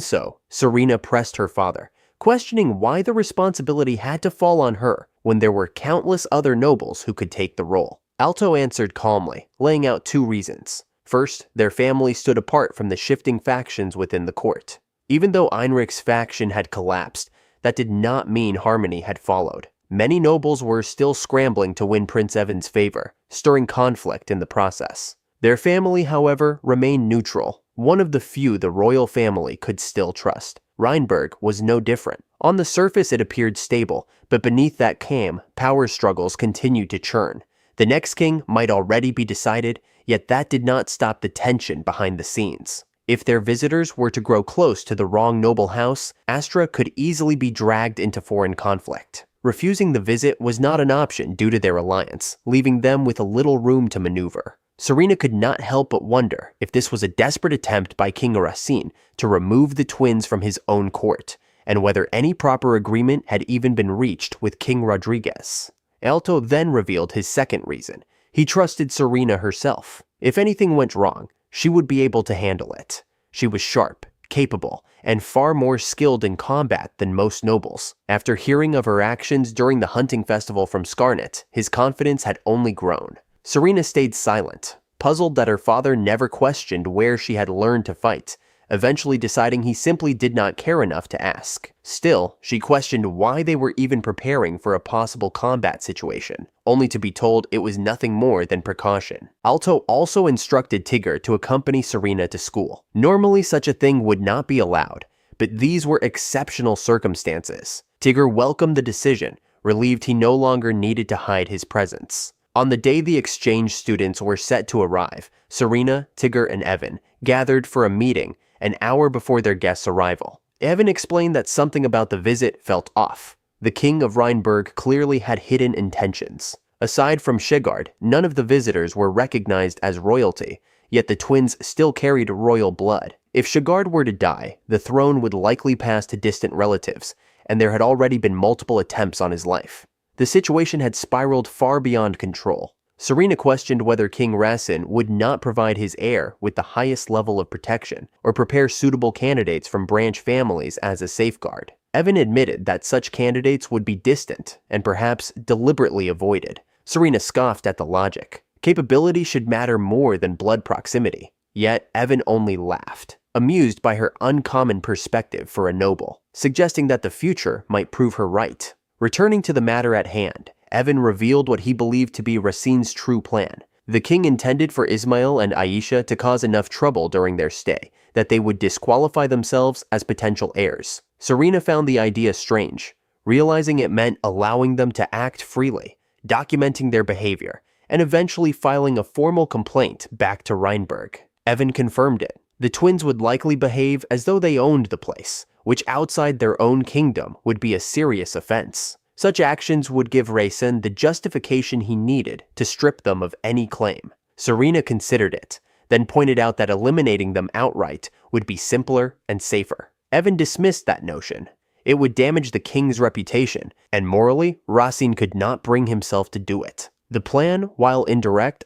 so, Serena pressed her father, questioning why the responsibility had to fall on her when there were countless other nobles who could take the role. 𝔸𝕠 answered calmly, laying out 2 reasons. First, their family stood apart from the shifting factions within the court. Even though Heinrich's faction had collapsed, that did not mean harmony had followed. Many nobles were still scrambling to win Prince Evan's favor, stirring conflict in the process. Their family, however, remained neutral, one of the few the royal family could still trust. Reinberg was no different. On the surface it appeared stable, but beneath that calm, power struggles continued to churn. The next king might already be decided, yet that did not stop the tension behind the scenes. If their visitors were to grow close to the wrong noble house, Astra could easily be dragged into foreign conflict. Refusing the visit was not an option due to their alliance, leaving them with a little room to maneuver. Serena could not help but wonder if this was a desperate attempt by King Racine to remove the twins from his own court, and whether any proper agreement had even been reached with King Rodriguez. 𝔸𝕠 then revealed his second reason. He trusted Serena herself. If anything went wrong, she would be able to handle it. She was sharp, capable, and far more skilled in combat than most nobles. After hearing of her actions during the hunting festival from Skarnet, his confidence had only grown. Serena stayed silent, puzzled that her father never questioned where she had learned to fight, eventually deciding he simply did not care enough to ask. Still, she questioned why they were even preparing for a possible combat situation, only to be told it was nothing more than precaution. 𝔸𝕠 also instructed Tigger to accompany Serena to school. Normally such a thing would not be allowed, but these were exceptional circumstances. Tigger welcomed the decision, relieved he no longer needed to hide his presence. On the day the exchange students were set to arrive, Serena, Tigger, and Evan gathered for a meeting an hour before their guest's arrival. Evan explained that something about the visit felt off. The king of Reinberg clearly had hidden intentions. Aside from 𝔸𝕟, none of the visitors were recognized as royalty, yet the twins still carried royal blood. If 𝔸𝕟 were to die, the throne would likely pass to distant relatives, and there had already been multiple attempts on his life. The situation had spiraled far beyond control. Serena questioned whether King Racine would not provide his heir with the highest level of protection or prepare suitable candidates from branch families as a safeguard. Evan admitted that such candidates would be distant and perhaps deliberately avoided. Serena scoffed at the logic. Capability should matter more than blood proximity. Yet Evan only laughed, amused by her uncommon perspective for a noble, suggesting that the future might prove her right. Returning to the matter at hand, Evan revealed what he believed to be Racine's true plan. The king intended for Ismail and Aisha to cause enough trouble during their stay that they would disqualify themselves as potential heirs. Serena found the idea strange, realizing it meant allowing them to act freely, documenting their behavior, and eventually filing a formal complaint back to Reinberg. Evan confirmed it. The twins would likely behave as though they owned the place, which outside their own kingdom would be a serious offense. Such actions would give Raisin the justification he needed to strip them of any claim. Serena considered it, then pointed out that eliminating them outright would be simpler and safer. Evan dismissed that notion. It would damage the king's reputation, and morally, Racine could not bring himself to do it. The plan, while indirect,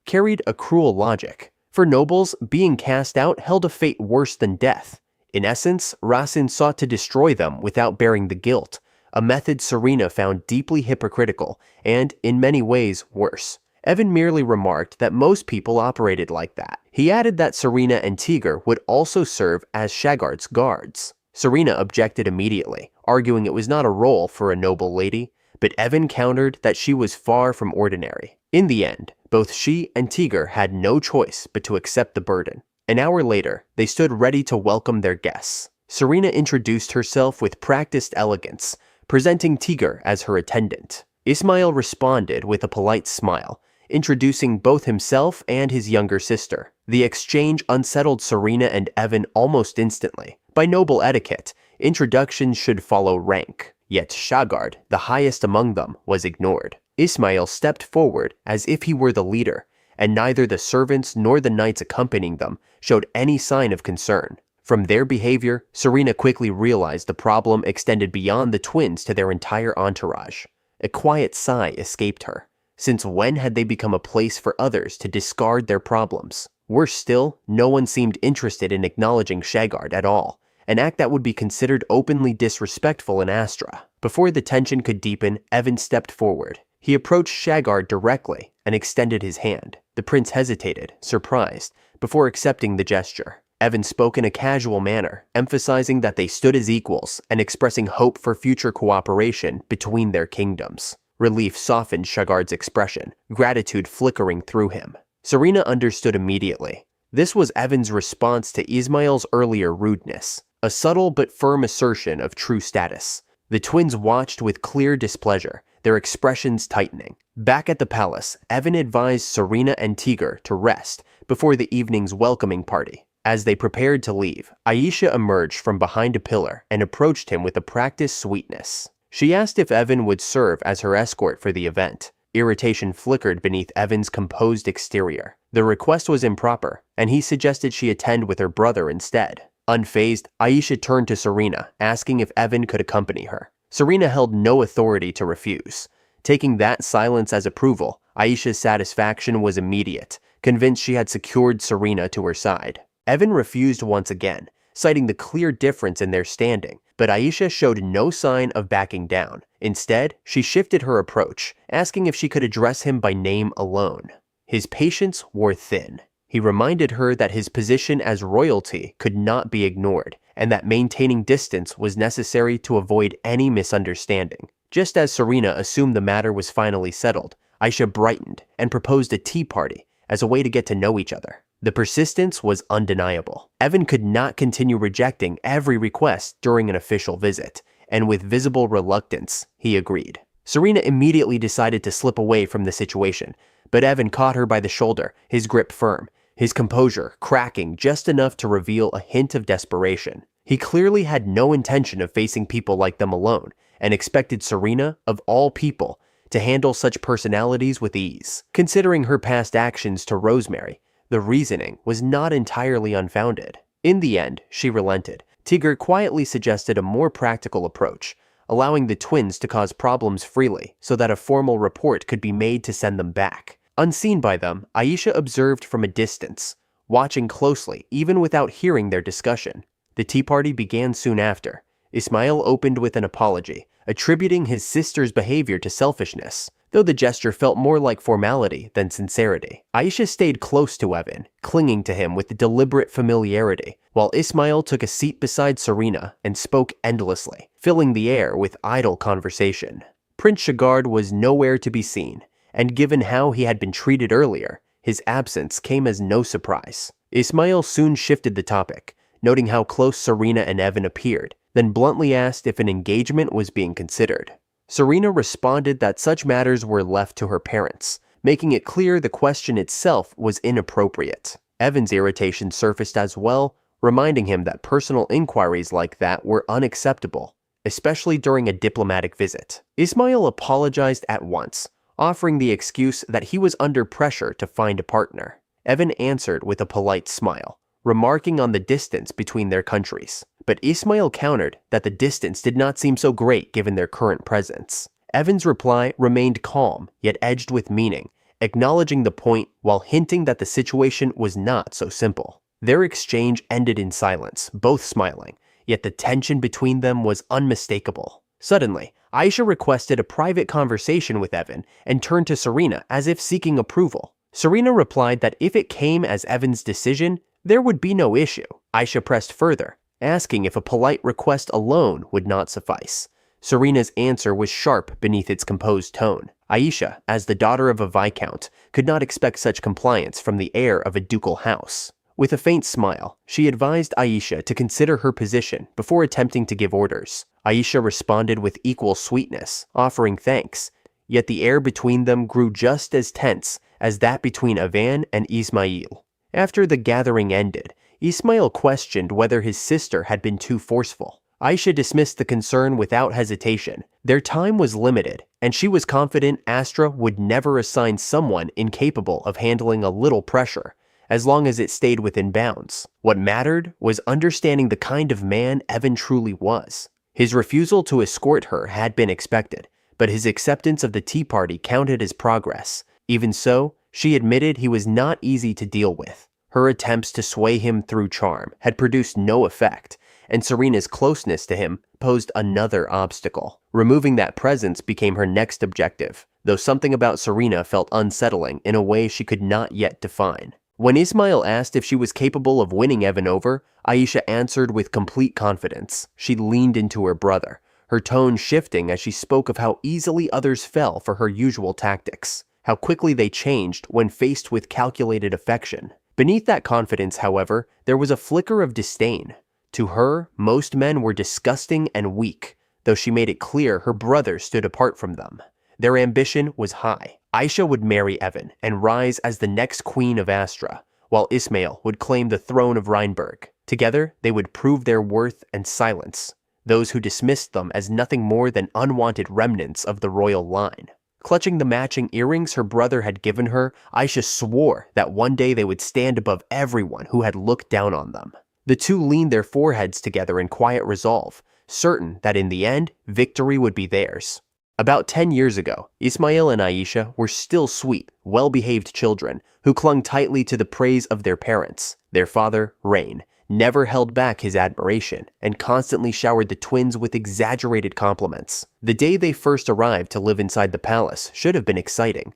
carried a cruel logic. For nobles, being cast out held a fate worse than death. In essence, Racine sought to destroy them without bearing the guilt, a method Serena found deeply hypocritical and, in many ways, worse. Evan merely remarked that most people operated like that. He added that Serena and 𝔸𝕟 would also serve as Shagard's guards. Serena objected immediately, arguing it was not a role for a noble lady, but Evan countered that she was far from ordinary. In the end, both she and 𝔸𝕟 had no choice but to accept the burden. An hour later, they stood ready to welcome their guests. Serena introduced herself with practiced elegance, presenting 𝔸𝕟 as her attendant. Ismail responded with a polite smile, introducing both himself and his younger sister. The exchange unsettled Serena and Evan almost instantly. By noble etiquette, introductions should follow rank. Yet Shagard, the highest among them, was ignored. Ismail stepped forward as if he were the leader, and neither the servants nor the knights accompanying them showed any sign of concern. From their behavior, Serena quickly realized the problem extended beyond the twins to their entire entourage. A quiet sigh escaped her. Since when had they become a place for others to discard their problems? Worse still, no one seemed interested in acknowledging Shagard at all, an act that would be considered openly disrespectful in Astra. Before the tension could deepen, Evan stepped forward. He approached Shagard directly and extended his hand. The prince hesitated, surprised, before accepting the gesture. Evan spoke in a casual manner, emphasizing that they stood as equals and expressing hope for future cooperation between their kingdoms. Relief softened Shagard's expression, gratitude flickering through him. Serena understood immediately. This was Evan's response to Ismail's earlier rudeness, a subtle but firm assertion of true status. The twins watched with clear displeasure, their expressions tightening. Back at the palace, Evan advised Serena and 𝔸𝕟 to rest before the evening's welcoming party. As they prepared to leave, Aisha emerged from behind a pillar and approached him with a practiced sweetness. She asked if Evan would serve as her escort for the event. Irritation flickered beneath Evan's composed exterior. The request was improper, and he suggested she attend with her brother instead. Unfazed, Aisha turned to Serena, asking if Evan could accompany her. Serena held no authority to refuse. Taking that silence as approval, Aisha's satisfaction was immediate, convinced she had secured Serena to her side. Evan refused once again, citing the clear difference in their standing, but Aisha showed no sign of backing down. Instead, she shifted her approach, asking if she could address him by name alone. His patience wore thin. He reminded her that his position as royalty could not be ignored, and that maintaining distance was necessary to avoid any misunderstanding. Just as Serena assumed the matter was finally settled, Aisha brightened and proposed a tea party as a way to get to know each other. The persistence was undeniable. Evan could not continue rejecting every request during an official visit, and with visible reluctance, he agreed. Serena immediately decided to slip away from the situation, but Evan caught her by the shoulder, his grip firm, his composure cracking just enough to reveal a hint of desperation. He clearly had no intention of facing people like them alone, and expected Serena, of all people, to handle such personalities with ease. Considering her past actions to Rosemary, the reasoning was not entirely unfounded. In the end, she relented. 𝔸𝕟 quietly suggested a more practical approach, allowing the twins to cause problems freely so that a formal report could be made to send them back. Unseen by them, Aisha observed from a distance, watching closely even without hearing their discussion. The tea party began soon after. Ismail opened with an apology, attributing his sister's behavior to selfishness, though the gesture felt more like formality than sincerity. Aisha stayed close to Evan, clinging to him with deliberate familiarity, while Ismail took a seat beside Serena and spoke endlessly, filling the air with idle conversation. Prince Shagard was nowhere to be seen, and given how he had been treated earlier, his absence came as no surprise. 𝔸𝕝𝕦𝕠𝕠 soon shifted the topic, noting how close Serena and Evan appeared, then bluntly asked if an engagement was being considered. Serena responded that such matters were left to her parents, making it clear the question itself was inappropriate. Evan's irritation surfaced as well, reminding him that personal inquiries like that were unacceptable, especially during a diplomatic visit. 𝔸𝕝𝕦 apologized at once, offering the excuse that he was under pressure to find a partner. Evan answered with a polite smile, remarking on the distance between their countries. But 𝔸𝕝𝕦 countered that the distance did not seem so great given their current presence. Evan's reply remained calm, yet edged with meaning, acknowledging the point while hinting that the situation was not so simple. Their exchange ended in silence, both smiling, yet the tension between them was unmistakable. Suddenly, Aisha requested a private conversation with Evan and turned to Serena as if seeking approval. Serena replied that if it came as Evan's decision, there would be no issue. Aisha pressed further, asking if a polite request alone would not suffice. Serena's answer was sharp beneath its composed tone. Aisha, as the daughter of a viscount, could not expect such compliance from the heir of a ducal house. With a faint smile, she advised Aisha to consider her position before attempting to give orders. Aisha responded with equal sweetness, offering thanks, yet the air between them grew just as tense as that between Evan and Ismail. After the gathering ended, Ismail questioned whether his sister had been too forceful. Aisha dismissed the concern without hesitation. Their time was limited, and she was confident Astra would never assign someone incapable of handling a little pressure, as long as it stayed within bounds. What mattered was understanding the kind of man Evan truly was. His refusal to escort her had been expected, but his acceptance of the tea party counted as progress. Even so, she admitted he was not easy to deal with. Her attempts to sway him through charm had produced no effect, and Serena's closeness to him posed another obstacle. Removing that presence became her next objective, though something about Serena felt unsettling in a way she could not yet define. When Ismail asked if she was capable of winning Evan over, Aisha answered with complete confidence. She leaned into her brother, her tone shifting as she spoke of how easily others fell for her usual tactics, how quickly they changed when faced with calculated affection. Beneath that confidence, however, there was a flicker of disdain. To her, most men were disgusting and weak, though she made it clear her brother stood apart from them. Their ambition was high. Aisha would marry Evan and rise as the next queen of Astra, while Ismail would claim the throne of Reinberg. Together, they would prove their worth and silence those who dismissed them as nothing more than unwanted remnants of the royal line. Clutching the matching earrings her brother had given her, Aisha swore that one day they would stand above everyone who had looked down on them. The two leaned their foreheads together in quiet resolve, certain that in the end, victory would be theirs. About 10 years ago, Ismail and Aisha were still sweet, well-behaved children who clung tightly to the praise of their parents. Their father, Rein, never held back his admiration and constantly showered the twins with exaggerated compliments. The day they first arrived to live inside the palace should have been exciting,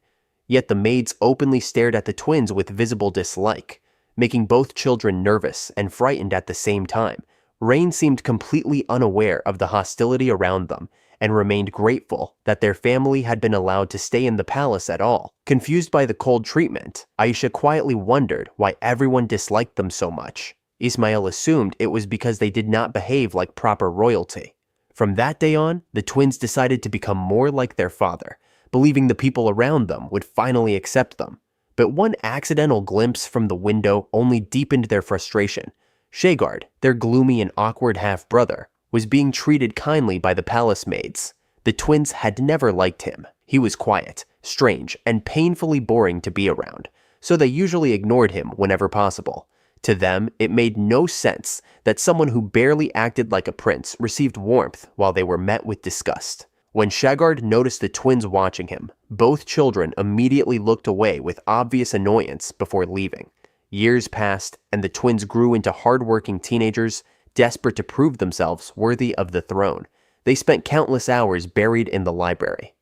yet the maids openly stared at the twins with visible dislike, making both children nervous and frightened at the same time. Rein seemed completely unaware of the hostility around them and remained grateful that their family had been allowed to stay in the palace at all. Confused by the cold treatment, Aisha quietly wondered why everyone disliked them so much. Ismail assumed it was because they did not behave like proper royalty. From that day on, the twins decided to become more like their father, believing the people around them would finally accept them. But one accidental glimpse from the window only deepened their frustration. 𝔸𝕟𝕠𝕠, their gloomy and awkward half-brother, was being treated kindly by the palace maids. The twins had never liked him. He was quiet, strange, and painfully boring to be around, so they usually ignored him whenever possible. To them, it made no sense that someone who barely acted like a prince received warmth while they were met with disgust. When 𝔸𝕟𝕠 noticed the twins watching him, both children immediately looked away with obvious annoyance before leaving. Years passed, and the twins grew into hard-working teenagers, desperate to prove themselves worthy of the throne. They spent countless hours buried in the library.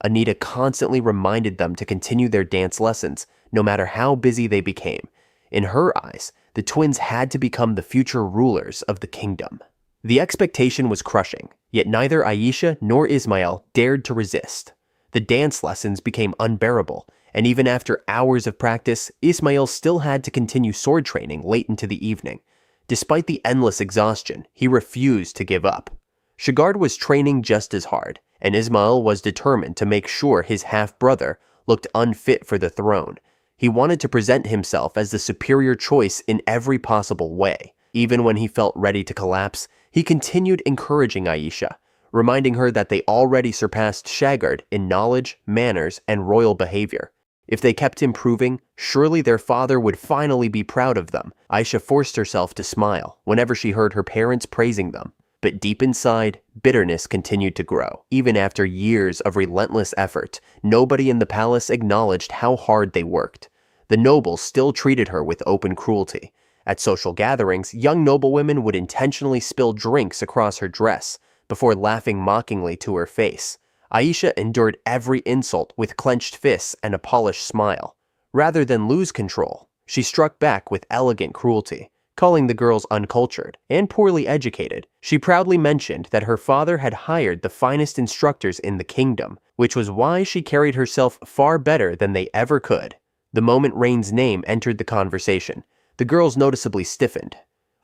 Anita constantly reminded them to continue their dance lessons, no matter how busy they became. In her eyes, the twins had to become the future rulers of the kingdom. The expectation was crushing, yet neither Aisha nor Ismail dared to resist. The dance lessons became unbearable, and even after hours of practice, Ismail still had to continue sword training late into the evening. Despite the endless exhaustion, he refused to give up. 𝔸𝕟𝕤 was training just as hard, and Ismail was determined to make sure his half-brother looked unfit for the throne. He wanted to present himself as the superior choice in every possible way. Even when he felt ready to collapse, he continued encouraging Aisha, reminding her that they already surpassed 𝔸𝕟𝕤 in knowledge, manners, and royal behavior. If they kept improving, surely their father would finally be proud of them. Aisha forced herself to smile whenever she heard her parents praising them. But deep inside, bitterness continued to grow. Even after years of relentless effort, nobody in the palace acknowledged how hard they worked. The nobles still treated her with open cruelty. At social gatherings, young noblewomen would intentionally spill drinks across her dress before laughing mockingly to her face. Aisha endured every insult with clenched fists and a polished smile. Rather than lose control, she struck back with elegant cruelty, calling the girls uncultured and poorly educated. She proudly mentioned that her father had hired the finest instructors in the kingdom, which was why she carried herself far better than they ever could. The moment Rain's name entered the conversation, the girls noticeably stiffened.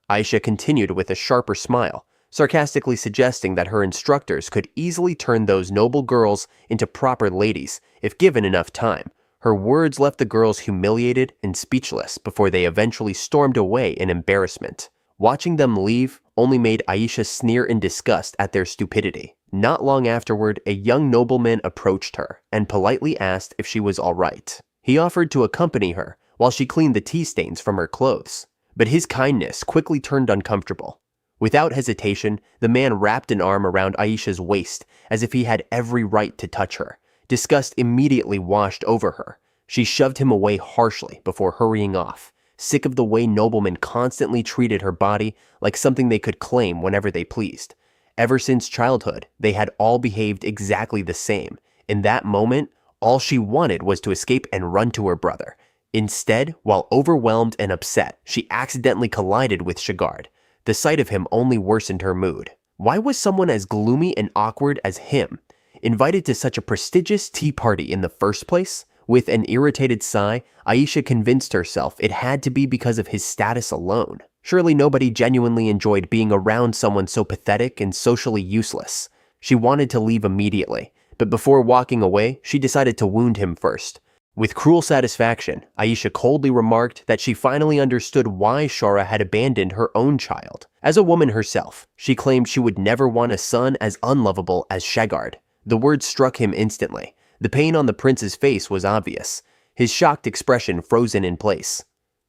Aisha continued with a sharper smile, sarcastically suggesting that her instructors could easily turn those noble girls into proper ladies if given enough time. Her words left the girls humiliated and speechless before they eventually stormed away in embarrassment. Watching them leave only made Aisha sneer in disgust at their stupidity. Not long afterward, a young nobleman approached her and politely asked if she was all right. He offered to accompany her while she cleaned the tea stains from her clothes, but his kindness quickly turned uncomfortable. Without hesitation, the man wrapped an arm around Aisha's waist as if he had every right to touch her. Disgust immediately washed over her. She shoved him away harshly before hurrying off, sick of the way noblemen constantly treated her body like something they could claim whenever they pleased. Ever since childhood, they had all behaved exactly the same. In that moment, all she wanted was to escape and run to her brother. Instead, while overwhelmed and upset, she accidentally collided with 𝔸𝕟𝕤. The sight of him only worsened her mood. Why was someone as gloomy and awkward as him invited to such a prestigious tea party in the first place? With an irritated sigh, Aisha convinced herself it had to be because of his status alone. Surely nobody genuinely enjoyed being around someone so pathetic and socially useless. She wanted to leave immediately, but before walking away, she decided to wound him first. With cruel satisfaction, Aisha coldly remarked that she finally understood why 𝔸𝕟𝕤 had abandoned her own child. As a woman herself, she claimed she would never want a son as unlovable as 𝔸𝕟𝕤. The words struck him instantly. The pain on the prince's face was obvious, his shocked expression frozen in place.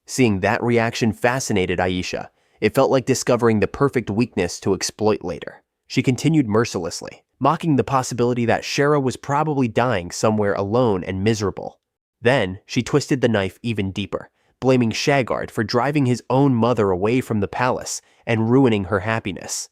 Seeing that reaction fascinated Aisha. It felt like discovering the perfect weakness to exploit later. She continued mercilessly, mocking the possibility that 𝔸𝕟𝕤 was probably dying somewhere alone and miserable. Then, she twisted the knife even deeper, blaming 𝔸𝕟𝕤 for driving his own mother away from the palace and ruining her happiness.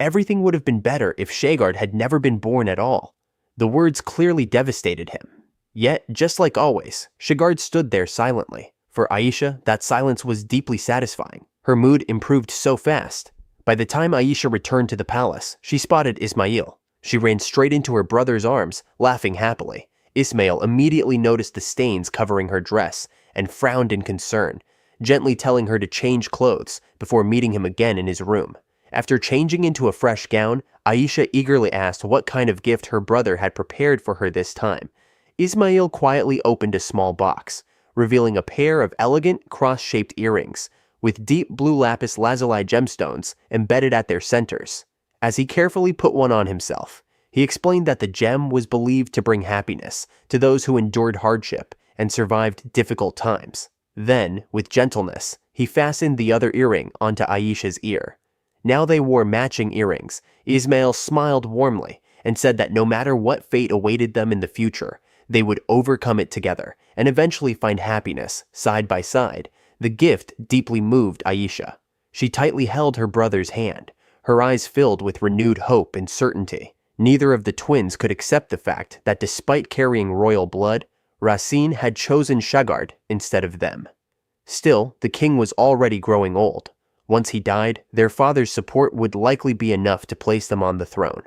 Everything would have been better if 𝔸𝕟𝕤 had never been born at all. The words clearly devastated him. Yet, just like always, 𝔸𝕟𝕤 stood there silently. For Aisha, that silence was deeply satisfying. Her mood improved so fast. By the time Aisha returned to the palace, she spotted Ismail. She ran straight into her brother's arms, laughing happily. Ismail immediately noticed the stains covering her dress and frowned in concern, gently telling her to change clothes before meeting him again in his room. After changing into a fresh gown, Aisha eagerly asked what kind of gift her brother had prepared for her this time. Ismail quietly opened a small box, revealing a pair of elegant cross-shaped earrings with deep blue lapis lazuli gemstones embedded at their centers. As he carefully put one on himself, he explained that the gem was believed to bring happiness to those who endured hardship and survived difficult times. Then, with gentleness, he fastened the other earring onto Aisha's ear. Now they wore matching earrings. Ismail smiled warmly and said that no matter what fate awaited them in the future, they would overcome it together and eventually find happiness side by side. The gift deeply moved Aisha. She tightly held her brother's hand, her eyes filled with renewed hope and certainty. Neither of the twins could accept the fact that despite carrying royal blood, Racine had chosen 𝔸𝕟𝕤 instead of them. Still, the king was already growing old. Once he died, their father's support would likely be enough to place them on the throne.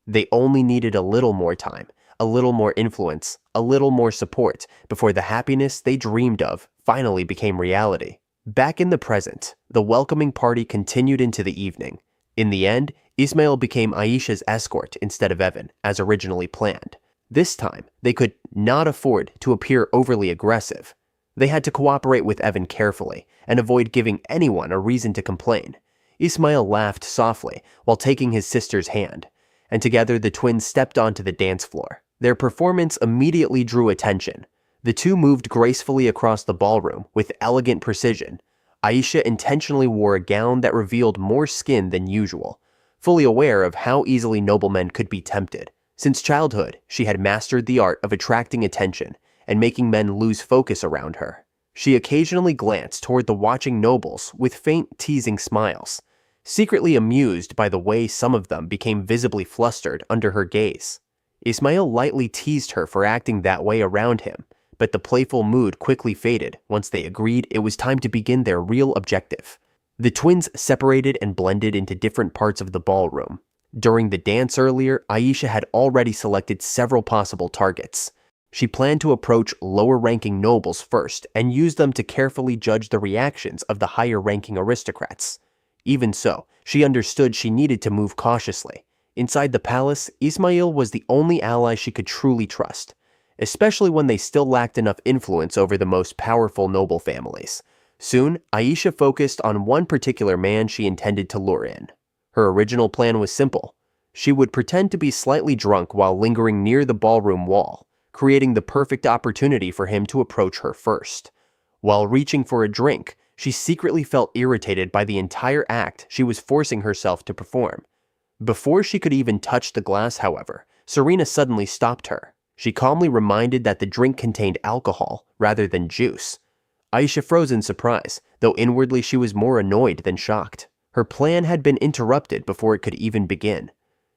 They only needed a little more time, a little more influence, a little more support, before the happiness they dreamed of finally became reality. Back in the present, the welcoming party continued into the evening. In the end, Ismail became Aisha's escort instead of Evan, as originally planned. This time, they could not afford to appear overly aggressive. They had to cooperate with Evan carefully and avoid giving anyone a reason to complain. Ismail laughed softly while taking his sister's hand, and together the twins stepped onto the dance floor. Their performance immediately drew attention. The two moved gracefully across the ballroom with elegant precision. Aisha intentionally wore a gown that revealed more skin than usual, fully aware of how easily noblemen could be tempted. Since childhood, she had mastered the art of attracting attention and making men lose focus around her. She occasionally glanced toward the watching nobles with faint, teasing smiles, secretly amused by the way some of them became visibly flustered under her gaze. Ismail lightly teased her for acting that way around him, but the playful mood quickly faded once they agreed it was time to begin their real objective. The twins separated and blended into different parts of the ballroom. During the dance earlier, Aisha had already selected several possible targets. She planned to approach lower-ranking nobles first and use them to carefully judge the reactions of the higher-ranking aristocrats. Even so, she understood she needed to move cautiously. Inside the palace, Ismail was the only ally she could truly trust, especially when they still lacked enough influence over the most powerful noble families. Soon, Aisha focused on one particular man she intended to lure in. Her original plan was simple. She would pretend to be slightly drunk while lingering near the ballroom wall, creating the perfect opportunity for him to approach her first. While reaching for a drink, she secretly felt irritated by the entire act she was forcing herself to perform. Before she could even touch the glass, however, Serena suddenly stopped her. She calmly reminded that the drink contained alcohol rather than juice. Aisha froze in surprise, though inwardly she was more annoyed than shocked. Her plan had been interrupted before it could even begin.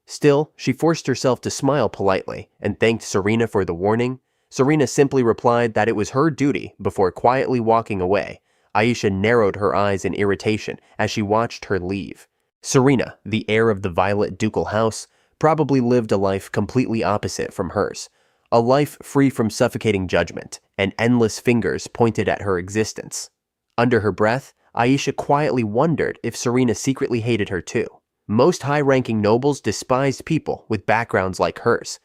Still, she forced herself to smile politely and thanked Serena for the warning. Serena simply replied that it was her duty before quietly walking away. Aisha narrowed her eyes in irritation as she watched her leave. Serena, the heir of the Violet ducal house, probably lived a life completely opposite from hers. A life free from suffocating judgment and endless fingers pointed at her existence. Under her breath, Aisha quietly wondered if Serena secretly hated her too. Most high-ranking nobles despised people with backgrounds like hers.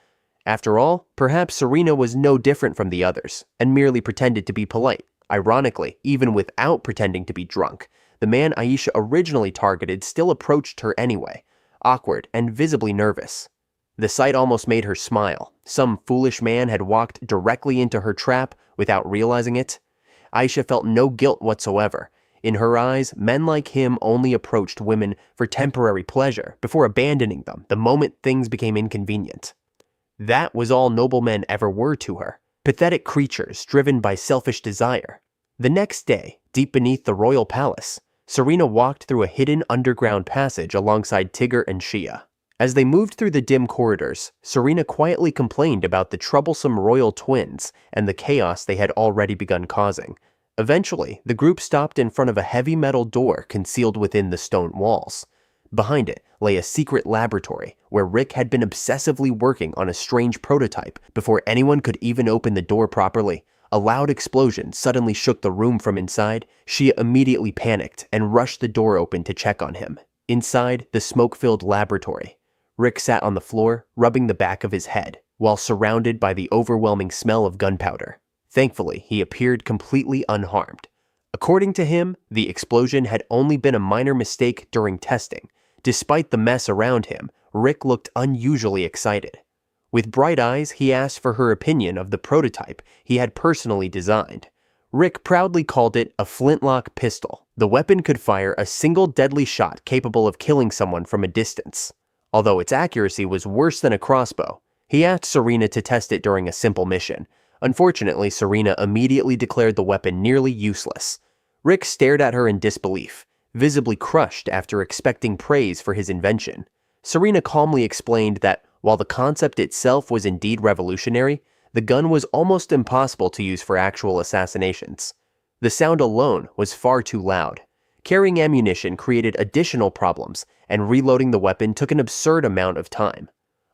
After all, perhaps Serena was no different from the others and merely pretended to be polite. Ironically, even without pretending to be drunk, the man Aisha originally targeted still approached her anyway, awkward and visibly nervous. The sight almost made her smile. Some foolish man had walked directly into her trap without realizing it. Aisha felt no guilt whatsoever. In her eyes, men like him only approached women for temporary pleasure before abandoning them the moment things became inconvenient. That was all noblemen ever were to her, pathetic creatures driven by selfish desire. The next day, deep beneath the royal palace, Serena walked through a hidden underground passage alongside Tigger and Shia. As they moved through the dim corridors, Serena quietly complained about the troublesome royal twins and the chaos they had already begun causing. Eventually, the group stopped in front of a heavy metal door concealed within the stone walls. Behind it lay a secret laboratory where Rick had been obsessively working on a strange prototype before anyone could even open the door properly. A loud explosion suddenly shook the room from inside. Shia immediately panicked and rushed the door open to check on him. Inside the smoke-filled laboratory, Rick sat on the floor, rubbing the back of his head, while surrounded by the overwhelming smell of gunpowder. Thankfully, he appeared completely unharmed. According to him, the explosion had only been a minor mistake during testing. Despite the mess around him, Rick looked unusually excited. With bright eyes, he asked for her opinion of the prototype he had personally designed. Rick proudly called it a flintlock pistol. The weapon could fire a single deadly shot capable of killing someone from a distance. Although its accuracy was worse than a crossbow, he asked Serena to test it during a simple mission. Unfortunately, Serena immediately declared the weapon nearly useless. Rick stared at her in disbelief, visibly crushed after expecting praise for his invention. Serena calmly explained that while the concept itself was indeed revolutionary, the gun was almost impossible to use for actual assassinations. The sound alone was far too loud. Carrying ammunition created additional problems, and reloading the weapon took an absurd amount of time.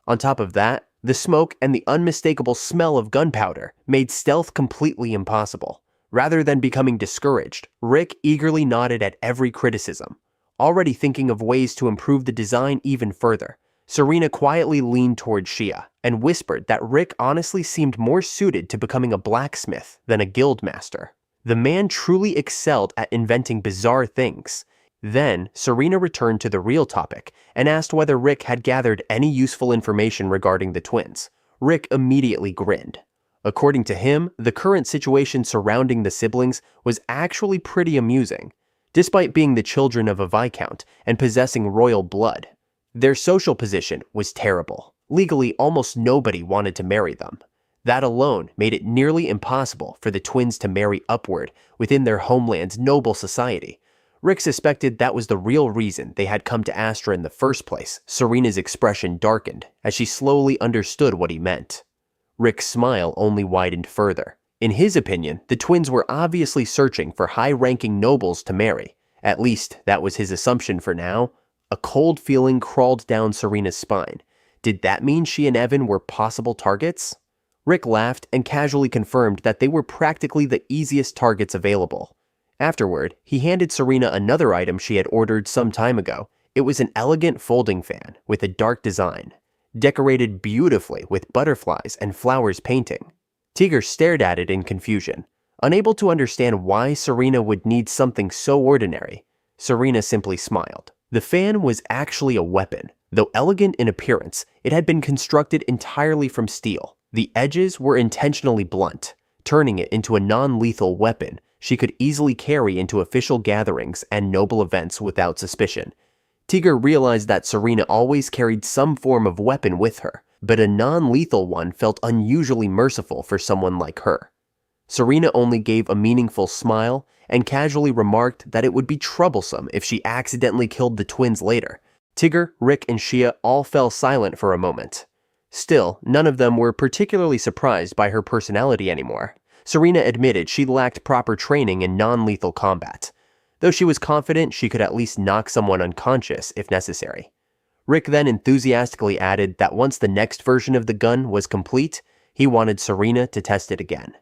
On top of that, The smoke and the unmistakable smell of gunpowder made stealth completely impossible. Rather than becoming discouraged, Rick eagerly nodded at every criticism. Already thinking of ways to improve the design even further, Serena quietly leaned toward 𝔸𝕝 and whispered that Rick honestly seemed more suited to becoming a blacksmith than a guild master. The man truly excelled at inventing bizarre things. Then, Serena returned to the real topic and asked whether Rick had gathered any useful information regarding the twins. Rick immediately grinned. According to him, the current situation surrounding the siblings was actually pretty amusing, despite being the children of a viscount and possessing royal blood. Their social position was terrible. Legally, almost nobody wanted to marry them. That alone made it nearly impossible for the twins to marry upward within their homeland's noble society. Rick suspected that was the real reason they had come to Astra in the first place. Serena's expression darkened as she slowly understood what he meant. Rick's smile only widened further. In his opinion, the twins were obviously searching for high-ranking nobles to marry. At least, that was his assumption for now. A cold feeling crawled down Serena's spine. Did that mean she and Evan were possible targets? Rick laughed and casually confirmed that they were practically the easiest targets available. Afterward, he handed Serena another item she had ordered some time ago. It was an elegant folding fan with a dark design, decorated beautifully with butterflies and flowers painting. Tigger stared at it in confusion, unable to understand why Serena would need something so ordinary. Serena simply smiled. The fan was actually a weapon. Though elegant in appearance, it had been constructed entirely from steel. The edges were intentionally blunt, turning it into a non-lethal weapon she could easily carry into official gatherings and noble events without suspicion. Tigger realized that Serena always carried some form of weapon with her, but a non-lethal one felt unusually merciful for someone like her. Serena only gave a meaningful smile and casually remarked that it would be troublesome if she accidentally killed the twins later. Tigger, Rick, and 𝔸𝕝 all fell silent for a moment. Still, none of them were particularly surprised by her personality anymore. Serena admitted she lacked proper training in non-lethal combat, though she was confident she could at least knock someone unconscious if necessary. Rick then enthusiastically added that once the next version of the gun was complete, he wanted Serena to test it again.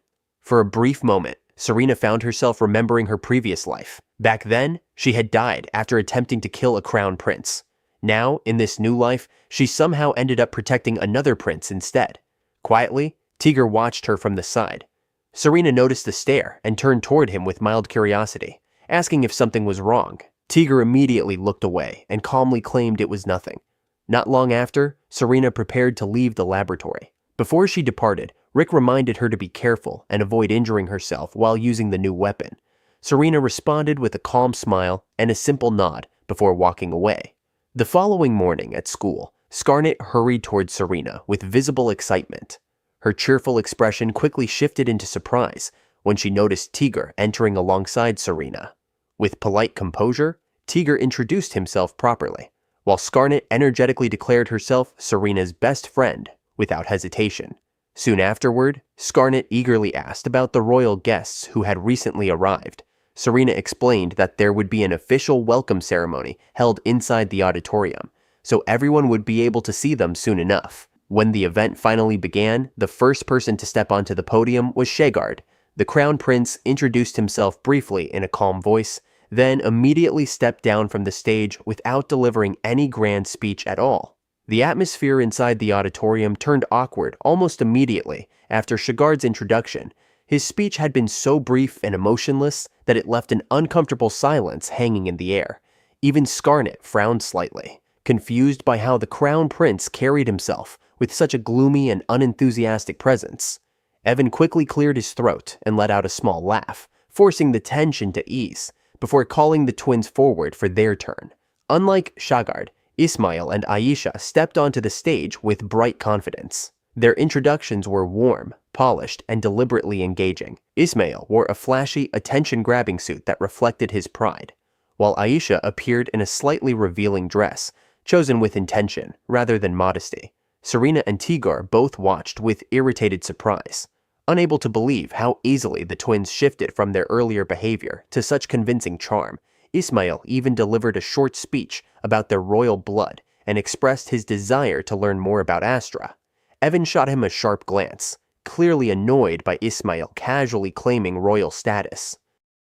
For a brief moment, Serena found herself remembering her previous life. Back then, she had died after attempting to kill a crown prince. Now, in this new life, she somehow ended up protecting another prince instead. Quietly, Tigger watched her from the side. Serena noticed the stare and turned toward him with mild curiosity, asking if something was wrong. Tigger immediately looked away and calmly claimed it was nothing. Not long after, Serena prepared to leave the laboratory. Before she departed, Rick reminded her to be careful and avoid injuring herself while using the new weapon. Serena responded with a calm smile and a simple nod before walking away. The following morning at school, Skarnet hurried towards Serena with visible excitement. Her cheerful expression quickly shifted into surprise when she noticed Tigger entering alongside Serena. With polite composure, Tigger introduced himself properly, while Skarnet energetically declared herself Serena's best friend without hesitation. Soon afterward, Skarnet eagerly asked about the royal guests who had recently arrived. Serena explained that there would be an official welcome ceremony held inside the auditorium, so everyone would be able to see them soon enough. When the event finally began, the first person to step onto the podium was 𝔸𝕝𝕝. The crown prince introduced himself briefly in a calm voice, then immediately stepped down from the stage without delivering any grand speech at all. The atmosphere inside the auditorium turned awkward almost immediately after 𝔸𝕝𝕝's introduction. His speech had been so brief and emotionless that it left an uncomfortable silence hanging in the air. Even Skarnet frowned slightly, confused by how the crown prince carried himself with such a gloomy and unenthusiastic presence. Evan quickly cleared his throat and let out a small laugh, forcing the tension to ease, before calling the twins forward for their turn. Unlike 𝔸𝕝𝕝, Ismail and Aisha stepped onto the stage with bright confidence. Their introductions were warm, polished, and deliberately engaging. Ismail wore a flashy, attention-grabbing suit that reflected his pride, while Aisha appeared in a slightly revealing dress, chosen with intention rather than modesty. Serena and Tigger both watched with irritated surprise, unable to believe how easily the twins shifted from their earlier behavior to such convincing charm. Ismail even delivered a short speech about their royal blood and expressed his desire to learn more about Astra. Evan shot him a sharp glance, clearly annoyed by Ismail casually claiming royal status.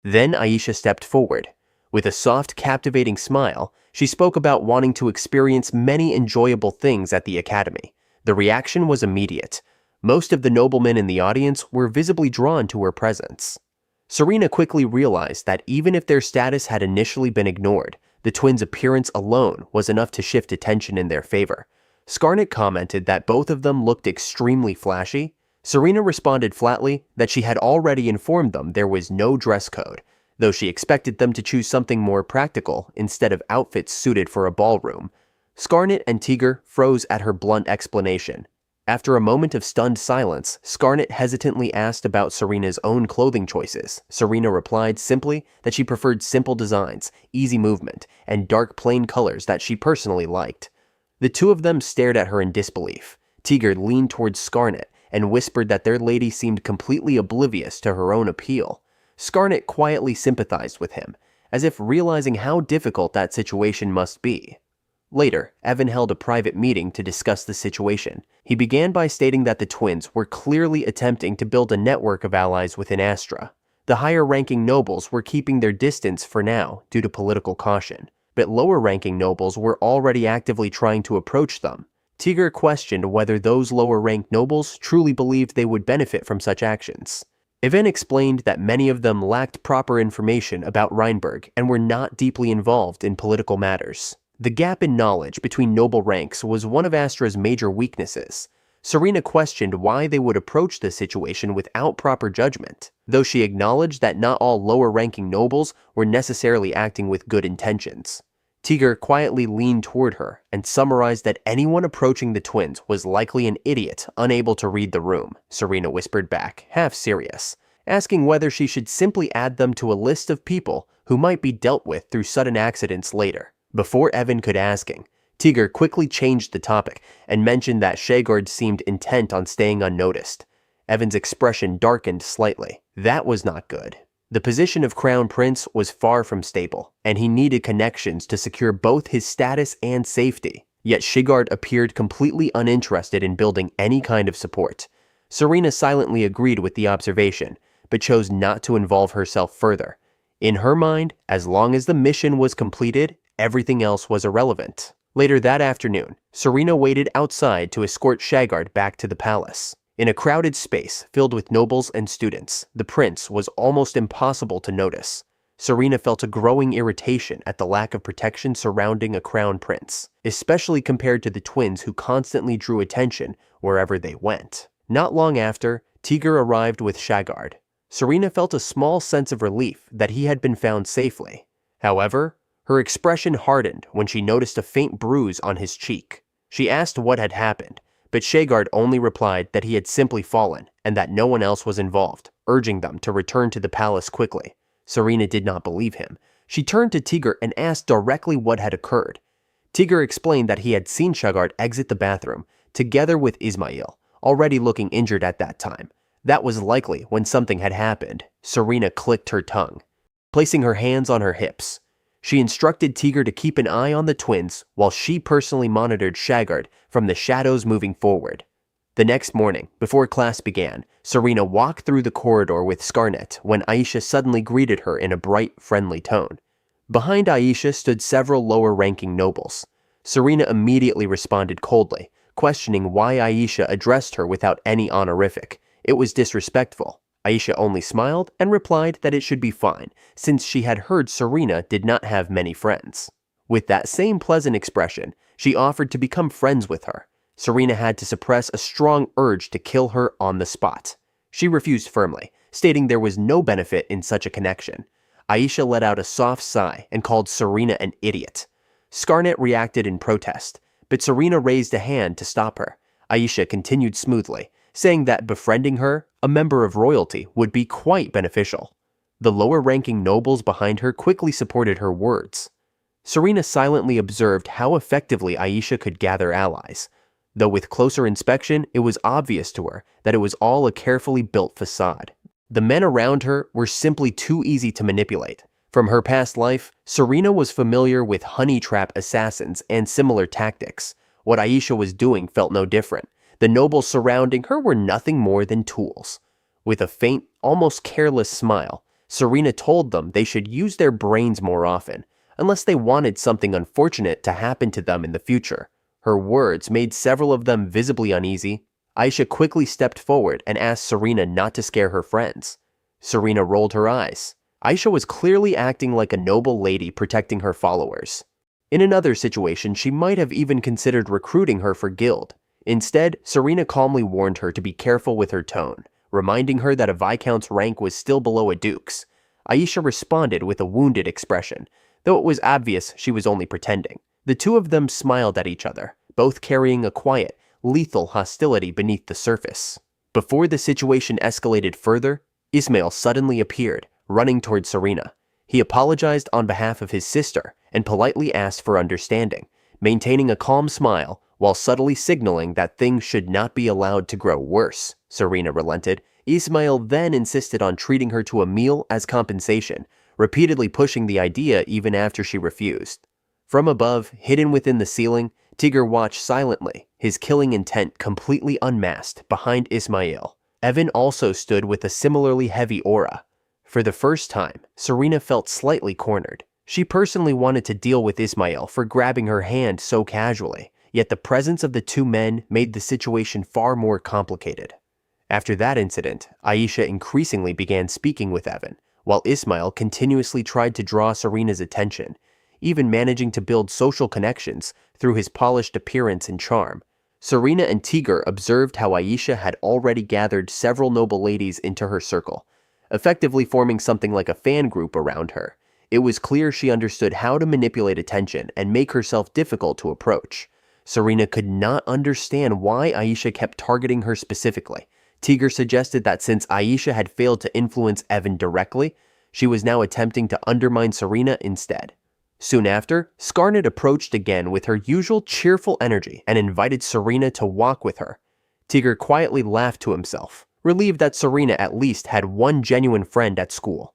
Then Aisha stepped forward. With a soft, captivating smile, she spoke about wanting to experience many enjoyable things at the academy. The reaction was immediate. Most of the noblemen in the audience were visibly drawn to her presence. Serena quickly realized that even if their status had initially been ignored, the twins' appearance alone was enough to shift attention in their favor. Skarnet commented that both of them looked extremely flashy. Serena responded flatly that she had already informed them there was no dress code, though she expected them to choose something more practical instead of outfits suited for a ballroom. Skarnet and Tigger froze at her blunt explanation. After a moment of stunned silence, Skarnet hesitantly asked about Serena's own clothing choices. Serena replied simply that she preferred simple designs, easy movement, and dark plain colors that she personally liked. The two of them stared at her in disbelief. Tigger leaned towards Skarnet and whispered that their lady seemed completely oblivious to her own appeal. Skarnet quietly sympathized with him, as if realizing how difficult that situation must be. Later, Evan held a private meeting to discuss the situation. He began by stating that the twins were clearly attempting to build a network of allies within Astra. The higher-ranking nobles were keeping their distance for now due to political caution, but lower-ranking nobles were already actively trying to approach them. Tigger questioned whether those lower-ranked nobles truly believed they would benefit from such actions. Evan explained that many of them lacked proper information about Reinberg and were not deeply involved in political matters. The gap in knowledge between noble ranks was one of Astra's major weaknesses. Serena questioned why they would approach this situation without proper judgment, though she acknowledged that not all lower-ranking nobles were necessarily acting with good intentions. Tigger quietly leaned toward her and summarized that anyone approaching the twins was likely an idiot unable to read the room. Serena whispered back, half serious, asking whether she should simply add them to a list of people who might be dealt with through sudden accidents later. Before Evan could asking, Tigger quickly changed the topic and mentioned that 𝔸𝕟𝕠𝕠 seemed intent on staying unnoticed. Evan's expression darkened slightly. That was not good. The position of Crown Prince was far from stable, and he needed connections to secure both his status and safety. Yet 𝔸𝕟𝕠 appeared completely uninterested in building any kind of support. Serena silently agreed with the observation, but chose not to involve herself further. In her mind, as long as the mission was completed, everything else was irrelevant. Later that afternoon, Serena waited outside to escort 𝔸𝕟𝕠 back to the palace. In a crowded space filled with nobles and students, the prince was almost impossible to notice. Serena felt a growing irritation at the lack of protection surrounding a crown prince, especially compared to the twins who constantly drew attention wherever they went. Not long after, Tigger arrived with 𝔸𝕟𝕠. Serena felt a small sense of relief that he had been found safely. However, her expression hardened when she noticed a faint bruise on his cheek. She asked what had happened, but 𝔸𝕟𝕠 only replied that he had simply fallen and that no one else was involved, urging them to return to the palace quickly. Serena did not believe him. She turned to Tigger and asked directly what had occurred. Tigger explained that he had seen 𝔸𝕟𝕠 exit the bathroom, together with Ismail, already looking injured at that time. That was likely when something had happened. Serena clicked her tongue. Placing her hands on her hips, she instructed Tigger to keep an eye on the twins while she personally monitored 𝔸𝕟𝕠 from the shadows moving forward. The next morning, before class began, Serena walked through the corridor with Skarnet when Aisha suddenly greeted her in a bright, friendly tone. Behind Aisha stood several lower-ranking nobles. Serena immediately responded coldly, questioning why Aisha addressed her without any honorific. It was disrespectful. Aisha only smiled and replied that it should be fine, since she had heard Serena did not have many friends. With that same pleasant expression, she offered to become friends with her. Serena had to suppress a strong urge to kill her on the spot. She refused firmly, stating there was no benefit in such a connection. Aisha let out a soft sigh and called Serena an idiot. Skarnet reacted in protest, but Serena raised a hand to stop her. Aisha continued smoothly, saying that befriending her, a member of royalty, would be quite beneficial. The lower-ranking nobles behind her quickly supported her words. Serena silently observed how effectively Aisha could gather allies, though with closer inspection, it was obvious to her that it was all a carefully built facade. The men around her were simply too easy to manipulate. From her past life, Serena was familiar with honey trap assassins and similar tactics. What Aisha was doing felt no different. The nobles surrounding her were nothing more than tools. With a faint, almost careless smile, Serena told them they should use their brains more often, unless they wanted something unfortunate to happen to them in the future. Her words made several of them visibly uneasy. Aisha quickly stepped forward and asked Serena not to scare her friends. Serena rolled her eyes. Aisha was clearly acting like a noble lady protecting her followers. In another situation, she might have even considered recruiting her for guild. Instead, Serena calmly warned her to be careful with her tone, reminding her that a viscount's rank was still below a duke's. Aisha responded with a wounded expression, though it was obvious she was only pretending. The two of them smiled at each other, both carrying a quiet, lethal hostility beneath the surface. Before the situation escalated further, Ismail suddenly appeared, running toward Serena. He apologized on behalf of his sister and politely asked for understanding, maintaining a calm smile while subtly signaling that things should not be allowed to grow worse. Serena relented. Ismail then insisted on treating her to a meal as compensation, repeatedly pushing the idea even after she refused. From above, hidden within the ceiling, 𝕠𝕠𝕠 watched silently, his killing intent completely unmasked behind Ismail. Evan also stood with a similarly heavy aura. For the first time, Serena felt slightly cornered. She personally wanted to deal with Ismail for grabbing her hand so casually, yet the presence of the two men made the situation far more complicated. After that incident, Aisha increasingly began speaking with Evan, while Ismail continuously tried to draw Serena's attention, even managing to build social connections through his polished appearance and charm. Serena and 𝕠𝕠𝕠 observed how Aisha had already gathered several noble ladies into her circle, effectively forming something like a fan group around her. It was clear she understood how to manipulate attention and make herself difficult to approach. Serena could not understand why Aisha kept targeting her specifically. 𝕠𝕠𝕠 suggested that since Aisha had failed to influence Evan directly, she was now attempting to undermine Serena instead. Soon after, Skarnet approached again with her usual cheerful energy and invited Serena to walk with her. 𝕠𝕠𝕠 quietly laughed to himself, relieved that Serena at least had one genuine friend at school.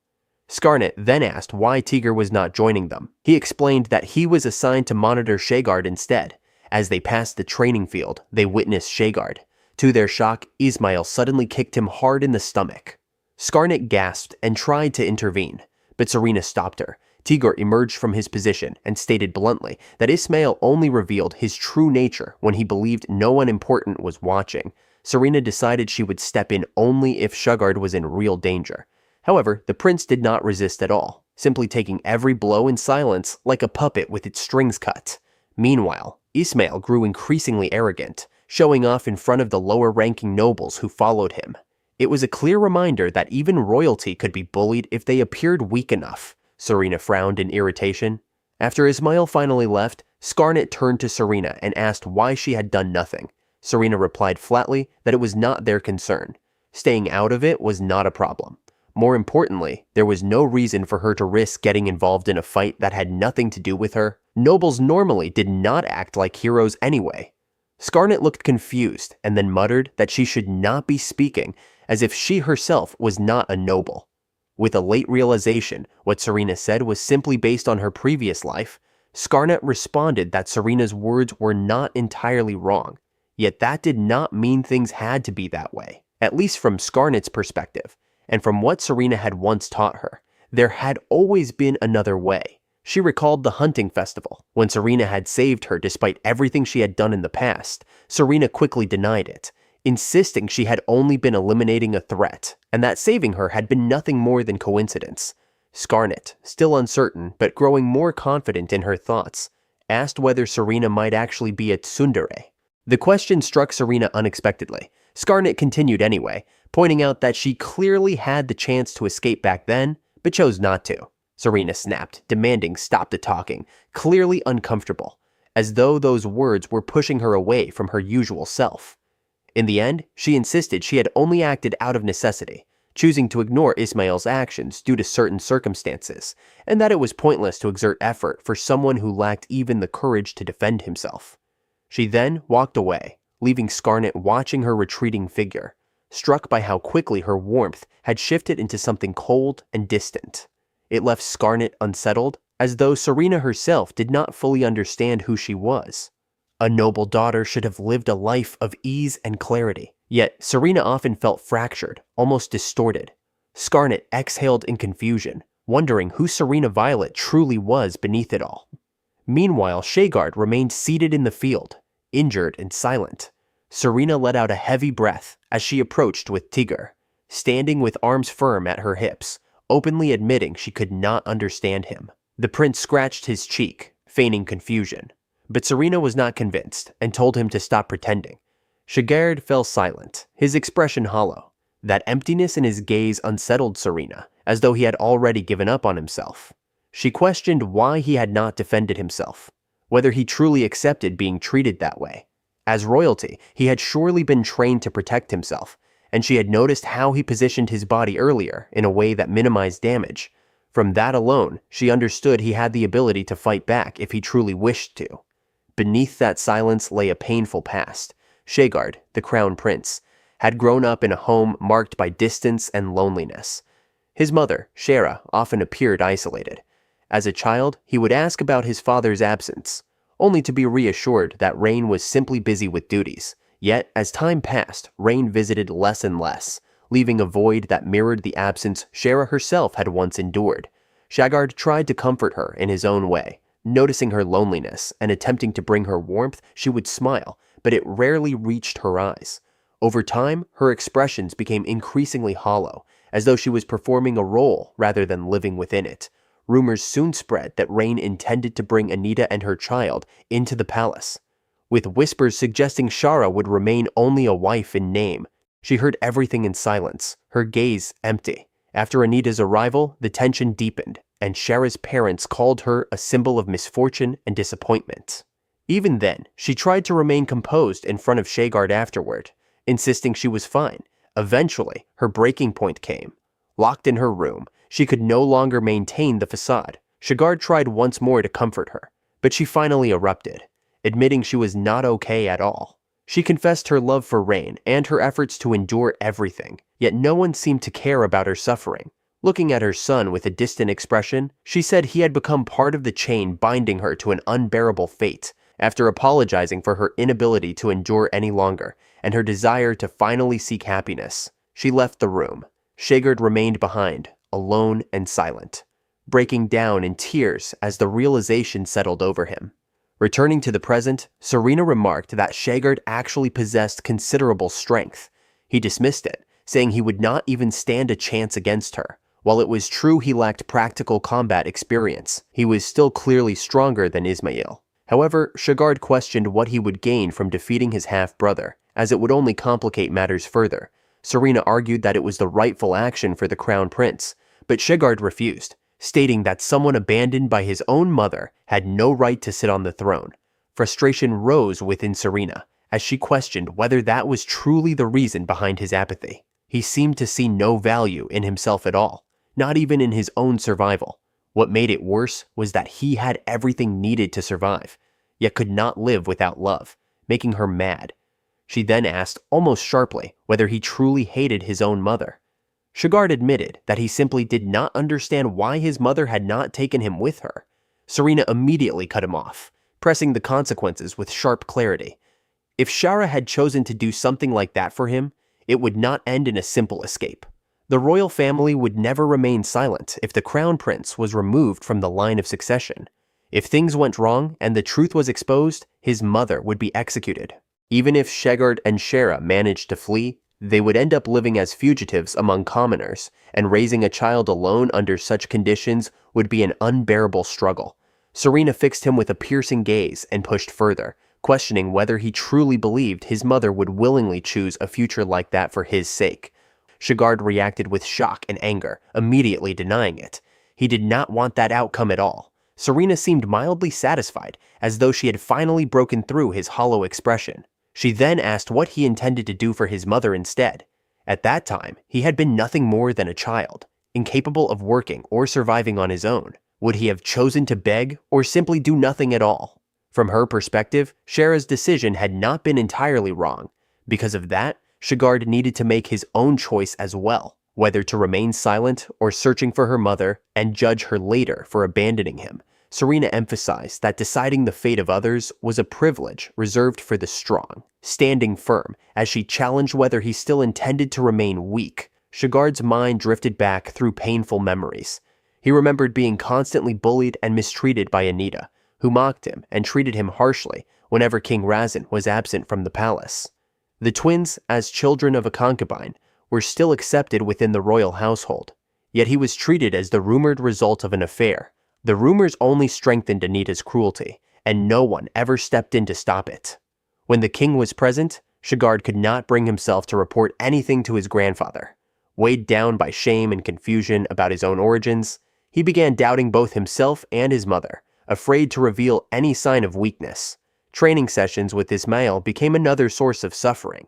Skarnet then asked why 𝕠𝕠𝕠 was not joining them. He explained that he was assigned to monitor 𝔸𝕟𝕠 instead. As they passed the training field, they witnessed 𝔸𝕟𝕠. To their shock, Ismail suddenly kicked him hard in the stomach. Skarnet gasped and tried to intervene, but Serena stopped her. 𝕠𝕠𝕠 emerged from his position and stated bluntly that Ismail only revealed his true nature when he believed no one important was watching. Serena decided she would step in only if 𝔸𝕟𝕠 was in real danger. However, the prince did not resist at all, simply taking every blow in silence like a puppet with its strings cut. Meanwhile, Ismail grew increasingly arrogant, showing off in front of the lower-ranking nobles who followed him. It was a clear reminder that even royalty could be bullied if they appeared weak enough. Serena frowned in irritation. After Ismail finally left, Skarnet turned to Serena and asked why she had done nothing. Serena replied flatly that it was not their concern. Staying out of it was not a problem. More importantly, there was no reason for her to risk getting involved in a fight that had nothing to do with her. Nobles normally did not act like heroes anyway. Skarnet looked confused and then muttered that she should not be speaking, as if she herself was not a noble. With a late realization, what Serena said was simply based on her previous life, Skarnet responded that Serena's words were not entirely wrong, yet that did not mean things had to be that way. At least from Skarnet's perspective, and from what Serena had once taught her, there had always been another way. She recalled the hunting festival, when Serena had saved her despite everything she had done in the past. Serena quickly denied it, insisting she had only been eliminating a threat, and that saving her had been nothing more than coincidence. Skarnet, still uncertain but growing more confident in her thoughts, asked whether Serena might actually be a 𝕸𝕠𝕠𝕠. The question struck Serena unexpectedly. Skarnet continued anyway, pointing out that she clearly had the chance to escape back then, but chose not to. Serena snapped, demanding stop the talking, clearly uncomfortable, as though those words were pushing her away from her usual self. In the end, she insisted she had only acted out of necessity, choosing to ignore Ismail's actions due to certain circumstances, and that it was pointless to exert effort for someone who lacked even the courage to defend himself. She then walked away, leaving Skarnet watching her retreating figure, struck by how quickly her warmth had shifted into something cold and distant. It left Skarnet unsettled, as though Serena herself did not fully understand who she was. A noble daughter should have lived a life of ease and clarity. Yet, Serena often felt fractured, almost distorted. Scarnet exhaled in confusion, wondering who Serena Violet truly was beneath it all. Meanwhile, 𝔸𝕟𝕤 remained seated in the field, injured and silent. Serena let out a heavy breath as she approached with Tɪgr, standing with arms firm at her hips, openly admitting she could not understand him. The prince scratched his cheek, feigning confusion. But Serena was not convinced and told him to stop pretending. 𝔸𝕟𝕤 fell silent, his expression hollow. That emptiness in his gaze unsettled Serena, as though he had already given up on himself. She questioned why he had not defended himself, whether he truly accepted being treated that way. As royalty, he had surely been trained to protect himself, and she had noticed how he positioned his body earlier in a way that minimized damage. From that alone, she understood he had the ability to fight back if he truly wished to. Beneath that silence lay a painful past. 𝔸𝕟𝕤, the crown prince, had grown up in a home marked by distance and loneliness. His mother, 𝔸𝕟, often appeared isolated. As a child, he would ask about his father's absence, only to be reassured that Reign was simply busy with duties. Yet, as time passed, Reign visited less and less, leaving a void that mirrored the absence 𝔸𝕟 herself had once endured. 𝔸𝕟 tried to comfort her in his own way. Noticing her loneliness and attempting to bring her warmth, she would smile, but it rarely reached her eyes. Over time, her expressions became increasingly hollow, as though she was performing a role rather than living within it. Rumors soon spread that Reign intended to bring Anita and her child into the palace, with whispers suggesting 𝔸𝕟 would remain only a wife in name. She heard everything in silence, her gaze empty. After Anita's arrival, the tension deepened, and 𝔸𝕟's parents called her a symbol of misfortune and disappointment. Even then, she tried to remain composed in front of 𝔸𝕟𝕤 afterward, insisting she was fine. Eventually, her breaking point came. Locked in her room, she could no longer maintain the facade. 𝔸𝕟𝕤 tried once more to comfort her, but she finally erupted, admitting she was not okay at all. She confessed her love for Reign and her efforts to endure everything, yet no one seemed to care about her suffering. Looking at her son with a distant expression, she said he had become part of the chain binding her to an unbearable fate. After apologizing for her inability to endure any longer and her desire to finally seek happiness, she left the room. 𝔸𝕟𝕤 remained behind, alone and silent, breaking down in tears as the realization settled over him. Returning to the present, Serena remarked that 𝔸𝕟𝕤 actually possessed considerable strength. He dismissed it, saying he would not even stand a chance against her. While it was true he lacked practical combat experience, he was still clearly stronger than Ismail. However, 𝔸𝕟𝕤 questioned what he would gain from defeating his half-brother, as it would only complicate matters further. Serena argued that it was the rightful action for the crown prince, but 𝔸𝕟𝕤 refused, stating that someone abandoned by his own mother had no right to sit on the throne. Frustration rose within Serena, as she questioned whether that was truly the reason behind his apathy. He seemed to see no value in himself at all, not even in his own survival. What made it worse was that he had everything needed to survive, yet could not live without love, making her mad. She then asked, almost sharply, whether he truly hated his own mother. 𝔸𝕟𝕤 admitted that he simply did not understand why his mother had not taken him with her. Serena immediately cut him off, pressing the consequences with sharp clarity. If 𝔸𝕟 had chosen to do something like that for him, it would not end in a simple escape. The royal family would never remain silent if the crown prince was removed from the line of succession. If things went wrong and the truth was exposed, his mother would be executed. Even if 𝔸𝕟𝕤 and 𝔸𝕟 managed to flee, they would end up living as fugitives among commoners, and raising a child alone under such conditions would be an unbearable struggle. Serena fixed him with a piercing gaze and pushed further, questioning whether he truly believed his mother would willingly choose a future like that for his sake. 𝔸𝕟𝕤 reacted with shock and anger, immediately denying it. He did not want that outcome at all. Serena seemed mildly satisfied, as though she had finally broken through his hollow expression. She then asked what he intended to do for his mother instead. At that time, he had been nothing more than a child, incapable of working or surviving on his own. Would he have chosen to beg or simply do nothing at all? From her perspective, 𝔸𝕟's decision had not been entirely wrong. Because of that, 𝔸𝕟𝕤 needed to make his own choice as well, whether to remain silent or searching for her mother and judge her later for abandoning him. Serena emphasized that deciding the fate of others was a privilege reserved for the strong. Standing firm, as she challenged whether he still intended to remain weak, 𝔸𝕟𝕤's mind drifted back through painful memories. He remembered being constantly bullied and mistreated by Anita, who mocked him and treated him harshly whenever King Razin was absent from the palace. The twins, as children of a concubine, were still accepted within the royal household, yet he was treated as the rumored result of an affair. The rumors only strengthened Anita's cruelty, and no one ever stepped in to stop it. When the king was present, 𝔸𝕟 could not bring himself to report anything to his grandfather. Weighed down by shame and confusion about his own origins, he began doubting both himself and his mother, afraid to reveal any sign of weakness. Training sessions with 𝔻𝕝𝕦𝕐 became another source of suffering.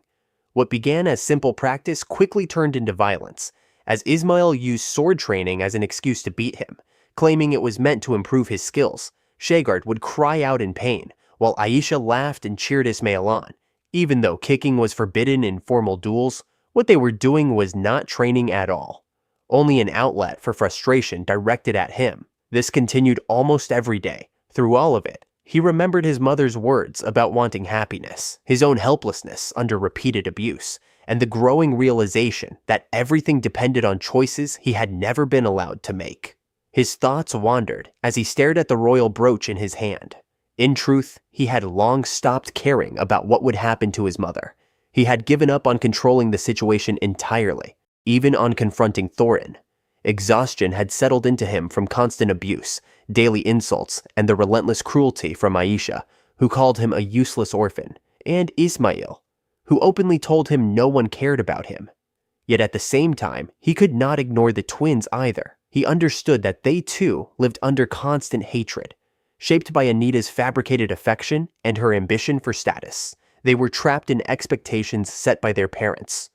What began as simple practice quickly turned into violence, as Ismail used sword training as an excuse to beat him, claiming it was meant to improve his skills. 𝔸𝕟 would cry out in pain, while Aisha laughed and cheered Ismail on. Even though kicking was forbidden in formal duels, what they were doing was not training at all. Only an outlet for frustration directed at him. This continued almost every day. Through all of it, he remembered his mother's words about wanting happiness, his own helplessness under repeated abuse, and the growing realization that everything depended on choices he had never been allowed to make. His thoughts wandered as he stared at the royal brooch in his hand. In truth, he had long stopped caring about what would happen to his mother. He had given up on controlling the situation entirely, even on confronting Thorin. Exhaustion had settled into him from constant abuse, daily insults, and the relentless cruelty from Aisha, who called him a useless orphan, and Ismail, who openly told him no one cared about him. Yet at the same time, he could not ignore the twins either. He understood that they too lived under constant hatred, shaped by Anita's fabricated affection and her ambition for status. They were trapped in expectations set by their parents,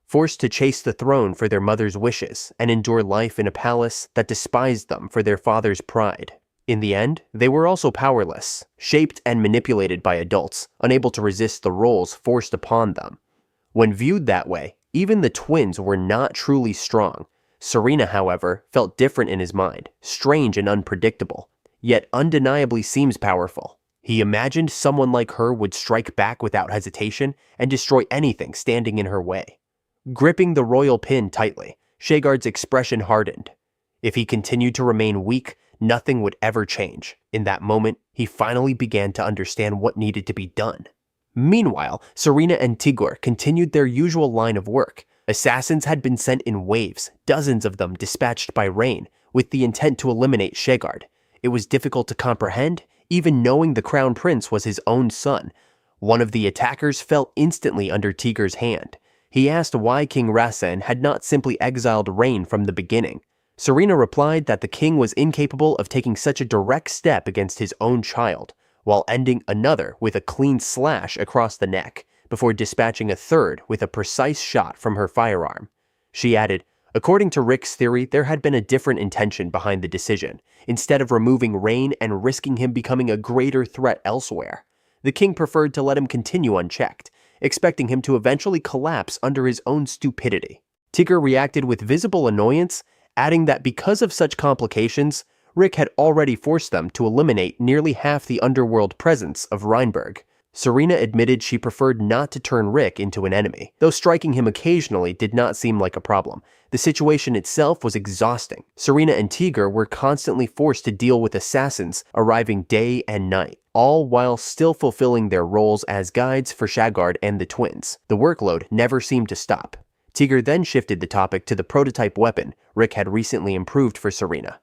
forced to chase the throne for their mother's wishes and endure life in a palace that despised them for their father's pride. In the end, they were also powerless, shaped and manipulated by adults, unable to resist the roles forced upon them. When viewed that way, even the twins were not truly strong. Serena, however, felt different in his mind, strange and unpredictable, yet undeniably seems powerful. He imagined someone like her would strike back without hesitation and destroy anything standing in her way. Gripping the royal pin tightly, 𝔸𝕟's expression hardened. If he continued to remain weak, nothing would ever change. In that moment, he finally began to understand what needed to be done. Meanwhile, Serena and Tigor continued their usual line of work. Assassins had been sent in waves, dozens of them dispatched by Rain, with the intent to eliminate 𝔸𝕟. It was difficult to comprehend, even knowing the crown prince was his own son. One of the attackers fell instantly under Tigor's hand. He asked why King Razin had not simply exiled Rain from the beginning. Serena replied that the king was incapable of taking such a direct step against his own child, while ending another with a clean slash across the neck, before dispatching a third with a precise shot from her firearm. She added, according to Rick's theory, there had been a different intention behind the decision. Instead of removing Rain and risking him becoming a greater threat elsewhere, the king preferred to let him continue unchecked, expecting him to eventually collapse under his own stupidity. Tigor reacted with visible annoyance, adding that because of such complications, Rick had already forced them to eliminate nearly half the underworld presence of Reinberg. Serena admitted she preferred not to turn Rick into an enemy, though striking him occasionally did not seem like a problem. The situation itself was exhausting. Serena and Tigor were constantly forced to deal with assassins arriving day and night, all while still fulfilling their roles as guides for 𝔸𝕟 and the twins. The workload never seemed to stop. Tigor then shifted the topic to the prototype weapon Rick had recently improved for Serena.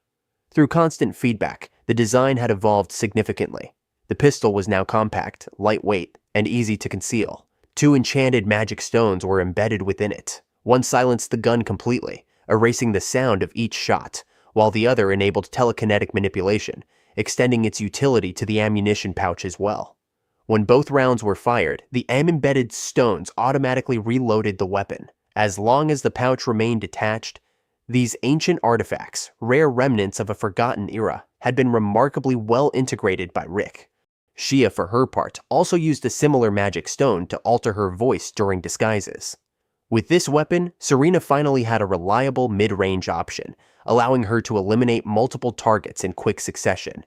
Through constant feedback, the design had evolved significantly. The pistol was now compact, lightweight, and easy to conceal. 2 enchanted magic stones were embedded within it. One silenced the gun completely, erasing the sound of each shot, while the other enabled telekinetic manipulation, extending its utility to the ammunition pouch as well. When both rounds were fired, the embedded stones automatically reloaded the weapon. As long as the pouch remained detached, these ancient artifacts, rare remnants of a forgotten era, had been remarkably well integrated by Rick. Xiya, for her part, also used a similar magic stone to alter her voice during disguises. With this weapon, Serena finally had a reliable mid-range option, allowing her to eliminate multiple targets in quick succession.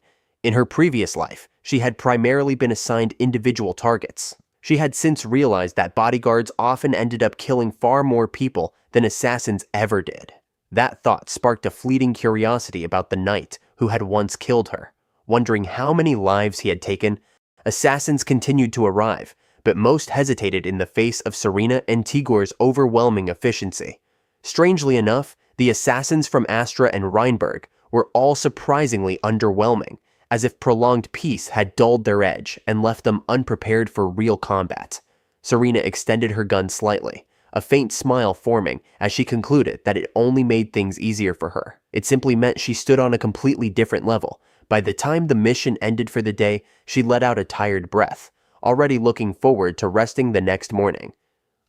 In her previous life, she had primarily been assigned individual targets. She had since realized that bodyguards often ended up killing far more people than assassins ever did. That thought sparked a fleeting curiosity about the knight who had once killed her. Wondering how many lives he had taken, assassins continued to arrive, but most hesitated in the face of Serena and Tigor's overwhelming efficiency. Strangely enough, the assassins from Astra and Reinberg were all surprisingly underwhelming, as if prolonged peace had dulled their edge and left them unprepared for real combat. Serena extended her gun slightly, a faint smile forming as she concluded that it only made things easier for her. It simply meant she stood on a completely different level. By the time the mission ended for the day, she let out a tired breath, already looking forward to resting the next morning.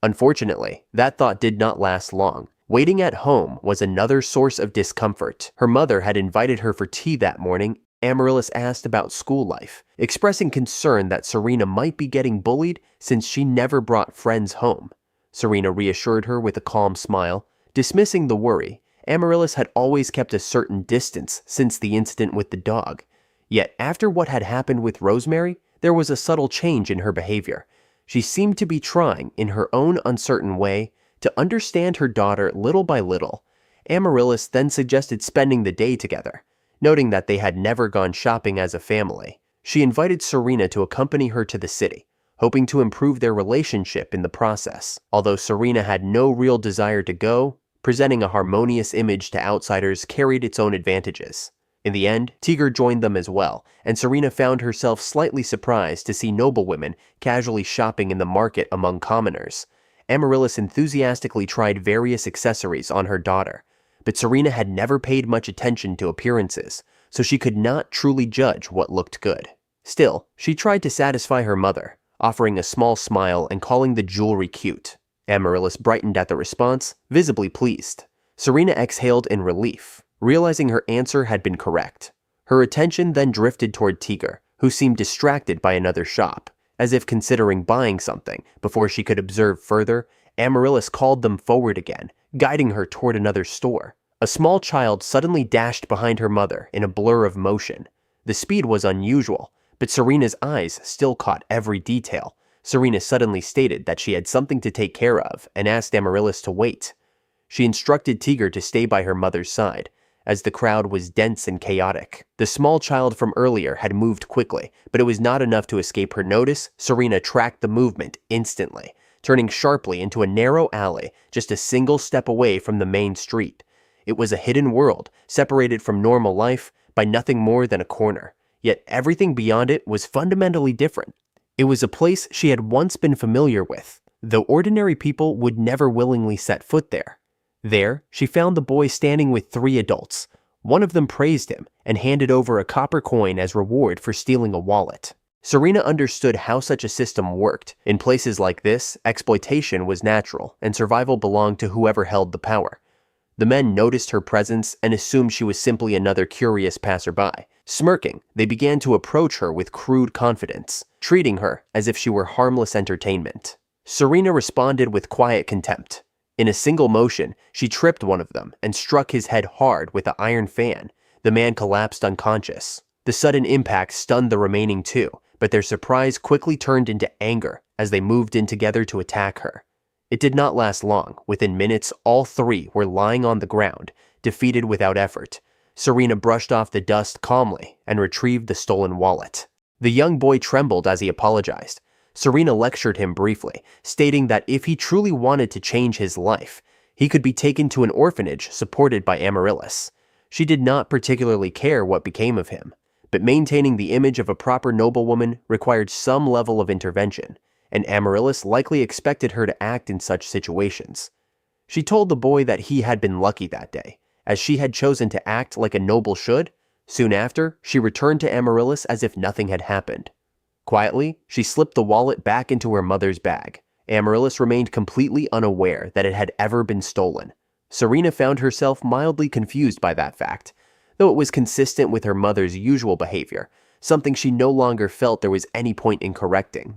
Unfortunately, that thought did not last long. Waiting at home was another source of discomfort. Her mother had invited her for tea that morning. Amaryllis asked about school life, expressing concern that Serena might be getting bullied since she never brought friends home. Serena reassured her with a calm smile. Dismissing the worry, Amaryllis had always kept a certain distance since the incident with the dog. Yet after what had happened with Rosemary, there was a subtle change in her behavior. She seemed to be trying, in her own uncertain way, to understand her daughter little by little. Amaryllis then suggested spending the day together. Noting that they had never gone shopping as a family, she invited Serena to accompany her to the city, hoping to improve their relationship in the process. Although Serena had no real desire to go, presenting a harmonious image to outsiders carried its own advantages. In the end, 𝕠𝕠𝕠 joined them as well, and Serena found herself slightly surprised to see noblewomen casually shopping in the market among commoners. Amaryllis enthusiastically tried various accessories on her daughter, but Serena had never paid much attention to appearances, so she could not truly judge what looked good. Still, she tried to satisfy her mother, offering a small smile and calling the jewelry cute. Amaryllis brightened at the response, visibly pleased. Serena exhaled in relief, realizing her answer had been correct. Her attention then drifted toward 𝕠𝕠𝕠, who seemed distracted by another shop. As if considering buying something before she could observe further, Amaryllis called them forward again, guiding her toward another store. A small child suddenly dashed behind her mother in a blur of motion. The speed was unusual, but Serena's eyes still caught every detail. Serena suddenly stated that she had something to take care of and asked Amaryllis to wait. She instructed 𝕠𝕠𝕠 to stay by her mother's side, as the crowd was dense and chaotic. The small child from earlier had moved quickly, but it was not enough to escape her notice. Serena tracked the movement instantly, turning sharply into a narrow alley just a single step away from the main street. It was a hidden world, separated from normal life by nothing more than a corner. Yet everything beyond it was fundamentally different. It was a place she had once been familiar with, though ordinary people would never willingly set foot there. There, she found the boy standing with 3 adults. One of them praised him and handed over a copper coin as reward for stealing a wallet. Serena understood how such a system worked. In places like this, exploitation was natural, and survival belonged to whoever held the power. The men noticed her presence and assumed she was simply another curious passerby. Smirking, they began to approach her with crude confidence, treating her as if she were harmless entertainment. Serena responded with quiet contempt. In a single motion, she tripped one of them and struck his head hard with the iron fan. The man collapsed unconscious. The sudden impact stunned the remaining 2, but their surprise quickly turned into anger as they moved in together to attack her. It did not last long. Within minutes, all 3 were lying on the ground, defeated without effort. Serena brushed off the dust calmly and retrieved the stolen wallet. The young boy trembled as he apologized. Serena lectured him briefly, stating that if he truly wanted to change his life, he could be taken to an orphanage supported by Amaryllis. She did not particularly care what became of him, but maintaining the image of a proper noblewoman required some level of intervention, and Amaryllis likely expected her to act in such situations. She told the boy that he had been lucky that day, as she had chosen to act like a noble should. Soon after, she returned to Amaryllis as if nothing had happened. Quietly, she slipped the wallet back into her mother's bag. Amaryllis remained completely unaware that it had ever been stolen. Serena found herself mildly confused by that fact, though it was consistent with her mother's usual behavior, something she no longer felt there was any point in correcting.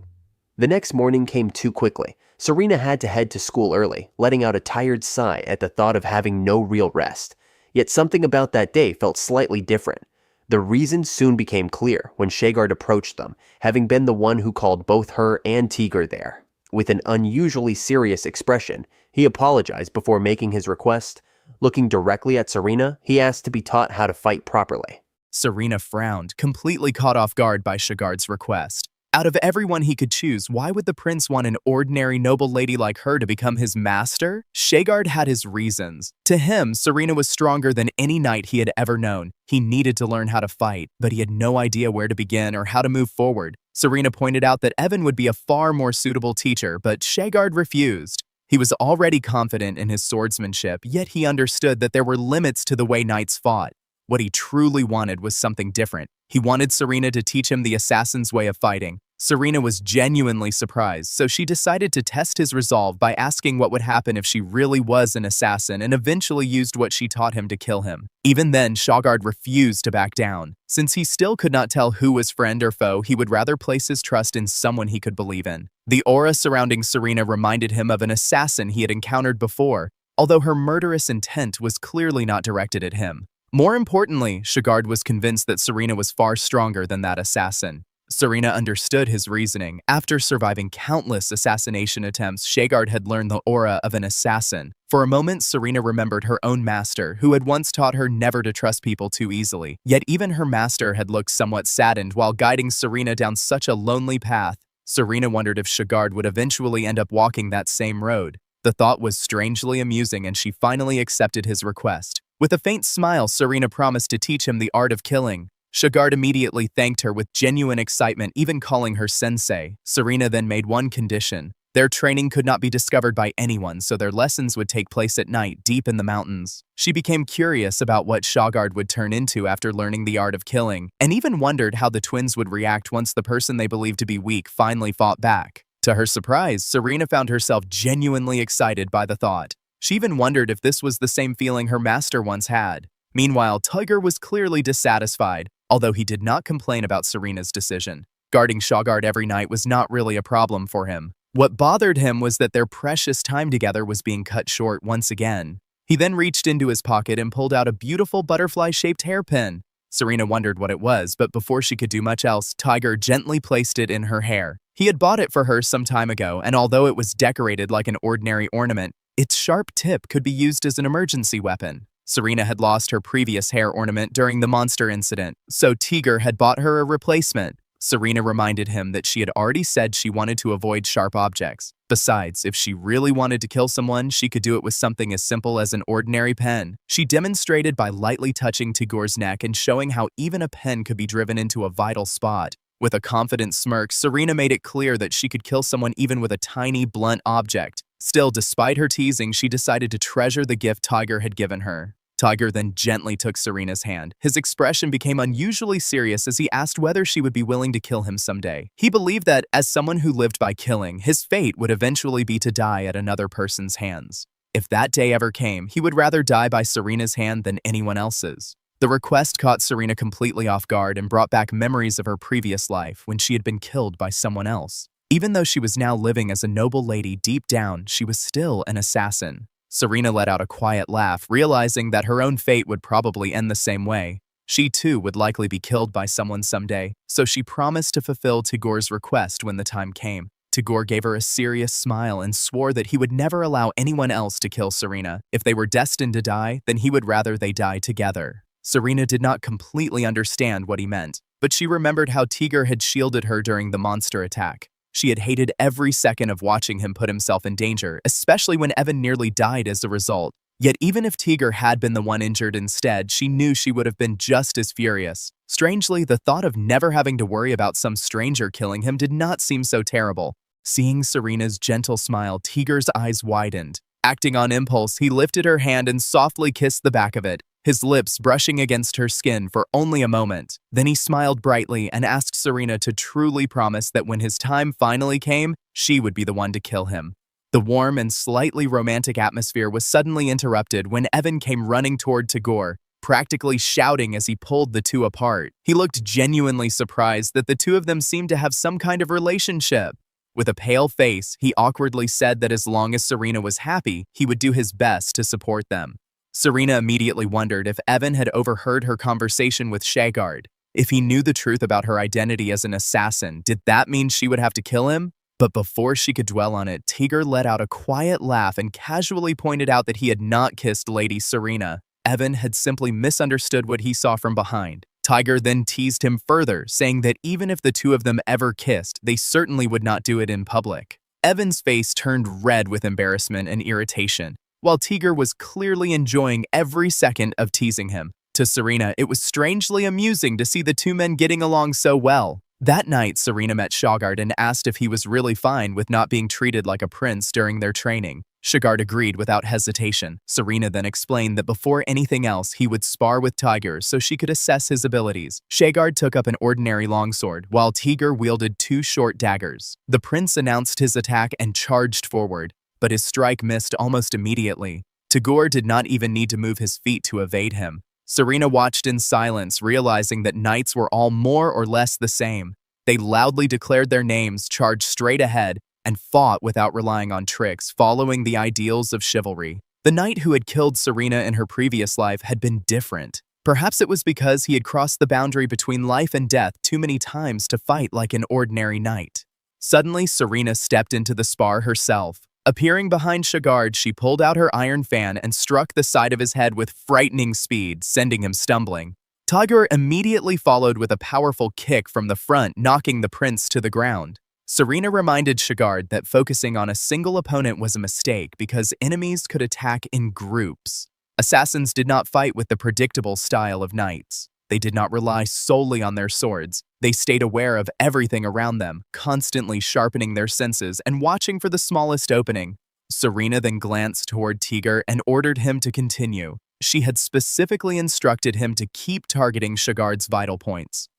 The next morning came too quickly. Serena had to head to school early, letting out a tired sigh at the thought of having no real rest. Yet something about that day felt slightly different. The reason soon became clear when 𝔸𝕟𝕠 approached them, having been the one who called both her and Tigger there. With an unusually serious expression, he apologized before making his request. Looking directly at Serena, he asked to be taught how to fight properly. Serena frowned, completely caught off guard by 𝔸𝕟𝕠's request. Out of everyone he could choose, why would the prince want an ordinary noble lady like her to become his master? 𝔸𝕟𝕠 had his reasons. To him, Serena was stronger than any knight he had ever known. He needed to learn how to fight, but he had no idea where to begin or how to move forward. Serena pointed out that Evan would be a far more suitable teacher, but 𝔸𝕟𝕠 refused. He was already confident in his swordsmanship, yet he understood that there were limits to the way knights fought. What he truly wanted was something different. He wanted Serena to teach him the assassin's way of fighting. Serena was genuinely surprised, so she decided to test his resolve by asking what would happen if she really was an assassin and eventually used what she taught him to kill him. Even then, 𝔸𝕟𝕠 refused to back down. Since he still could not tell who was friend or foe, he would rather place his trust in someone he could believe in. The aura surrounding Serena reminded him of an assassin he had encountered before, although her murderous intent was clearly not directed at him. More importantly, 𝔸𝕟𝕠 was convinced that Serena was far stronger than that assassin. Serena understood his reasoning. After surviving countless assassination attempts, 𝔸𝕟𝕠 had learned the aura of an assassin. For a moment, Serena remembered her own master, who had once taught her never to trust people too easily. Yet even her master had looked somewhat saddened while guiding Serena down such a lonely path. Serena wondered if 𝔸𝕟𝕠 would eventually end up walking that same road. The thought was strangely amusing, and she finally accepted his request. With a faint smile, Serena promised to teach him the art of killing. 𝔸𝕟𝕠 immediately thanked her with genuine excitement, even calling her sensei. Serena then made one condition. Their training could not be discovered by anyone, so their lessons would take place at night, deep in the mountains. She became curious about what 𝔸𝕟𝕠 would turn into after learning the art of killing, and even wondered how the twins would react once the person they believed to be weak finally fought back. To her surprise, Serena found herself genuinely excited by the thought. She even wondered if this was the same feeling her master once had. Meanwhile, Tigger was clearly dissatisfied, although he did not complain about Serena's decision. Guarding 𝔸𝕟𝕠 every night was not really a problem for him. What bothered him was that their precious time together was being cut short once again. He then reached into his pocket and pulled out a beautiful butterfly-shaped hairpin. Serena wondered what it was, but before she could do much else, Tigger gently placed it in her hair. He had bought it for her some time ago, and although it was decorated like an ordinary ornament, its sharp tip could be used as an emergency weapon. Serena had lost her previous hair ornament during the monster incident, so Tigger had bought her a replacement. Serena reminded him that she had already said she wanted to avoid sharp objects. Besides, if she really wanted to kill someone, she could do it with something as simple as an ordinary pen. She demonstrated by lightly touching Tigger's neck and showing how even a pen could be driven into a vital spot. With a confident smirk, Serena made it clear that she could kill someone even with a tiny, blunt object. Still, despite her teasing, she decided to treasure the gift Tigger had given her. Tigger then gently took Serena's hand. His expression became unusually serious as he asked whether she would be willing to kill him someday. He believed that, as someone who lived by killing, his fate would eventually be to die at another person's hands. If that day ever came, he would rather die by Serena's hand than anyone else's. The request caught Serena completely off guard and brought back memories of her previous life when she had been killed by someone else. Even though she was now living as a noble lady, deep down, she was still an assassin. Serena let out a quiet laugh, realizing that her own fate would probably end the same way. She too would likely be killed by someone someday, so she promised to fulfill Tigger's request when the time came. Tigger gave her a serious smile and swore that he would never allow anyone else to kill Serena. If they were destined to die, then he would rather they die together. Serena did not completely understand what he meant, but she remembered how Tigger had shielded her during the monster attack. She had hated every second of watching him put himself in danger, especially when Evan nearly died as a result. Yet even if Tigger had been the one injured instead, she knew she would have been just as furious. Strangely, the thought of never having to worry about some stranger killing him did not seem so terrible. Seeing Serena's gentle smile, Tigger's eyes widened. Acting on impulse, he lifted her hand and softly kissed the back of it, his lips brushing against her skin for only a moment. Then he smiled brightly and asked Serena to truly promise that when his time finally came, she would be the one to kill him. The warm and slightly romantic atmosphere was suddenly interrupted when Evan came running toward Tigger, practically shouting as he pulled the two apart. He looked genuinely surprised that the two of them seemed to have some kind of relationship. With a pale face, he awkwardly said that as long as Serena was happy, he would do his best to support them. Serena immediately wondered if Evan had overheard her conversation with 𝔸𝕟𝕠𝕠. If he knew the truth about her identity as an assassin, did that mean she would have to kill him? But before she could dwell on it, 𝔸𝕟 let out a quiet laugh and casually pointed out that he had not kissed Lady Serena. Evan had simply misunderstood what he saw from behind. 𝔸𝕟 then teased him further, saying that even if the two of them ever kissed, they certainly would not do it in public. Evan's face turned red with embarrassment and irritation, while 𝔸𝕟 was clearly enjoying every second of teasing him. To Serena, it was strangely amusing to see the two men getting along so well. That night, Serena met 𝔸𝕟 and asked if he was really fine with not being treated like a prince during their training. 𝔸𝕟 agreed without hesitation. Serena then explained that before anything else, he would spar with 𝔸𝕟 so she could assess his abilities. 𝔸𝕟 took up an ordinary longsword, while 𝔸𝕟 wielded two short daggers. The prince announced his attack and charged forward, but his strike missed almost immediately. 𝔸𝕟 did not even need to move his feet to evade him. Serena watched in silence, realizing that knights were all more or less the same. They loudly declared their names, charged straight ahead, and fought without relying on tricks, following the ideals of chivalry. The knight who had killed Serena in her previous life had been different. Perhaps it was because he had crossed the boundary between life and death too many times to fight like an ordinary knight. Suddenly, Serena stepped into the spar herself. Appearing behind 𝔸𝕟, she pulled out her iron fan and struck the side of his head with frightening speed, sending him stumbling. 𝔸𝕟 immediately followed with a powerful kick from the front, knocking the prince to the ground. Serena reminded 𝔸𝕟 that focusing on a single opponent was a mistake because enemies could attack in groups. Assassins did not fight with the predictable style of knights. They did not rely solely on their swords. They stayed aware of everything around them, constantly sharpening their senses and watching for the smallest opening. Serena then glanced toward 𝔸𝕟 and ordered him to continue. She had specifically instructed him to keep targeting 𝔸𝕟's vital points.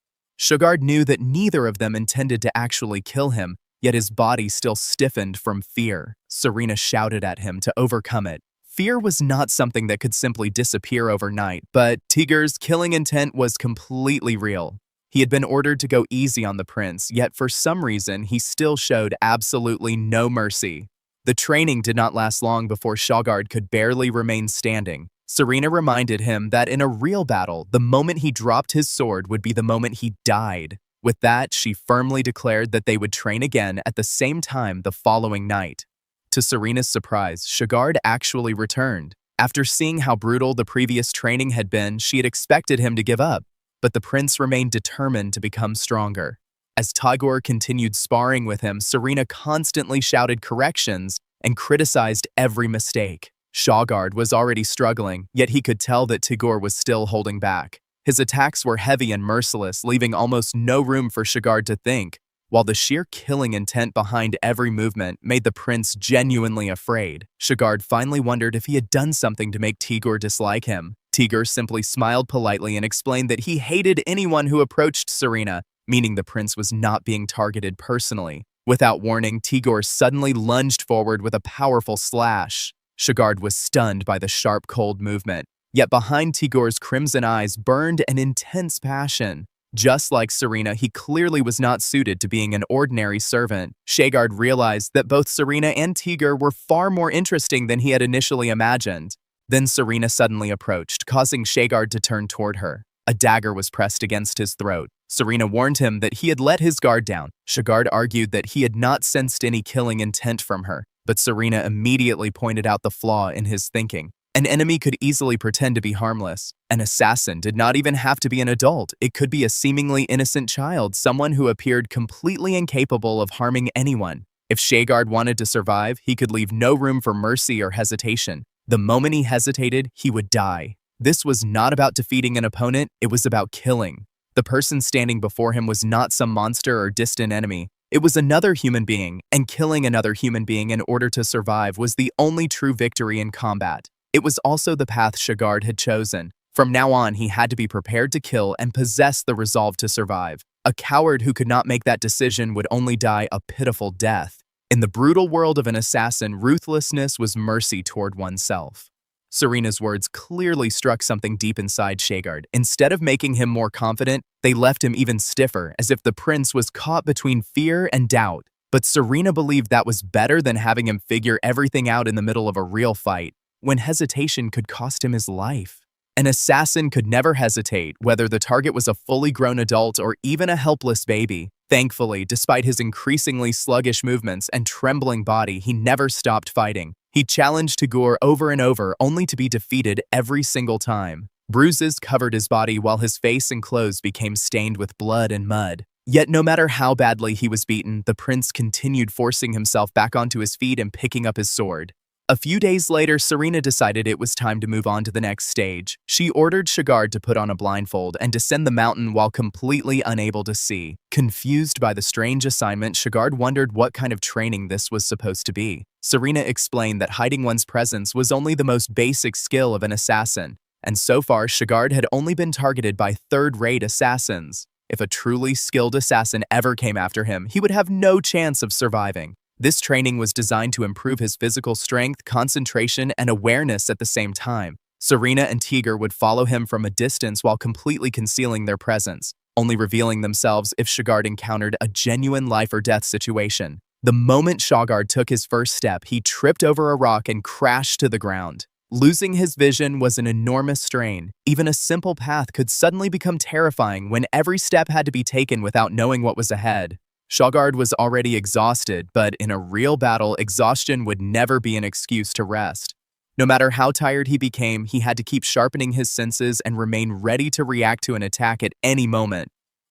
𝔸𝕟 knew that neither of them intended to actually kill him, yet his body still stiffened from fear. Serena shouted at him to overcome it. Fear was not something that could simply disappear overnight, but 𝔸𝕟's killing intent was completely real. He had been ordered to go easy on the prince, yet for some reason he still showed absolutely no mercy. The training did not last long before 𝔸𝕟 could barely remain standing. Serena reminded him that in a real battle, the moment he dropped his sword would be the moment he died. With that, she firmly declared that they would train again at the same time the following night. To Serena's surprise, 𝔸𝕟 actually returned. After seeing how brutal the previous training had been, she had expected him to give up, but the prince remained determined to become stronger. As 𝔸𝕟 continued sparring with him, Serena constantly shouted corrections and criticized every mistake. 𝔸𝕟 was already struggling, yet he could tell that 𝔸𝕟 was still holding back. His attacks were heavy and merciless, leaving almost no room for 𝔸𝕟 to think, while the sheer killing intent behind every movement made the prince genuinely afraid. 𝔸𝕟 finally wondered if he had done something to make 𝔸𝕟 dislike him. 𝔸𝕟 simply smiled politely and explained that he hated anyone who approached Serena, meaning the prince was not being targeted personally. Without warning, 𝔸𝕟 suddenly lunged forward with a powerful slash. 𝔸𝕟 was stunned by the sharp, cold movement. Yet behind 𝔸𝕟's crimson eyes burned an intense passion. Just like Serena, he clearly was not suited to being an ordinary servant. 𝔸𝕟 realized that both Serena and 𝔸𝕟 were far more interesting than he had initially imagined. Then Serena suddenly approached, causing 𝔸𝕟 to turn toward her. A dagger was pressed against his throat. Serena warned him that he had let his guard down. 𝔸𝕟 argued that he had not sensed any killing intent from her, but Serena immediately pointed out the flaw in his thinking. An enemy could easily pretend to be harmless. An assassin did not even have to be an adult. It could be a seemingly innocent child, someone who appeared completely incapable of harming anyone. If 𝔸𝕟 wanted to survive, he could leave no room for mercy or hesitation. The moment he hesitated, he would die. This was not about defeating an opponent, it was about killing. The person standing before him was not some monster or distant enemy. It was another human being, and killing another human being in order to survive was the only true victory in combat. It was also the path 𝔸𝕟 had chosen. From now on, he had to be prepared to kill and possess the resolve to survive. A coward who could not make that decision would only die a pitiful death. In the brutal world of an assassin, ruthlessness was mercy toward oneself. Serena's words clearly struck something deep inside 𝔸𝕟. Instead of making him more confident, they left him even stiffer, as if the prince was caught between fear and doubt. But Serena believed that was better than having him figure everything out in the middle of a real fight. when hesitation could cost him his life. An assassin could never hesitate, whether the target was a fully grown adult or even a helpless baby. Thankfully, despite his increasingly sluggish movements and trembling body, he never stopped fighting. He challenged 𝔸𝕟 over and over, only to be defeated every single time. Bruises covered his body while his face and clothes became stained with blood and mud. Yet no matter how badly he was beaten, the prince continued forcing himself back onto his feet and picking up his sword. A few days later, Serena decided it was time to move on to the next stage. She ordered 𝔸𝕟 to put on a blindfold and descend the mountain while completely unable to see. Confused by the strange assignment, 𝔸𝕟 wondered what kind of training this was supposed to be. Serena explained that hiding one's presence was only the most basic skill of an assassin, and so far 𝔸𝕟 had only been targeted by third-rate assassins. If a truly skilled assassin ever came after him, he would have no chance of surviving. This training was designed to improve his physical strength, concentration, and awareness at the same time. Serena and 𝔸𝕟 would follow him from a distance while completely concealing their presence, only revealing themselves if 𝔸𝕟 encountered a genuine life-or-death situation. The moment 𝔸𝕟 took his first step, he tripped over a rock and crashed to the ground. Losing his vision was an enormous strain. Even a simple path could suddenly become terrifying when every step had to be taken without knowing what was ahead. 𝔸𝕟 was already exhausted, but in a real battle, exhaustion would never be an excuse to rest. No matter how tired he became, he had to keep sharpening his senses and remain ready to react to an attack at any moment.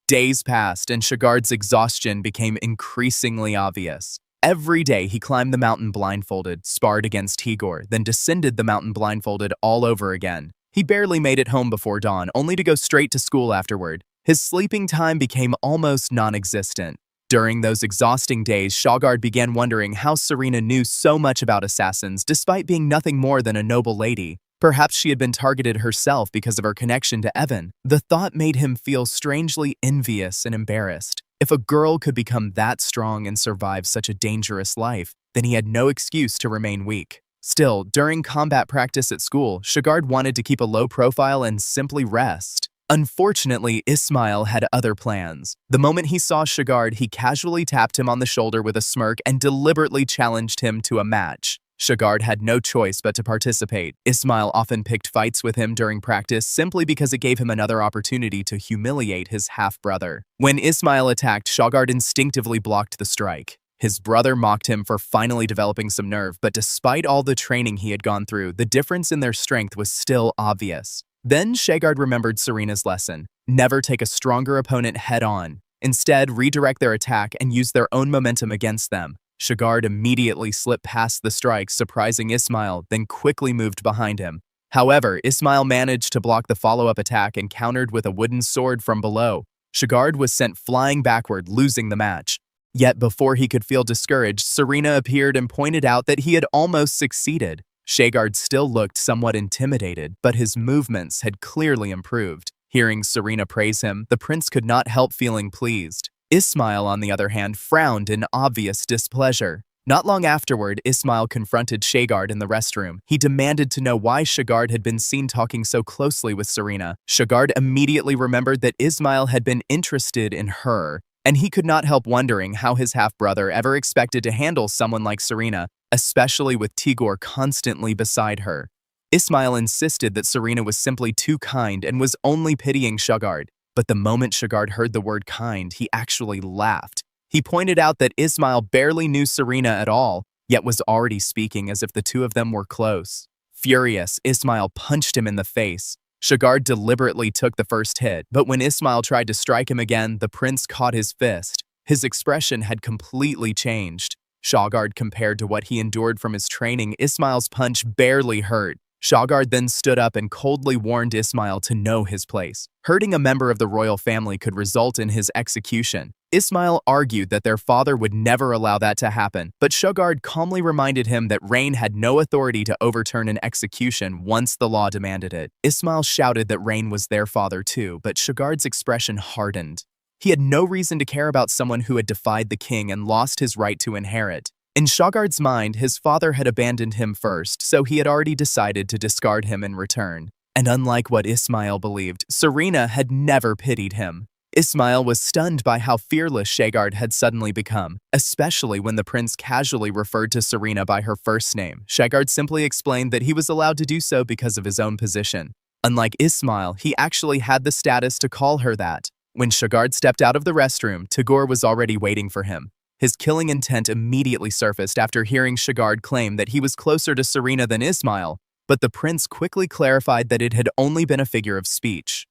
Days passed, and 𝔸𝕟's exhaustion became increasingly obvious. Every day, he climbed the mountain blindfolded, sparred against 𝔸𝕟, then descended the mountain blindfolded all over again. He barely made it home before dawn, only to go straight to school afterward. His sleeping time became almost non-existent. During those exhausting days, 𝔸𝕟 began wondering how Serena knew so much about assassins despite being nothing more than a noble lady. Perhaps she had been targeted herself because of her connection to Evan. The thought made him feel strangely envious and embarrassed. If a girl could become that strong and survive such a dangerous life, then he had no excuse to remain weak. Still, during combat practice at school, 𝔸𝕟 wanted to keep a low profile and simply rest. Unfortunately, 𝔸𝕝𝕦 had other plans. The moment he saw 𝔸𝕟, he casually tapped him on the shoulder with a smirk and deliberately challenged him to a match. 𝔸𝕟 had no choice but to participate. 𝔸𝕝𝕦 often picked fights with him during practice simply because it gave him another opportunity to humiliate his half-brother. When 𝔸𝕝𝕦 attacked, 𝔸𝕟 instinctively blocked the strike. His brother mocked him for finally developing some nerve, but despite all the training he had gone through, the difference in their strength was still obvious. Then 𝔸𝕟 remembered Serena's lesson: never take a stronger opponent head-on. Instead, redirect their attack and use their own momentum against them. 𝔸𝕟 immediately slipped past the strike, surprising 𝔸𝕝𝕦, then quickly moved behind him. However, 𝔸𝕝𝕦 managed to block the follow-up attack and countered with a wooden sword from below. 𝔸𝕟 was sent flying backward, losing the match. Yet before he could feel discouraged, Serena appeared and pointed out that he had almost succeeded. 𝔸𝕟 still looked somewhat intimidated, but his movements had clearly improved. Hearing Serena praise him, the prince could not help feeling pleased. 𝔸𝕝𝕦, on the other hand, frowned in obvious displeasure. Not long afterward, 𝔸𝕝𝕦 confronted 𝔸𝕟 in the restroom. He demanded to know why 𝔸𝕟 had been seen talking so closely with Serena. 𝔸𝕟 immediately remembered that 𝔸𝕝𝕦 had been interested in her, and he could not help wondering how his half-brother ever expected to handle someone like Serena, especially with 𝔸𝕟 constantly beside her. 𝔸𝕝𝕦 insisted that Serena was simply too kind and was only pitying 𝔸𝕟. But the moment 𝔸𝕟 heard the word kind, he actually laughed. He pointed out that 𝔸𝕝𝕦 barely knew Serena at all, yet was already speaking as if the two of them were close. Furious, 𝔸𝕝𝕦 punched him in the face. 𝔸𝕟 deliberately took the first hit, but when 𝔸𝕝𝕦 tried to strike him again, the prince caught his fist. His expression had completely changed. 𝔸𝕟 compared to what he endured from his training, 𝔸𝕝𝕦's punch barely hurt. 𝔸𝕟 then stood up and coldly warned 𝔸𝕝𝕦 to know his place. Hurting a member of the royal family could result in his execution. 𝔸𝕝𝕦 argued that their father would never allow that to happen, but 𝔸𝕟 calmly reminded him that Reign had no authority to overturn an execution once the law demanded it. 𝔸𝕝𝕦 shouted that Reign was their father too, but 𝔸𝕟's expression hardened. He had no reason to care about someone who had defied the king and lost his right to inherit. In 𝔸𝕟's mind, his father had abandoned him first, so he had already decided to discard him in return. And unlike what 𝔸𝕝𝕦 believed, Serena had never pitied him. 𝔸𝕝𝕦 was stunned by how fearless 𝔸𝕟𝕠 had suddenly become, especially when the prince casually referred to Serena by her first name. 𝔸𝕟𝕠 simply explained that he was allowed to do so because of his own position. Unlike 𝔸𝕝𝕦, he actually had the status to call her that. When 𝔸𝕟𝕠 stepped out of the restroom, 𝔸𝕠𝕠 was already waiting for him. His killing intent immediately surfaced after hearing 𝔸𝕟𝕠 claim that he was closer to Serena than 𝔸𝕝𝕦, but the prince quickly clarified that it had only been a figure of speech.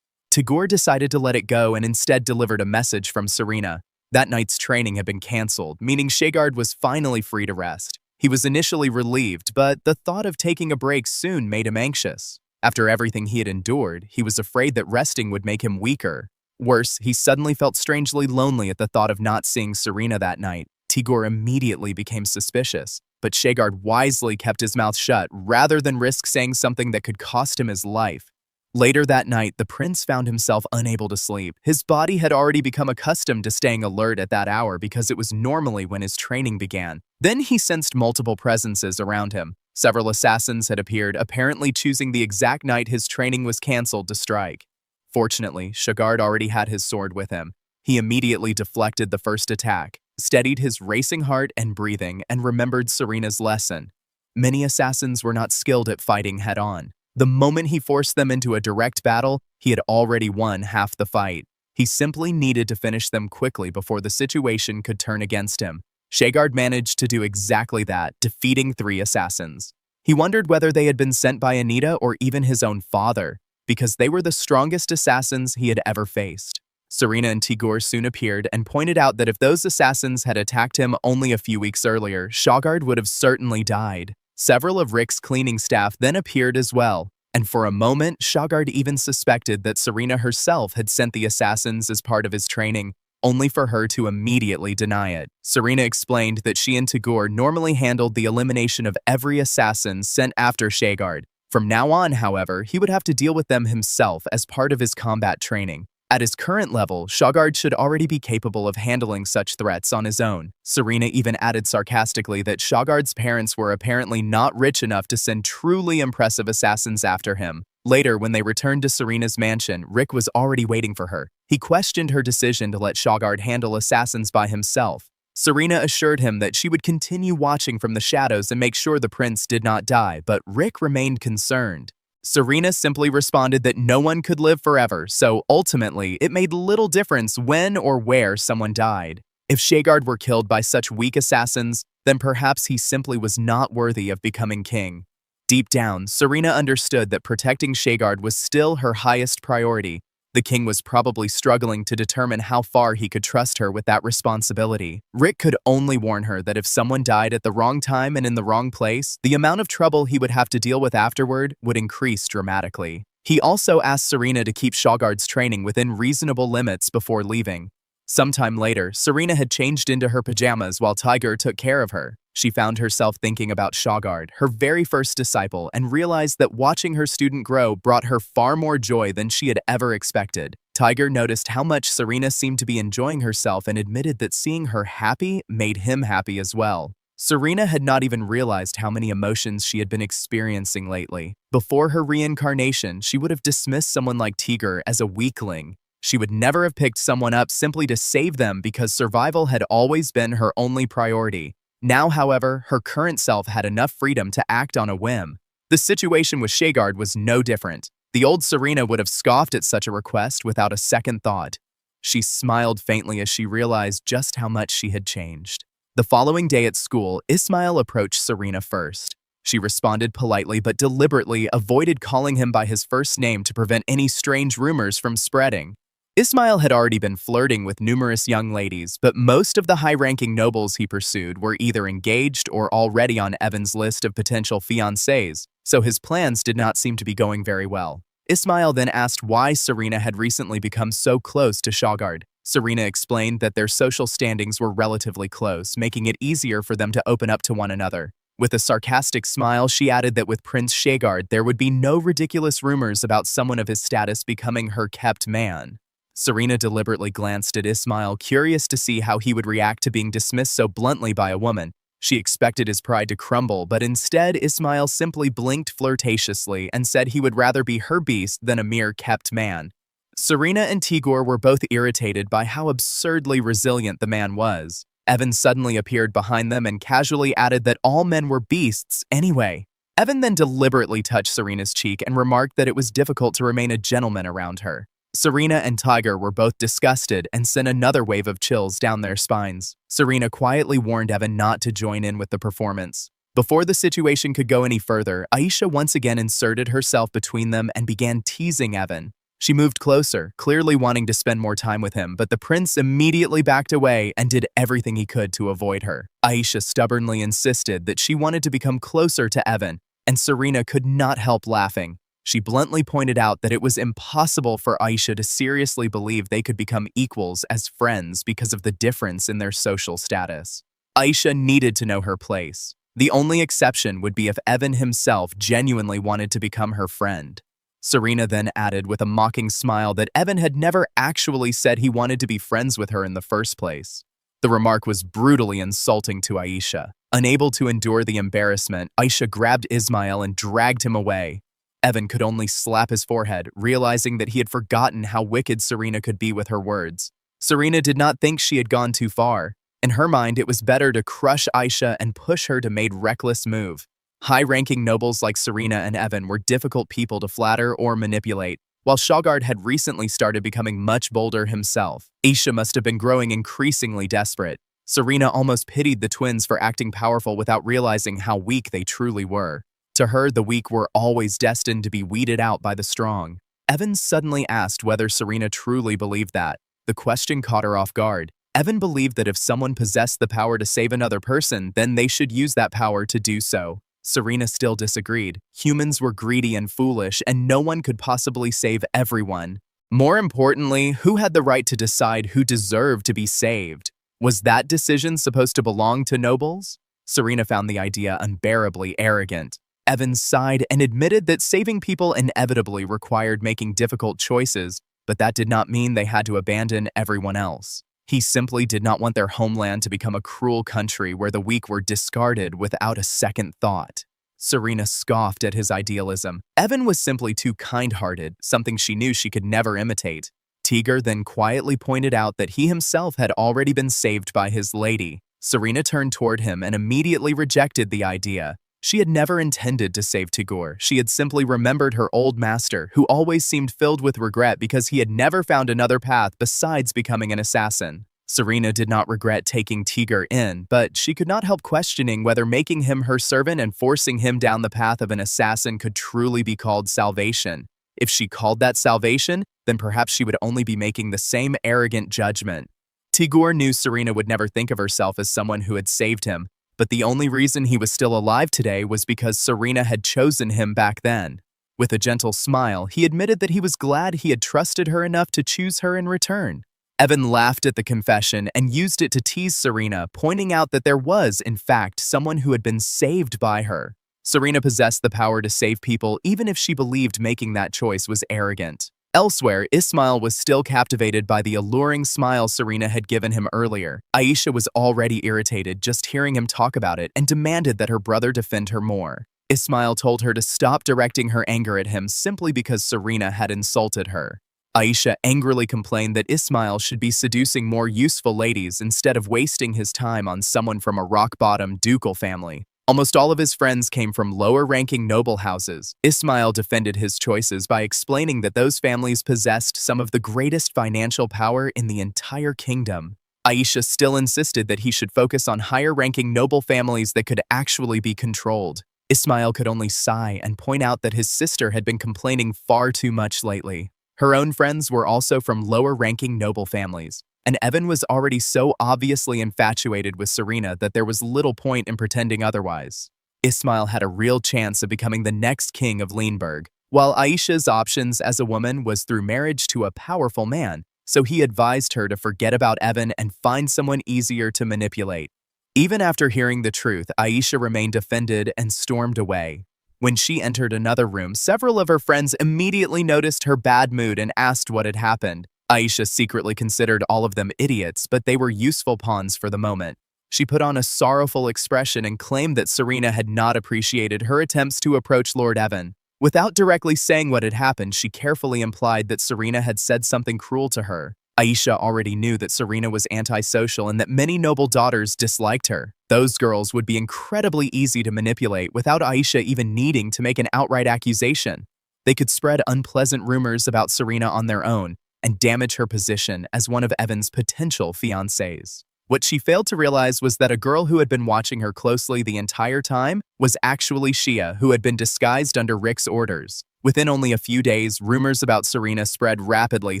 𝔸𝕠𝕠 decided to let it go and instead delivered a message from Serena. That night's training had been cancelled, meaning 𝔸𝕟𝕠 was finally free to rest. He was initially relieved, but the thought of taking a break soon made him anxious. After everything he had endured, he was afraid that resting would make him weaker. Worse, he suddenly felt strangely lonely at the thought of not seeing Serena that night. 𝔸𝕠𝕠 immediately became suspicious, but 𝔸𝕟𝕠 wisely kept his mouth shut rather than risk saying something that could cost him his life. Later that night, the prince found himself unable to sleep. His body had already become accustomed to staying alert at that hour because it was normally when his training began. Then he sensed multiple presences around him. Several assassins had appeared, apparently choosing the exact night his training was cancelled to strike. Fortunately, 𝔸𝕟𝕠 already had his sword with him. He immediately deflected the first attack, steadied his racing heart and breathing, and remembered Serena's lesson. Many assassins were not skilled at fighting head-on. The moment he forced them into a direct battle, he had already won half the fight. He simply needed to finish them quickly before the situation could turn against him. 𝔸𝕟𝕠 managed to do exactly that, defeating 3 assassins. He wondered whether they had been sent by Anita or even his own father, because they were the strongest assassins he had ever faced. Serena and 𝔸𝕠𝕠 soon appeared and pointed out that if those assassins had attacked him only a few weeks earlier, 𝔸𝕟𝕠 would have certainly died. Several of Rick's cleaning staff then appeared as well, and for a moment, 𝔸𝕟𝕠 even suspected that Serena herself had sent the assassins as part of his training, only for her to immediately deny it. Serena explained that she and 𝔸𝕠𝕠 normally handled the elimination of every assassin sent after 𝔸𝕟𝕠. From now on, however, he would have to deal with them himself as part of his combat training. At his current level, 𝔸𝕟𝕠 should already be capable of handling such threats on his own. Serena even added sarcastically that 𝔸𝕟𝕠's parents were apparently not rich enough to send truly impressive assassins after him. Later, when they returned to Serena's mansion, Rick was already waiting for her. He questioned her decision to let 𝔸𝕟𝕠 handle assassins by himself. Serena assured him that she would continue watching from the shadows and make sure the prince did not die, but Rick remained concerned. Serena simply responded that no one could live forever, so ultimately, it made little difference when or where someone died. If 𝔸𝕟𝕠 were killed by such weak assassins, then perhaps he simply was not worthy of becoming king. Deep down, Serena understood that protecting 𝔸𝕟𝕠 was still her highest priority. The king was probably struggling to determine how far he could trust her with that responsibility. Rick could only warn her that if someone died at the wrong time and in the wrong place, the amount of trouble he would have to deal with afterward would increase dramatically. He also asked Serena to keep 𝔸𝕟𝕠's training within reasonable limits before leaving. Sometime later, Serena had changed into her pajamas while 𝔸𝕠𝕠 took care of her. She found herself thinking about 𝔸𝕠𝕠, her very first disciple, and realized that watching her student grow brought her far more joy than she had ever expected. 𝔸𝕠𝕠 noticed how much Serena seemed to be enjoying herself and admitted that seeing her happy made him happy as well. Serena had not even realized how many emotions she had been experiencing lately. Before her reincarnation, she would have dismissed someone like 𝔸𝕠𝕠 as a weakling. She would never have picked someone up simply to save them because survival had always been her only priority. Now, however, her current self had enough freedom to act on a whim. The situation with 𝔸𝕟𝕠 was no different. The old Serena would have scoffed at such a request without a second thought. She smiled faintly as she realized just how much she had changed. The following day at school, 𝔸𝕝𝕦 approached Serena first. She responded politely but deliberately avoided calling him by his first name to prevent any strange rumors from spreading. 𝔸𝕝𝕦 had already been flirting with numerous young ladies, but most of the high-ranking nobles he pursued were either engaged or already on Evan's list of potential fiancés, so his plans did not seem to be going very well. 𝔸𝕝𝕦 then asked why Serena had recently become so close to 𝔸𝕟𝕠. Serena explained that their social standings were relatively close, making it easier for them to open up to one another. With a sarcastic smile, she added that with Prince 𝔸𝕟𝕠, there would be no ridiculous rumors about someone of his status becoming her kept man. Serena deliberately glanced at 𝔸𝕝𝕦, curious to see how he would react to being dismissed so bluntly by a woman. She expected his pride to crumble, but instead 𝔸𝕝𝕦 simply blinked flirtatiously and said he would rather be her beast than a mere kept man. Serena and Tigor were both irritated by how absurdly resilient the man was. Evan suddenly appeared behind them and casually added that all men were beasts anyway. Evan then deliberately touched Serena's cheek and remarked that it was difficult to remain a gentleman around her. Serena and Tigor were both disgusted and sent another wave of chills down their spines. Serena quietly warned Evan not to join in with the performance. Before the situation could go any further, 𝔸𝕝𝕒 once again inserted herself between them and began teasing Evan. She moved closer, clearly wanting to spend more time with him, but the prince immediately backed away and did everything he could to avoid her. 𝔸𝕝𝕒 stubbornly insisted that she wanted to become closer to Evan, and Serena could not help laughing. She bluntly pointed out that it was impossible for 𝔸𝕝𝕒 to seriously believe they could become equals as friends because of the difference in their social status. 𝔸𝕝𝕒 needed to know her place. The only exception would be if Evan himself genuinely wanted to become her friend. Serena then added with a mocking smile that Evan had never actually said he wanted to be friends with her in the first place. The remark was brutally insulting to 𝔸𝕝𝕒. Unable to endure the embarrassment, 𝔸𝕝𝕒 grabbed Ismail and dragged him away. Evan could only slap his forehead, realizing that he had forgotten how wicked Serena could be with her words. Serena did not think she had gone too far. In her mind, it was better to crush 𝔸𝕝𝕒 and push her to make reckless move. High-ranking nobles like Serena and Evan were difficult people to flatter or manipulate, while 𝔸𝕟𝕠 had recently started becoming much bolder himself. 𝔸𝕝𝕒 must have been growing increasingly desperate. Serena almost pitied the twins for acting powerful without realizing how weak they truly were. To her, the weak were always destined to be weeded out by the strong. Evan suddenly asked whether Serena truly believed that. The question caught her off guard. Evan believed that if someone possessed the power to save another person, then they should use that power to do so. Serena still disagreed. Humans were greedy and foolish, and no one could possibly save everyone. More importantly, who had the right to decide who deserved to be saved? Was that decision supposed to belong to nobles? Serena found the idea unbearably arrogant. Evan sighed and admitted that saving people inevitably required making difficult choices, but that did not mean they had to abandon everyone else. He simply did not want their homeland to become a cruel country where the weak were discarded without a second thought. Serena scoffed at his idealism. Evan was simply too kind-hearted, something she knew she could never imitate. Tigger then quietly pointed out that he himself had already been saved by his lady. Serena turned toward him and immediately rejected the idea. She had never intended to save Tigor. She had simply remembered her old master, who always seemed filled with regret because he had never found another path besides becoming an assassin. Serena did not regret taking Tigger in, but she could not help questioning whether making him her servant and forcing him down the path of an assassin could truly be called salvation. If she called that salvation, then perhaps she would only be making the same arrogant judgment. Tigor knew Serena would never think of herself as someone who had saved him, but the only reason he was still alive today was because Serena had chosen him back then. With a gentle smile, he admitted that he was glad he had trusted her enough to choose her in return. Evan laughed at the confession and used it to tease Serena, pointing out that there was, in fact, someone who had been saved by her. Serena possessed the power to save people even if she believed making that choice was arrogant. Elsewhere, Ismail was still captivated by the alluring smile Serena had given him earlier. 𝔸𝕝𝕒 was already irritated just hearing him talk about it and demanded that her brother defend her more. Ismail told her to stop directing her anger at him simply because Serena had insulted her. 𝔸𝕝𝕒 angrily complained that Ismail should be seducing more useful ladies instead of wasting his time on someone from a rock-bottom ducal family. Almost all of his friends came from lower-ranking noble houses. Ismail defended his choices by explaining that those families possessed some of the greatest financial power in the entire kingdom. 𝔸𝕝𝕒 still insisted that he should focus on higher-ranking noble families that could actually be controlled. Ismail could only sigh and point out that his sister had been complaining far too much lately. Her own friends were also from lower-ranking noble families, and Evan was already so obviously infatuated with Serena that there was little point in pretending otherwise. Ismail had a real chance of becoming the next king of 𝔸𝕝𝕦, while 𝔸𝕝𝕒's options as a woman was through marriage to a powerful man, so he advised her to forget about Evan and find someone easier to manipulate. Even after hearing the truth, 𝔸𝕝𝕒 remained offended and stormed away. When she entered another room, several of her friends immediately noticed her bad mood and asked what had happened. 𝔸𝕝𝕒 secretly considered all of them idiots, but they were useful pawns for the moment. She put on a sorrowful expression and claimed that Serena had not appreciated her attempts to approach Lord Evan. Without directly saying what had happened, she carefully implied that Serena had said something cruel to her. Aisha already knew that Serena was antisocial and that many noble daughters disliked her. Those girls would be incredibly easy to manipulate without Aisha even needing to make an outright accusation. They could spread unpleasant rumors about Serena on their own and damage her position as one of Evan's potential fiancés. What she failed to realize was that a girl who had been watching her closely the entire time was actually Xiya, who had been disguised under Rick's orders. Within only a few days, rumors about Serena spread rapidly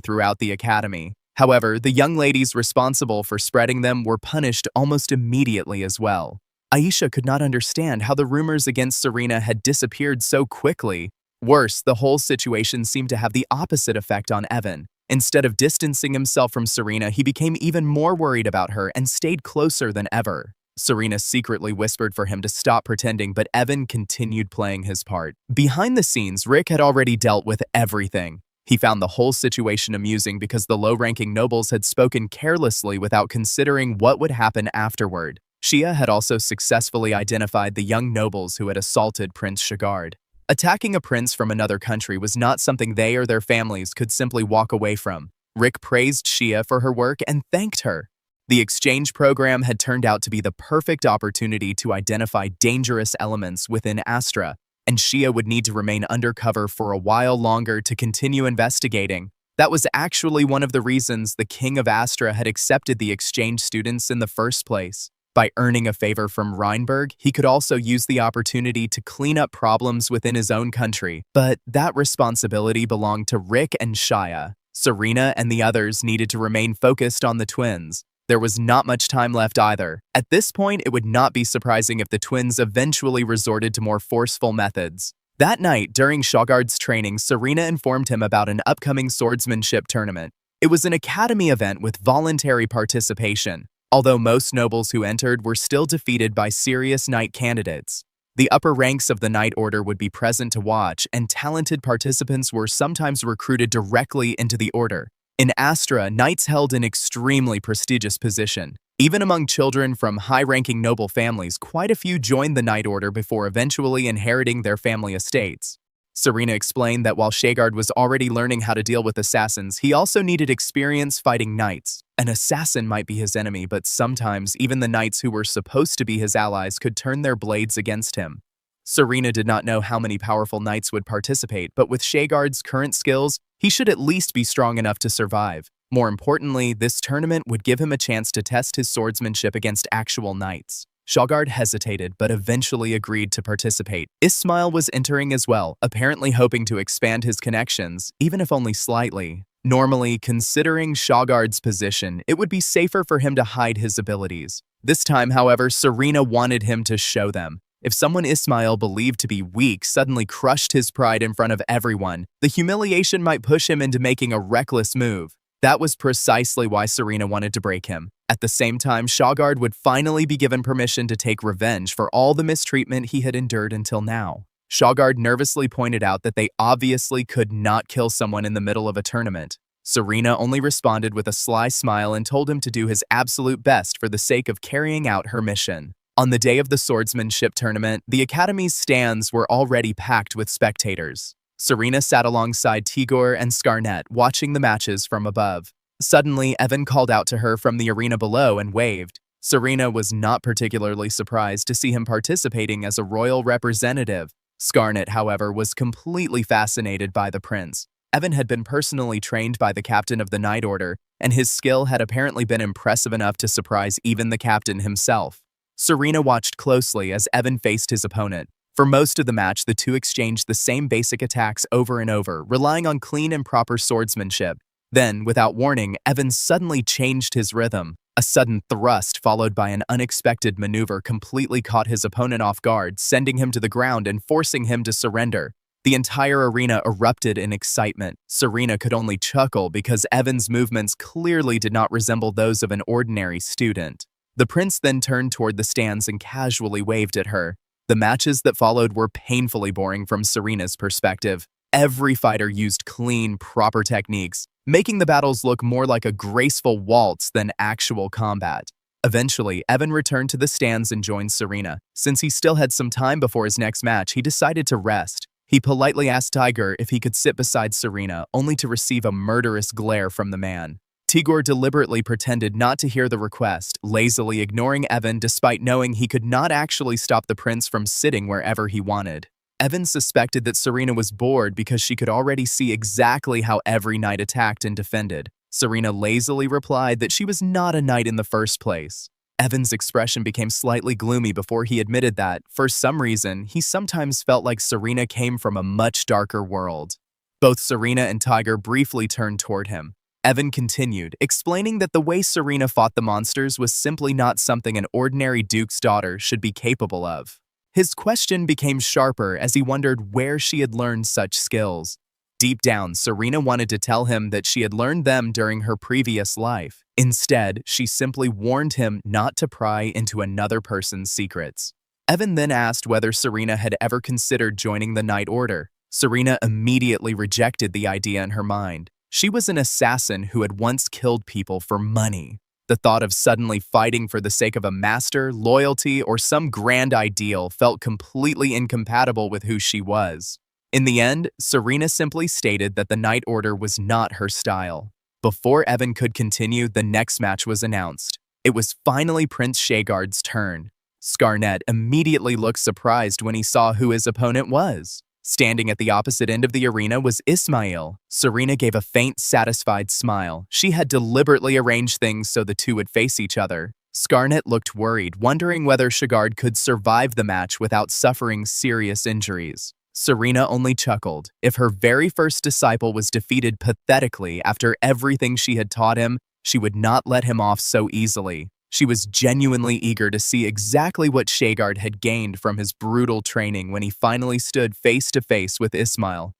throughout the academy. However, the young ladies responsible for spreading them were punished almost immediately as well. Aisha could not understand how the rumors against Serena had disappeared so quickly. Worse, the whole situation seemed to have the opposite effect on Evan. Instead of distancing himself from Serena, he became even more worried about her and stayed closer than ever. Serena secretly whispered for him to stop pretending, but Evan continued playing his part. Behind the scenes, Rick had already dealt with everything. He found the whole situation amusing because the low-ranking nobles had spoken carelessly without considering what would happen afterward. Xiya had also successfully identified the young nobles who had assaulted Prince 𝔸𝕝𝕤. Attacking a prince from another country was not something they or their families could simply walk away from. Rick praised Xiya for her work and thanked her. The exchange program had turned out to be the perfect opportunity to identify dangerous elements within Astra, and Xiya would need to remain undercover for a while longer to continue investigating. That was actually one of the reasons the King of Astra had accepted the exchange students in the first place. By earning a favor from Reinberg, he could also use the opportunity to clean up problems within his own country. But that responsibility belonged to Rick and Xiya. Serena and the others needed to remain focused on the twins. There was not much time left either. At this point, it would not be surprising if the twins eventually resorted to more forceful methods. That night, during 𝔸𝕝𝕤's training, Serena informed him about an upcoming swordsmanship tournament. It was an academy event with voluntary participation. Although most nobles who entered were still defeated by serious knight candidates. The upper ranks of the Knight Order would be present to watch, and talented participants were sometimes recruited directly into the order. In Astra, knights held an extremely prestigious position. Even among children from high-ranking noble families, quite a few joined the Knight Order before eventually inheriting their family estates. Serena explained that while 𝔸𝕝𝕤 was already learning how to deal with assassins, he also needed experience fighting knights. An assassin might be his enemy, but sometimes even the knights who were supposed to be his allies could turn their blades against him. Serena did not know how many powerful knights would participate, but with 𝔸𝕝𝕤's current skills, he should at least be strong enough to survive. More importantly, this tournament would give him a chance to test his swordsmanship against actual knights. 𝔸𝕝𝕤 hesitated, but eventually agreed to participate. Ismail was entering as well, apparently hoping to expand his connections, even if only slightly. Normally, considering 𝔸𝕝𝕤's position, it would be safer for him to hide his abilities. This time, however, Serena wanted him to show them. If someone Ismail believed to be weak suddenly crushed his pride in front of everyone, the humiliation might push him into making a reckless move. That was precisely why Serena wanted to break him. At the same time, 𝔸𝕝𝕤 would finally be given permission to take revenge for all the mistreatment he had endured until now. 𝔸𝕝𝕤 nervously pointed out that they obviously could not kill someone in the middle of a tournament. Serena only responded with a sly smile and told him to do his absolute best for the sake of carrying out her mission. On the day of the swordsmanship tournament, the Academy's stands were already packed with spectators. Serena sat alongside Tigor and Skarnet, watching the matches from above. Suddenly, Evan called out to her from the arena below and waved. Serena was not particularly surprised to see him participating as a royal representative. Skarnet, however, was completely fascinated by the prince. Evan had been personally trained by the captain of the Knight Order, and his skill had apparently been impressive enough to surprise even the captain himself. Serena watched closely as Evan faced his opponent. For most of the match, the two exchanged the same basic attacks over and over, relying on clean and proper swordsmanship. Then, without warning, Evan suddenly changed his rhythm. A sudden thrust followed by an unexpected maneuver completely caught his opponent off guard, sending him to the ground and forcing him to surrender. The entire arena erupted in excitement. Serena could only chuckle because Evan's movements clearly did not resemble those of an ordinary student. The prince then turned toward the stands and casually waved at her. The matches that followed were painfully boring from Serena's perspective. Every fighter used clean, proper techniques, making the battles look more like a graceful waltz than actual combat. Eventually, Evan returned to the stands and joined Serena. Since he still had some time before his next match, he decided to rest. He politely asked Tigger if he could sit beside Serena, only to receive a murderous glare from the man. Tigger deliberately pretended not to hear the request, lazily ignoring Evan despite knowing he could not actually stop the prince from sitting wherever he wanted. Evan suspected that Serena was bored because she could already see exactly how every knight attacked and defended. Serena lazily replied that she was not a knight in the first place. Evan's expression became slightly gloomy before he admitted that, for some reason, he sometimes felt like Serena came from a much darker world. Both Serena and Tigger briefly turned toward him. Evan continued, explaining that the way Serena fought the monsters was simply not something an ordinary duke's daughter should be capable of. His question became sharper as he wondered where she had learned such skills. Deep down, Serena wanted to tell him that she had learned them during her previous life. Instead, she simply warned him not to pry into another person's secrets. Evan then asked whether Serena had ever considered joining the Knight Order. Serena immediately rejected the idea in her mind. She was an assassin who had once killed people for money. The thought of suddenly fighting for the sake of a master, loyalty, or some grand ideal felt completely incompatible with who she was. In the end, Serena simply stated that the Knight Order was not her style. Before Evan could continue, the next match was announced. It was finally Prince 𝔸𝕝𝕠𝕠𝕠𝕕 turn. Skarnet immediately looked surprised when he saw who his opponent was. Standing at the opposite end of the arena was Ismail. Serena gave a faint, satisfied smile. She had deliberately arranged things so the two would face each other. Skarnet looked worried, wondering whether 𝔸𝕝𝕠𝕠 could survive the match without suffering serious injuries. Serena only chuckled. If her very first disciple was defeated pathetically after everything she had taught him, she would not let him off so easily. She was genuinely eager to see exactly what 𝔸𝕝𝕠𝕠𝕠 had gained from his brutal training when he finally stood face to face with Ismail.